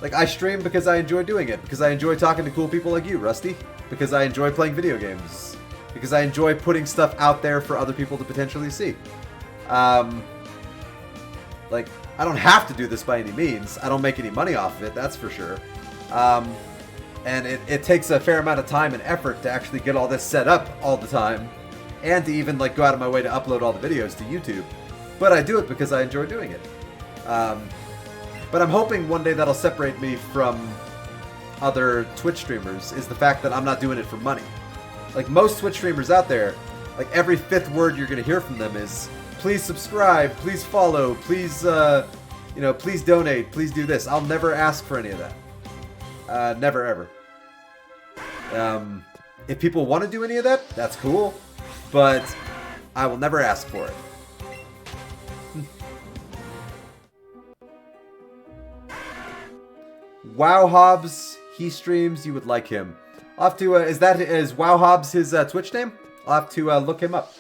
A: Like I stream because I enjoy doing it. Because I enjoy talking to cool people like you, Rusty. Because I enjoy playing video games. Because I enjoy putting stuff out there for other people to potentially see. Like, I don't have to do this by any means. I don't make any money off of it, that's for sure. And it takes a fair amount of time and effort to actually get all this set up all the time. And to even, like, go out of my way to upload all the videos to YouTube. But I do it because I enjoy doing it. But I'm hoping one day that'll separate me from other Twitch streamers, is the fact that I'm not doing it for money. Like, most Twitch streamers out there, like, every 5th word you're going to hear from them is, please subscribe, please follow, please, you know, please donate, please do this. I'll never ask for any of that. Never, ever. If people want to do any of that, that's cool. But I will never ask for it. Wow Hobbs, he streams, you would like him. I'll have to, is Wow Hobbs his Twitch name? I'll have to look him up.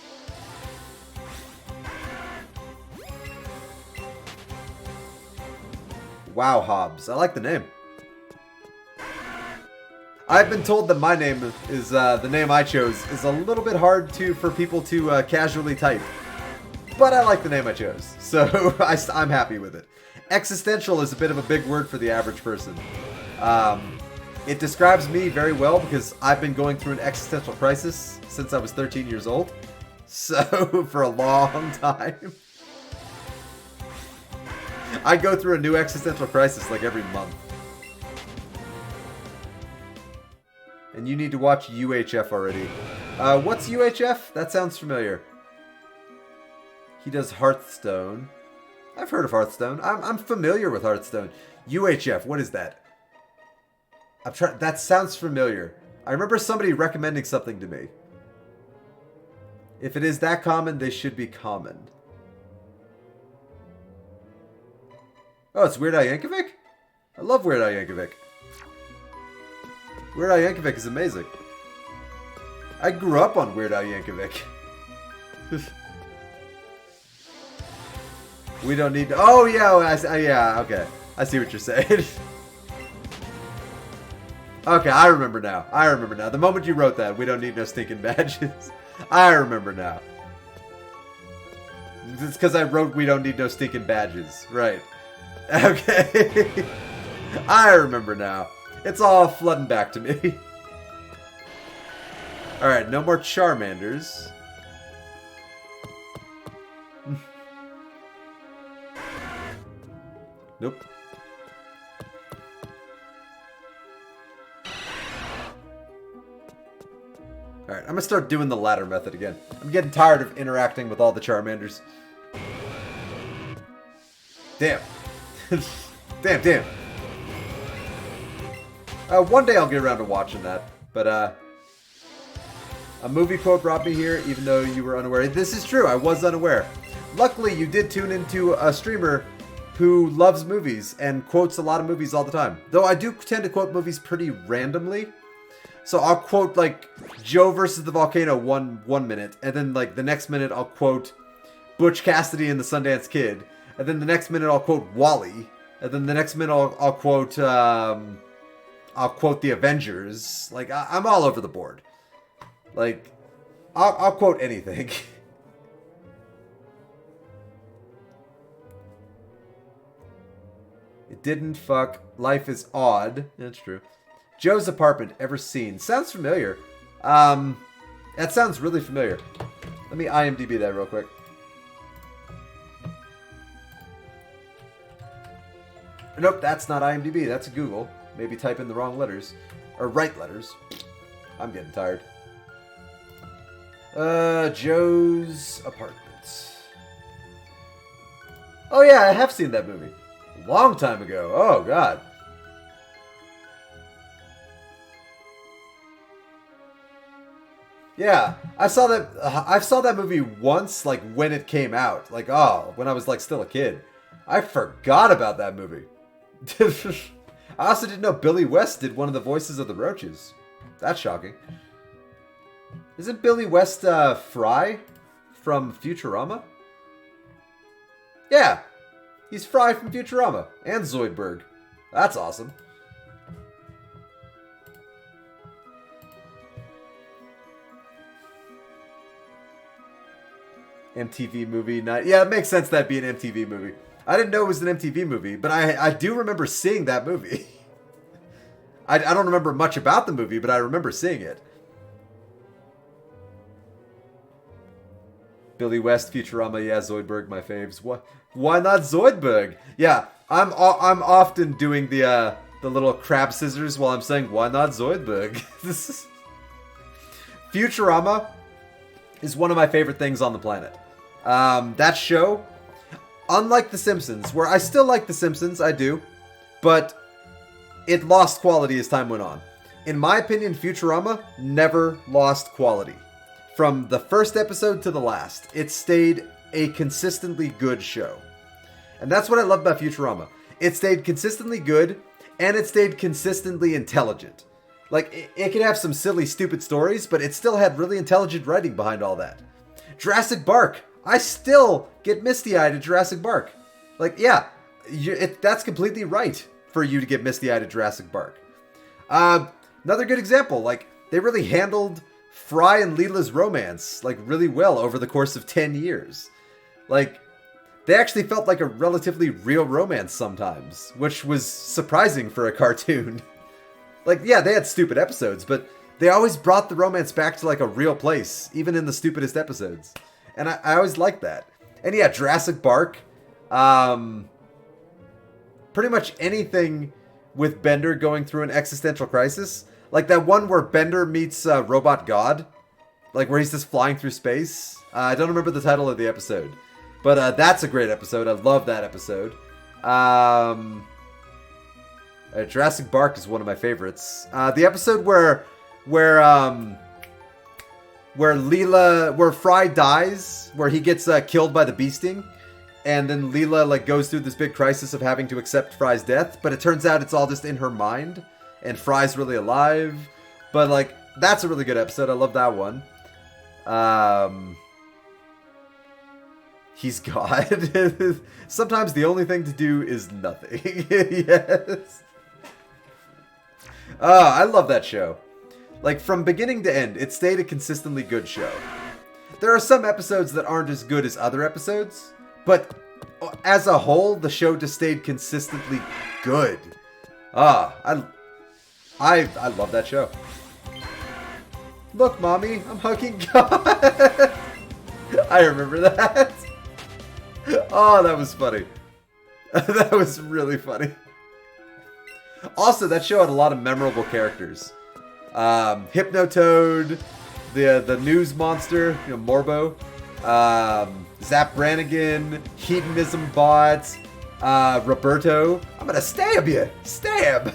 A: Wow Hobbs, I like the name. I've been told that my name is, the name I chose, is a little bit hard for people to casually type. But I like the name I chose, so I'm happy with it. Existential is a bit of a big word for the average person. It describes me very well because I've been going through an existential crisis since I was 13 years old. So, for a long time. I go through a new existential crisis like every month. And you need to watch UHF already. What's UHF? That sounds familiar. He does Hearthstone. I've heard of Hearthstone. I'm familiar with Hearthstone. UHF, what is that? That sounds familiar. I remember somebody recommending something to me. If it is that common, they should be common. Oh, it's Weird Al Yankovic? I love Weird Al Yankovic. Weird Al Yankovic is amazing. I grew up on Weird Al Yankovic. We don't need to... Oh, yeah, yeah, okay. I see what you're saying. Okay, I remember now. I remember now. The moment you wrote that, we don't need no stinking badges. I remember now. It's because I wrote we don't need no stinking badges. Right. Okay. I remember now. It's all flooding back to me. Alright, no more Charmanders. Nope. Alright, I'm gonna start doing the ladder method again. I'm getting tired of interacting with all the Charmanders. Damn. Damn. One day I'll get around to watching that. But, a movie quote brought me here, even though you were unaware. This is true, I was unaware. Luckily, you did tune into a streamer who loves movies and quotes a lot of movies all the time. Though I do tend to quote movies pretty randomly. So I'll quote, like, Joe versus the Volcano one minute, and then, like, the next minute I'll quote Butch Cassidy and the Sundance Kid, and then the next minute I'll quote Wall-E, and then the next minute I'll quote The Avengers. Like, I'm all over the board. Like, I'll quote anything. It didn't fuck. Life is odd. That's true. Joe's apartment, ever seen? Sounds familiar. That sounds really familiar. Let me IMDb that real quick. Nope, that's not IMDb. That's Google. Maybe type in the wrong letters. Or right letters. I'm getting tired. Joe's apartment. Oh yeah, I have seen that movie. Long time ago. Oh god. Yeah, I saw that movie once, like when it came out. Like, oh, when I was like still a kid. I forgot about that movie. I also didn't know Billy West did one of the voices of the Roaches. That's shocking. Isn't Billy West Fry from Futurama? Yeah, he's Fry from Futurama and Zoidberg. That's awesome. MTV movie night. Yeah, it makes sense that'd be an MTV movie. I didn't know it was an MTV movie, but I do remember seeing that movie. I don't remember much about the movie, but I remember seeing it. Billy West, Futurama, yeah, Zoidberg, my faves. Why not Zoidberg? Yeah, I'm often doing the little crab scissors while I'm saying why not Zoidberg. Futurama is one of my favorite things on the planet. That show, unlike The Simpsons, where I still like The Simpsons, I do, but it lost quality as time went on. In my opinion, Futurama never lost quality. From the first episode to the last, it stayed a consistently good show. And that's what I love about Futurama. It stayed consistently good, and it stayed consistently intelligent. Like, it could have some silly, stupid stories, but it still had really intelligent writing behind all that. Jurassic Park. I still get misty-eyed at Jurassic Park. Like, yeah, that's completely right for you to get misty-eyed at Jurassic Park. Another good example, like, they really handled Fry and Leela's romance, like, really well over the course of 10 years. Like, they actually felt like a relatively real romance sometimes, which was surprising for a cartoon. Like, yeah, they had stupid episodes, but they always brought the romance back to, like, a real place, even in the stupidest episodes. And I always liked that. And yeah, Jurassic Park, pretty much anything with Bender going through an existential crisis. Like that one where Bender meets Robot God, like where he's just flying through space. I don't remember the title of the episode, but that's a great episode. I love that episode. Jurassic Park is one of my favorites. The episode where Fry dies, where he gets killed by the bee sting, and then Leela like goes through this big crisis of having to accept Fry's death, but it turns out it's all just in her mind, and Fry's really alive. But like That's a really good episode. I love that one. He's God. Sometimes the only thing to do is nothing. Yes. I love that show. Like, from beginning to end, it stayed a consistently good show. There are some episodes that aren't as good as other episodes, but as a whole, the show just stayed consistently good. I love that show. Look, Mommy, I'm hugging God. I remember that. Oh, that was funny. That was really funny. Also, that show had a lot of memorable characters. Hypnotoad, the news monster, you know, Morbo, Zap Brannigan, Hedonism Bot, Roberto. I'm gonna stab you! Stab!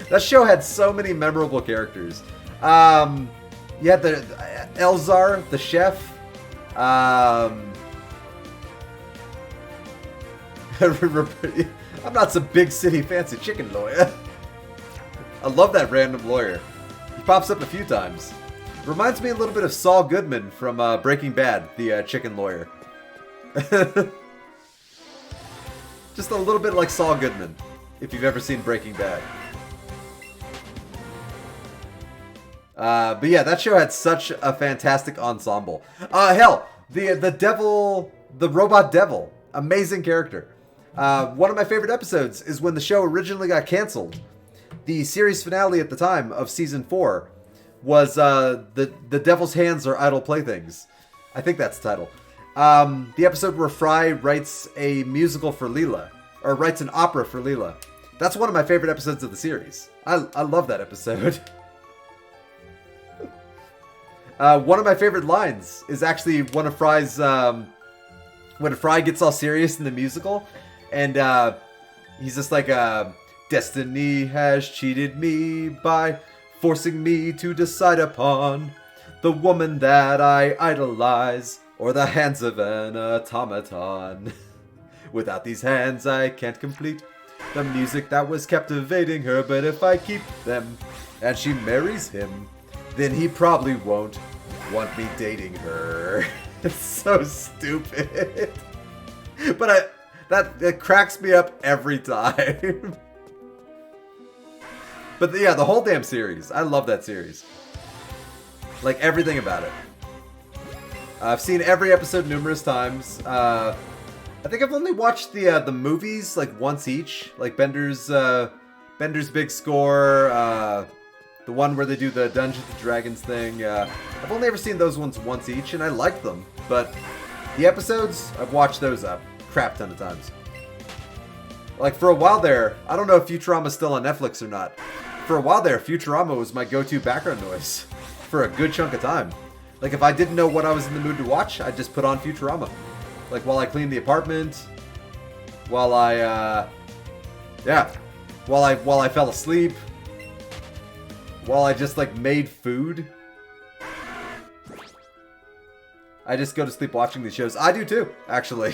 A: That show had so many memorable characters. You had the Elzar, the chef. I'm not some big city fancy chicken lawyer. I love that random lawyer. He pops up a few times. Reminds me a little bit of Saul Goodman from Breaking Bad, the chicken lawyer. Just a little bit like Saul Goodman, if you've ever seen Breaking Bad. But yeah, that show had such a fantastic ensemble. Hell, the devil, the robot devil, amazing character. One of my favorite episodes is when the show originally got canceled. The series finale at the time of season 4 was the Devil's Hands Are Idle Playthings. I think that's the title. The episode where Fry writes a musical for Leela, or writes an opera for Leela. That's one of my favorite episodes of the series. I love that episode. One of my favorite lines is actually one of Fry's, when Fry gets all serious in the musical, and he's just like, Destiny has cheated me by forcing me to decide upon the woman that I idolize, or the hands of an automaton. Without these hands I can't complete the music that was captivating her, but if I keep them and she marries him, then he probably won't want me dating her. It's so stupid. But that cracks me up every time. But yeah, the whole damn series. I love that series. Like, everything about it. I've seen every episode numerous times. I think I've only watched the movies like once each. Like Bender's Big Score, the one where they do the Dungeons and Dragons thing. I've only ever seen those ones once each, and I like them. But the episodes, I've watched those a crap ton of times. Like, for a while there, I don't know if Futurama's still on Netflix or not. For a while there, Futurama was my go-to background noise for a good chunk of time. Like, if I didn't know what I was in the mood to watch, I'd just put on Futurama. Like, while I cleaned the apartment, while I fell asleep, while I just, like, made food. I just go to sleep watching these shows. I do too, actually.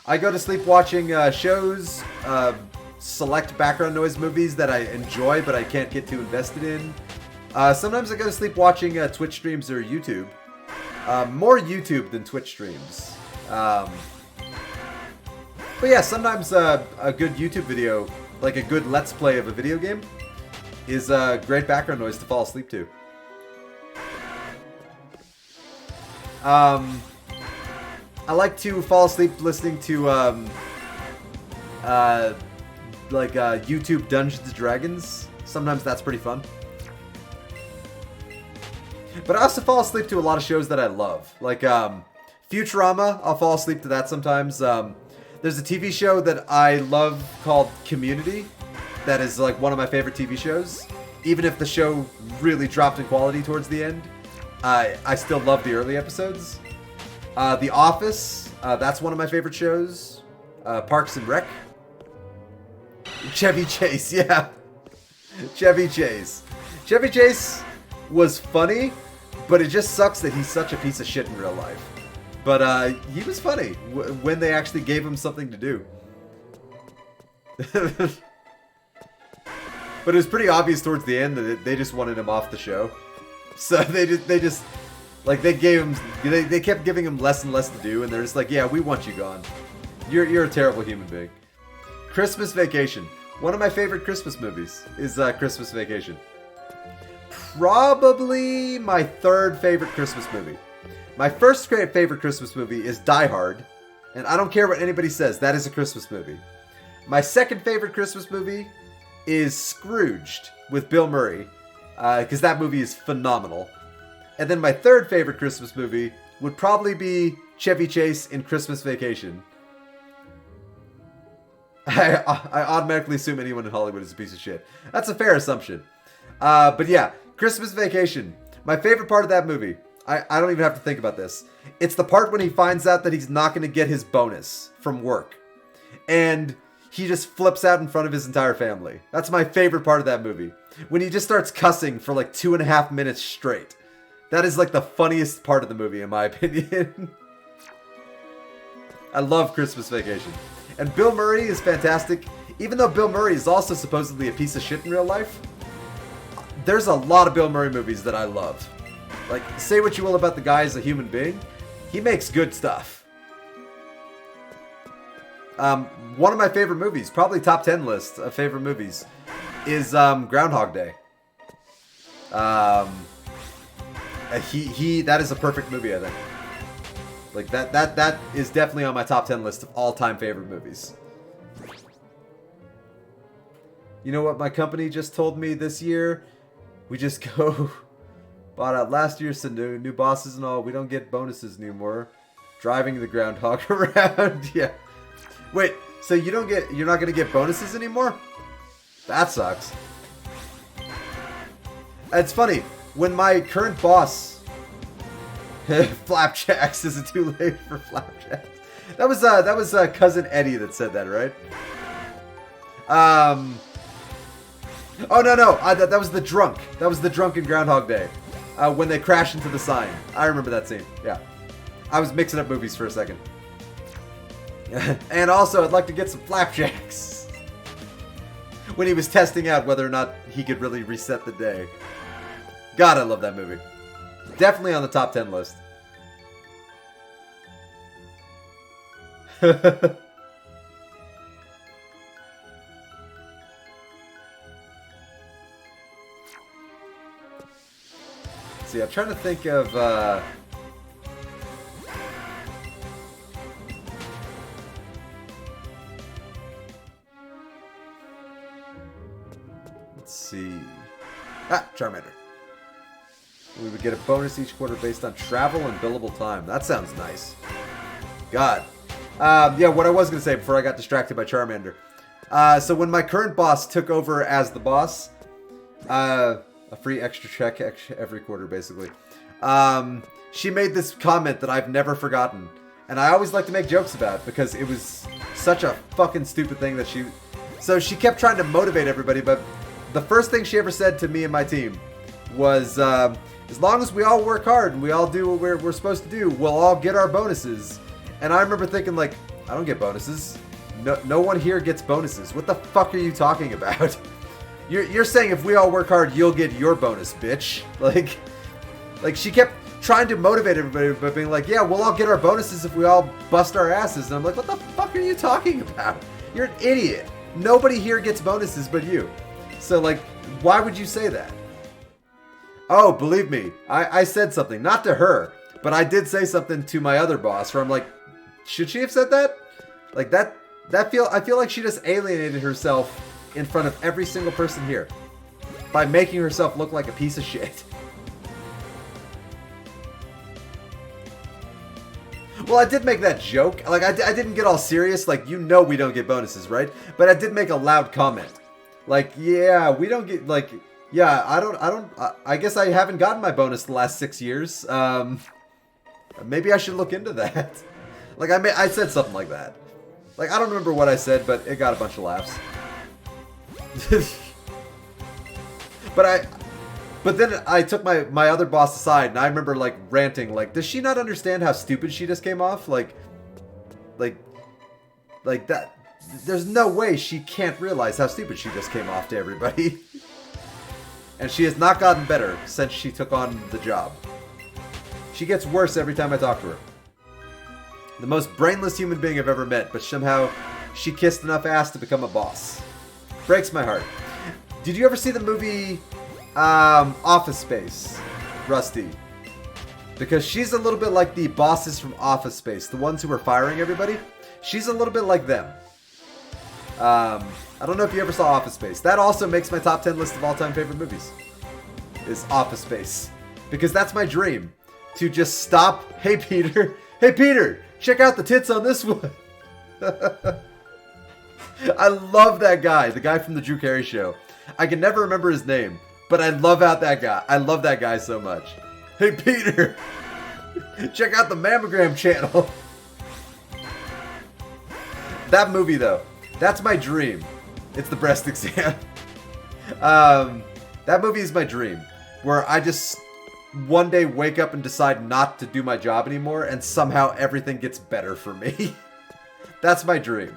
A: I go to sleep watching shows, select background noise movies that I enjoy but I can't get too invested in. Sometimes I go to sleep watching Twitch streams or YouTube. More YouTube than Twitch streams. But yeah, sometimes a good YouTube video, like a good Let's Play of a video game, is great background noise to fall asleep to. I like to fall asleep listening to YouTube Dungeons and Dragons. Sometimes that's pretty fun. But I also fall asleep to a lot of shows that I love. Like Futurama, I'll fall asleep to that sometimes. There's a TV show that I love called Community. That is like one of my favorite TV shows. Even if the show really dropped in quality towards the end, I still love the early episodes. The Office, that's one of my favorite shows. Parks and Rec. Chevy Chase, yeah. Chevy Chase. Chevy Chase was funny, but it just sucks that he's such a piece of shit in real life. But he was funny when they actually gave him something to do. But it was pretty obvious towards the end that they just wanted him off the show. So they just like they gave him, they kept giving him less and less to do, and they're just like, yeah, we want you gone. You're a terrible human being. Christmas Vacation. One of my favorite Christmas movies is Christmas Vacation. Probably my third favorite Christmas movie. My first favorite Christmas movie is Die Hard, and I don't care what anybody says, that is a Christmas movie. My second favorite Christmas movie is Scrooged with Bill Murray, because that movie is phenomenal. And then my third favorite Christmas movie would probably be Chevy Chase in Christmas Vacation. I automatically assume anyone in Hollywood is a piece of shit. That's a fair assumption. But yeah, Christmas Vacation. My favorite part of that movie, I don't even have to think about this. It's the part when he finds out that he's not going to get his bonus from work. And he just flips out in front of his entire family. That's my favorite part of that movie. When he just starts cussing for like 2.5 minutes straight. That is like the funniest part of the movie, in my opinion. I love Christmas Vacation. And Bill Murray is fantastic. Even though Bill Murray is also supposedly a piece of shit in real life, there's a lot of Bill Murray movies that I love. Like, say what you will about the guy as a human being, he makes good stuff. One of my favorite movies, probably top 10 list of favorite movies, is Groundhog Day. That is a perfect movie, I think. Like, that is definitely on my top 10 list of all-time favorite movies. You know what my company just told me this year? We just bought out last year, some new bosses and all. We don't get bonuses anymore. Driving the groundhog around. Yeah. Wait, so you're not gonna get bonuses anymore? That sucks. It's funny, when my current boss Flapjacks, is it too late for Flapjacks? That was cousin Eddie that said that, right? Oh no, that was the drunk. That was the drunk in Groundhog Day. When they crash into the sign. I remember that scene. Yeah. I was mixing up movies for a second. And also, I'd like to get some Flapjacks. When he was testing out whether or not he could really reset the day. God, I love that movie. Definitely on the top 10 list. See, I'm trying to think of, let's see. Charmander. We would get a bonus each quarter based on travel and billable time. That sounds nice. God. Yeah, what I was going to say before I got distracted by Charmander. So when my current boss took over as the boss, a free extra check every quarter, basically. She made this comment that I've never forgotten. And I always like to make jokes about because it was such a fucking stupid thing that she... So she kept trying to motivate everybody, but the first thing she ever said to me and my team was, as long as we all work hard and we all do what we're supposed to do, we'll all get our bonuses. And I remember thinking, like, I don't get bonuses. No one here gets bonuses. What the fuck are you talking about? You're saying if we all work hard, you'll get your bonus, bitch. Like she kept trying to motivate everybody by being like, yeah, we'll all get our bonuses if we all bust our asses. And I'm like, what the fuck are you talking about? You're an idiot. Nobody here gets bonuses but you. So, like, why would you say that? Oh, believe me, I said something. Not to her, but I did say something to my other boss where I'm like, should she have said that? Like, I feel like she just alienated herself in front of every single person here by making herself look like a piece of shit. Well, I did make that joke. Like, I didn't get all serious. Like, you know we don't get bonuses, right? But I did make a loud comment. Like, yeah, we don't get, like, yeah, I guess I haven't gotten my bonus the last 6 years. Maybe I should look into that. Like, I said something like that. Like, I don't remember what I said, but it got a bunch of laughs. But then I took my other boss aside, and I remember, like, ranting, like, does she not understand how stupid she just came off? Like that, there's no way she can't realize how stupid she just came off to everybody. And she has not gotten better since she took on the job. She gets worse every time I talk to her. The most brainless human being I've ever met, but somehow she kissed enough ass to become a boss. Breaks my heart. Did you ever see the movie Office Space, Rusty? Because she's a little bit like the bosses from Office Space, the ones who were firing everybody. She's a little bit like them. I don't know if you ever saw Office Space. That also makes my top 10 list of all-time favorite movies. Is Office Space. Because that's my dream. To just stop. Hey, Peter. Hey, Peter. Check out the tits on this one. I love that guy. The guy from the Drew Carey Show. I can never remember his name. But I love out that guy. I love that guy so much. Hey, Peter. Check out the mammogram channel. That movie, though. That's my dream. It's the breast exam. That movie is my dream. Where I just one day wake up and decide not to do my job anymore, and somehow everything gets better for me. That's my dream.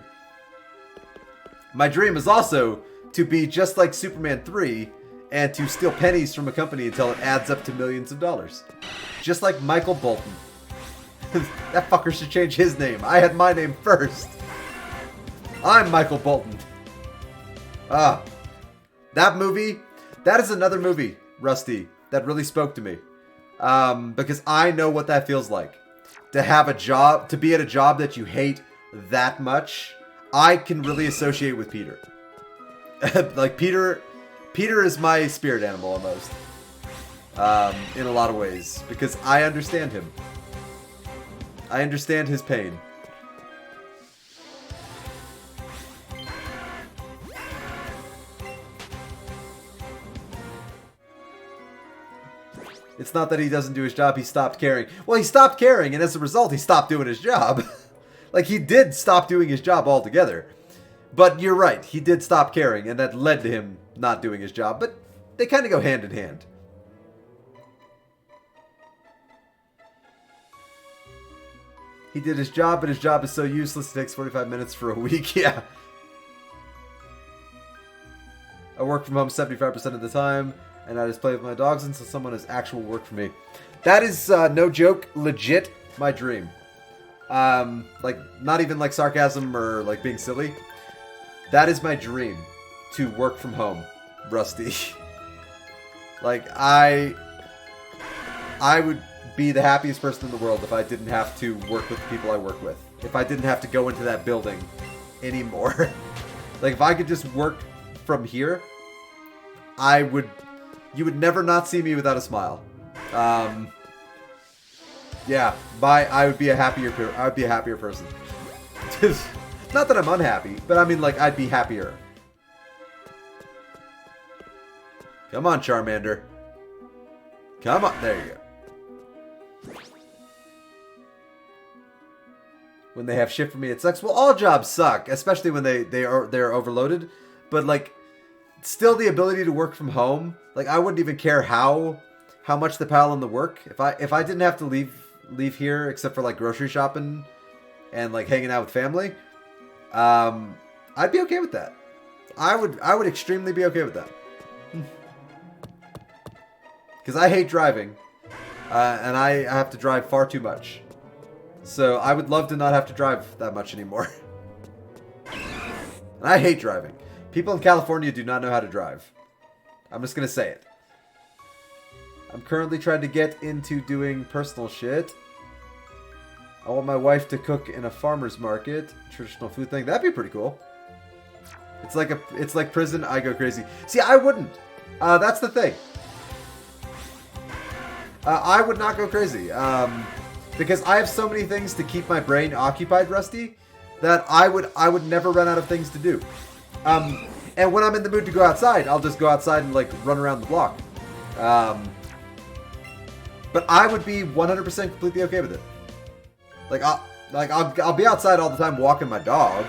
A: My dream is also to be just like Superman 3 and to steal pennies from a company until it adds up to millions of dollars. Just like Michael Bolton. That fucker should change his name. I had my name first. I'm Michael Bolton. That movie, that is another movie, Rusty, that really spoke to me. Because I know what that feels like. To have a job, to be at a job that you hate that much. I can really associate with Peter. Like Peter is my spirit animal almost. In a lot of ways. Because I understand him. I understand his pain. It's not that he doesn't do his job, he stopped caring. Well, he stopped caring, and as a result, he stopped doing his job. Like, he did stop doing his job altogether. But you're right, he did stop caring, and that led to him not doing his job. But they kind of go hand in hand. He did his job, but his job is so useless it takes 45 minutes for a week. Yeah. I work from home 75% of the time, and I just play with my dogs until someone has actual work for me. That is, no joke, legit my dream. Like, not even like sarcasm or like being silly. That is my dream, to work from home, Rusty. Like, I would be the happiest person in the world if I didn't have to work with the people I work with. If I didn't have to go into that building anymore. Like, if I could just work from here, you would never not see me without a smile. Yeah, I would be a happier person. Not that I'm unhappy, but I mean, like, I'd be happier. Come on, Charmander. Come on, there you go. When they have shit for me, it sucks. Well, all jobs suck, especially when they're overloaded. But like, still the ability to work from home. Like, I wouldn't even care how much they pile on the work. If I didn't have to leave here except for like grocery shopping and like hanging out with family, I'd be okay with that. I would extremely be okay with that. Because I hate driving, and I have to drive far too much. So I would love to not have to drive that much anymore. And I hate driving. People in California do not know how to drive. I'm just going to say it. I'm currently trying to get into doing personal shit. I want my wife to cook in a farmer's market. Traditional food thing. That'd be pretty cool. It's like prison. I go crazy. See, I wouldn't. That's the thing. I would not go crazy. Because I have so many things to keep my brain occupied, Rusty, that I would never run out of things to do. And when I'm in the mood to go outside, I'll just go outside and like run around the block. But I would be 100% completely okay with it. I'll be outside all the time walking my dog.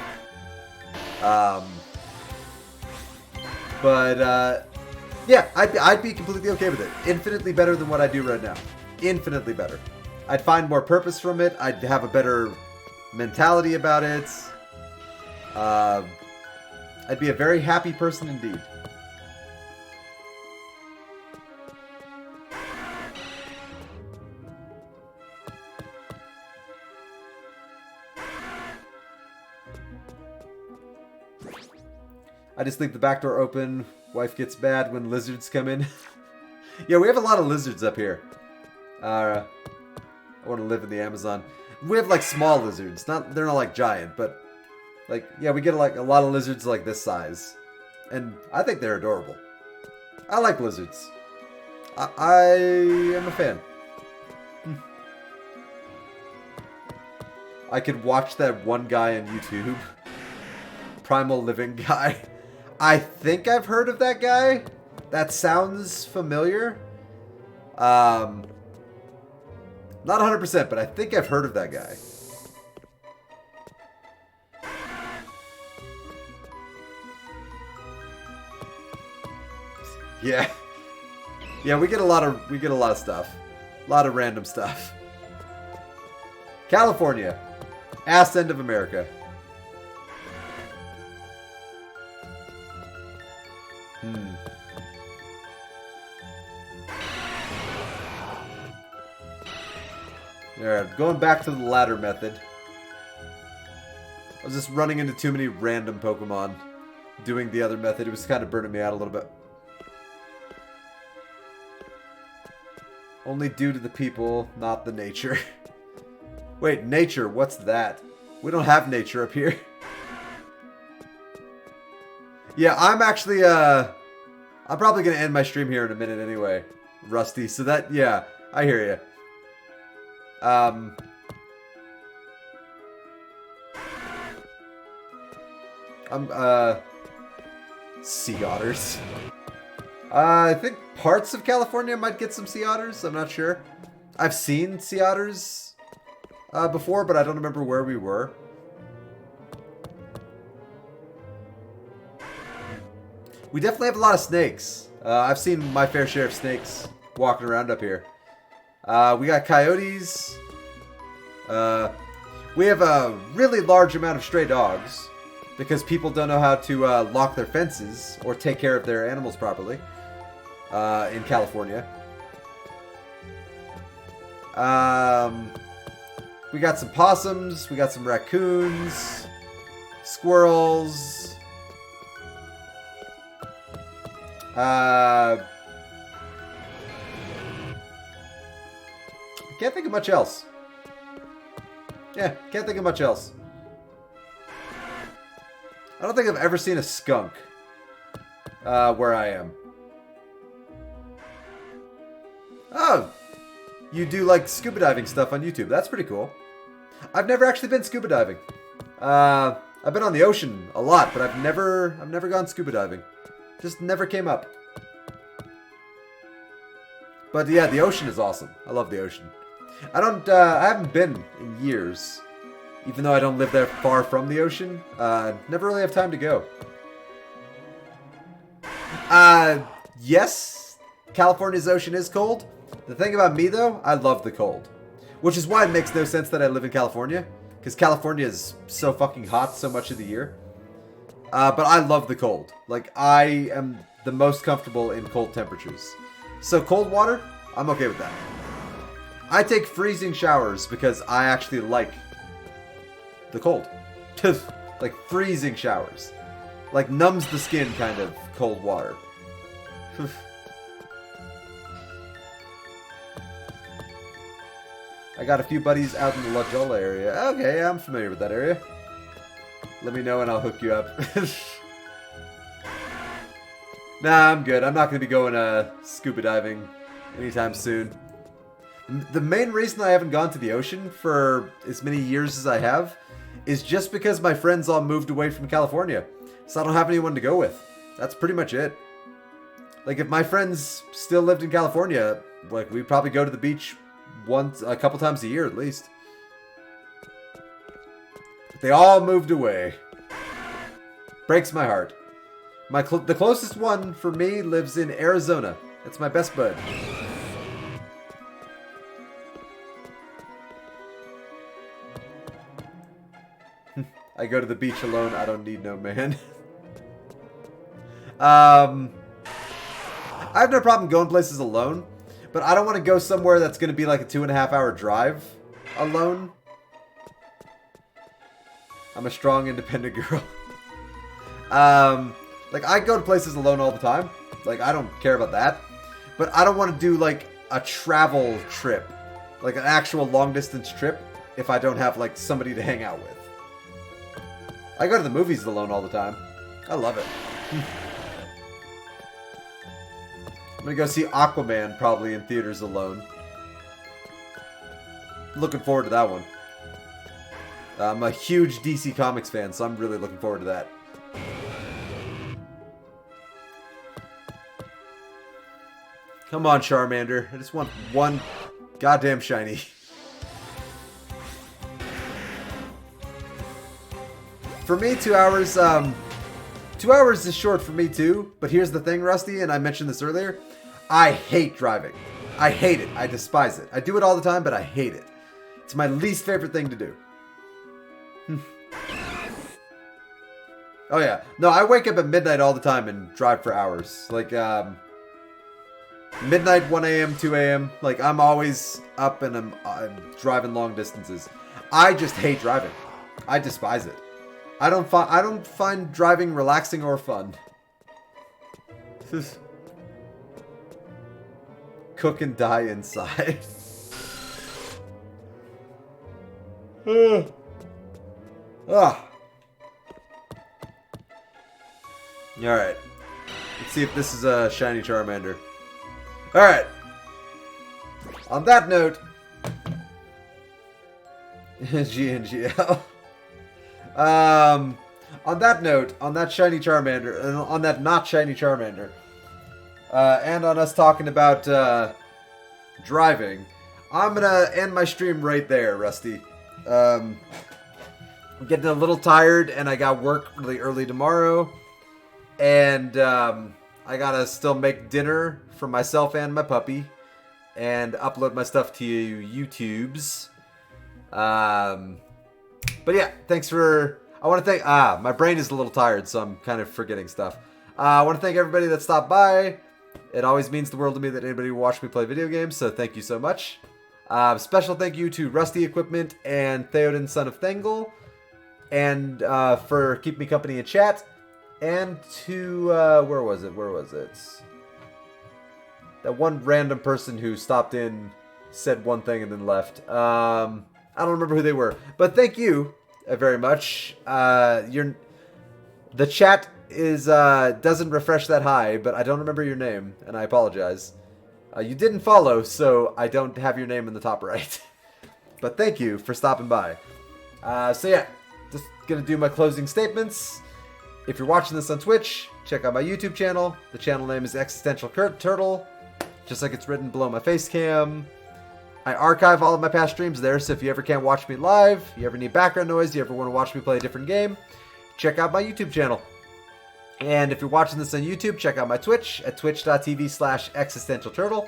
A: Yeah, I'd be completely okay with it. Infinitely better than what I do right now. Infinitely better. I'd find more purpose from it. I'd have a better mentality about it. I'd be a very happy person indeed. I just leave the back door open. Wife gets mad when lizards come in. Yeah, we have a lot of lizards up here. I want to live in the Amazon. We have like small lizards. They're not like giant, but like, yeah, we get like a lot of lizards like this size. And I think they're adorable. I like lizards. I am a fan. I could watch that one guy on YouTube. Primal Living guy. I think I've heard of that guy. That sounds familiar. Not 100%, but I think I've heard of that guy. Yeah. Yeah, we get a lot of stuff. A lot of random stuff. California. Ass end of America. Alright, going back to the ladder method. I was just running into too many random Pokemon doing the other method. It was kind of burning me out a little bit. Only due to the people, not the nature. Wait, nature, what's that? We don't have nature up here. Yeah, I'm actually, I'm probably going to end my stream here in a minute anyway, Rusty. So that, yeah, I hear you. Sea otters. I think parts of California might get some sea otters. I'm not sure. I've seen sea otters before, but I don't remember where we were. We definitely have a lot of snakes. I've seen my fair share of snakes walking around up here. We got coyotes. We have a really large amount of stray dogs because people don't know how to lock their fences or take care of their animals properly in California. We got some possums. We got some raccoons, squirrels. I can't think of much else. Yeah, can't think of much else. I don't think I've ever seen a skunk where I am. Oh, you do like scuba diving stuff on YouTube. That's pretty cool. I've never actually been scuba diving. I've been on the ocean a lot, but I've never gone scuba diving. Just never came up. But yeah, the ocean is awesome. I love the ocean. I haven't been in years. Even though I don't live there far from the ocean. Never really have time to go. Yes, California's ocean is cold. The thing about me though, I love the cold. Which is why it makes no sense that I live in California. Because California is so fucking hot so much of the year. But I love the cold. Like, I am the most comfortable in cold temperatures. So cold water, I'm okay with that. I take freezing showers because I actually like the cold. Like freezing showers. Like numbs the skin kind of cold water. I got a few buddies out in the La Jolla area. Okay, I'm familiar with that area. Let me know and I'll hook you up. Nah, I'm good. I'm not going to be going scuba diving anytime soon. The main reason I haven't gone to the ocean for as many years as I have is just because my friends all moved away from California. So I don't have anyone to go with. That's pretty much it. Like, if my friends still lived in California, like, we'd probably go to the beach a couple times a year at least. But they all moved away. Breaks my heart. The closest one for me lives in Arizona. That's my best bud. I go to the beach alone. I don't need no man. I have no problem going places alone, but I don't want to go somewhere that's going to be like a 2.5-hour drive alone. I'm a strong, independent girl. Like, I go to places alone all the time. Like, I don't care about that. But I don't want to do, like, a travel trip. Like, an actual long-distance trip if I don't have, like, somebody to hang out with. I go to the movies alone all the time. I love it. I'm gonna go see Aquaman probably in theaters alone. Looking forward to that one. I'm a huge DC Comics fan, so I'm really looking forward to that. Come on, Charmander. I just want one goddamn shiny. For me, 2 hours, 2 hours is short for me too, but here's the thing, Rusty, and I mentioned this earlier. I hate driving. I hate it. I despise it. I do it all the time, but I hate it. It's my least favorite thing to do. Oh yeah. No, I wake up at midnight all the time and drive for hours. Like, midnight, 1 a.m., 2 a.m. Like, I'm always up and I'm driving long distances. I just hate driving. I despise it. I don't find driving relaxing or fun. Cook and die inside. Ah. Alright. Let's see if this is a shiny Charmander. Alright. On that note. GNGL. On that note, on that shiny Charmander, and on that not shiny Charmander, and on us talking about driving, I'm gonna end my stream right there, Rusty. I'm getting a little tired, and I got work really early tomorrow, and I gotta still make dinner for myself and my puppy, and upload my stuff to YouTube's. But yeah, thanks for... I want to thank... my brain is a little tired, so I'm kind of forgetting stuff. I want to thank everybody that stopped by. It always means the world to me that anybody watch me play video games, so thank you so much. Special thank you to Rusty Equipment and Theoden, son of Thengel, and for keeping me company in chat. And to... where was it? That one random person who stopped in, said one thing, and then left. I don't remember who they were, but thank you very much. The chat is doesn't refresh that high, but I don't remember your name, and I apologize. You didn't follow, so I don't have your name in the top right. But thank you for stopping by. So yeah, just gonna do my closing statements. If you're watching this on Twitch, check out my YouTube channel. The channel name is Existential Turtle, just like it's written below my face cam. I archive all of my past streams there, so if you ever can't watch me live, you ever need background noise, you ever want to watch me play a different game, check out my YouTube channel. And if you're watching this on YouTube, check out my Twitch at twitch.tv/existentialturtle.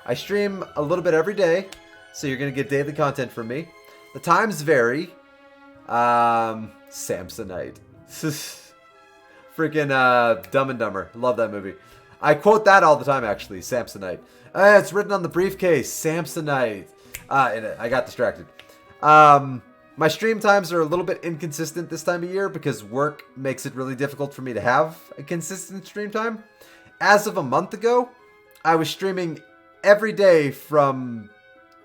A: I stream a little bit every day, so you're going to get daily content from me. The times vary. Samsonite. Freaking Dumb and Dumber. Love that movie. I quote that all the time, actually. Samsonite. It's written on the briefcase. Samsonite. I got distracted. My stream times are a little bit inconsistent this time of year because work makes it really difficult for me to have a consistent stream time. As of a month ago, I was streaming every day from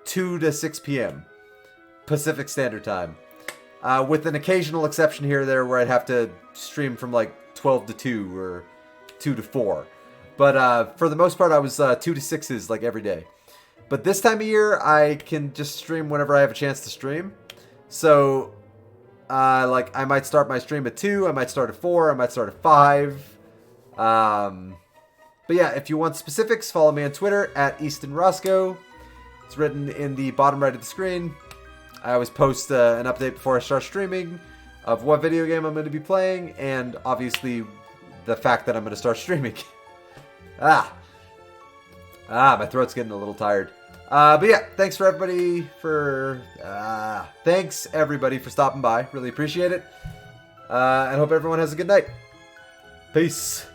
A: 2 to 6 p.m. Pacific Standard Time. With an occasional exception here or there where I'd have to stream from like 12 to 2 or 2 to 4. But for the most part, I was 2 to 6s like every day. But this time of year, I can just stream whenever I have a chance to stream. So, like, I might start my stream at 2, I might start at 4, I might start at 5. But yeah, if you want specifics, follow me on Twitter at Easton Roscoe. It's written in the bottom right of the screen. I always post an update before I start streaming of what video game I'm going to be playing, and obviously the fact that I'm going to start streaming. My throat's getting a little tired. But yeah, thanks everybody for stopping by. Really appreciate it. And hope everyone has a good night. Peace.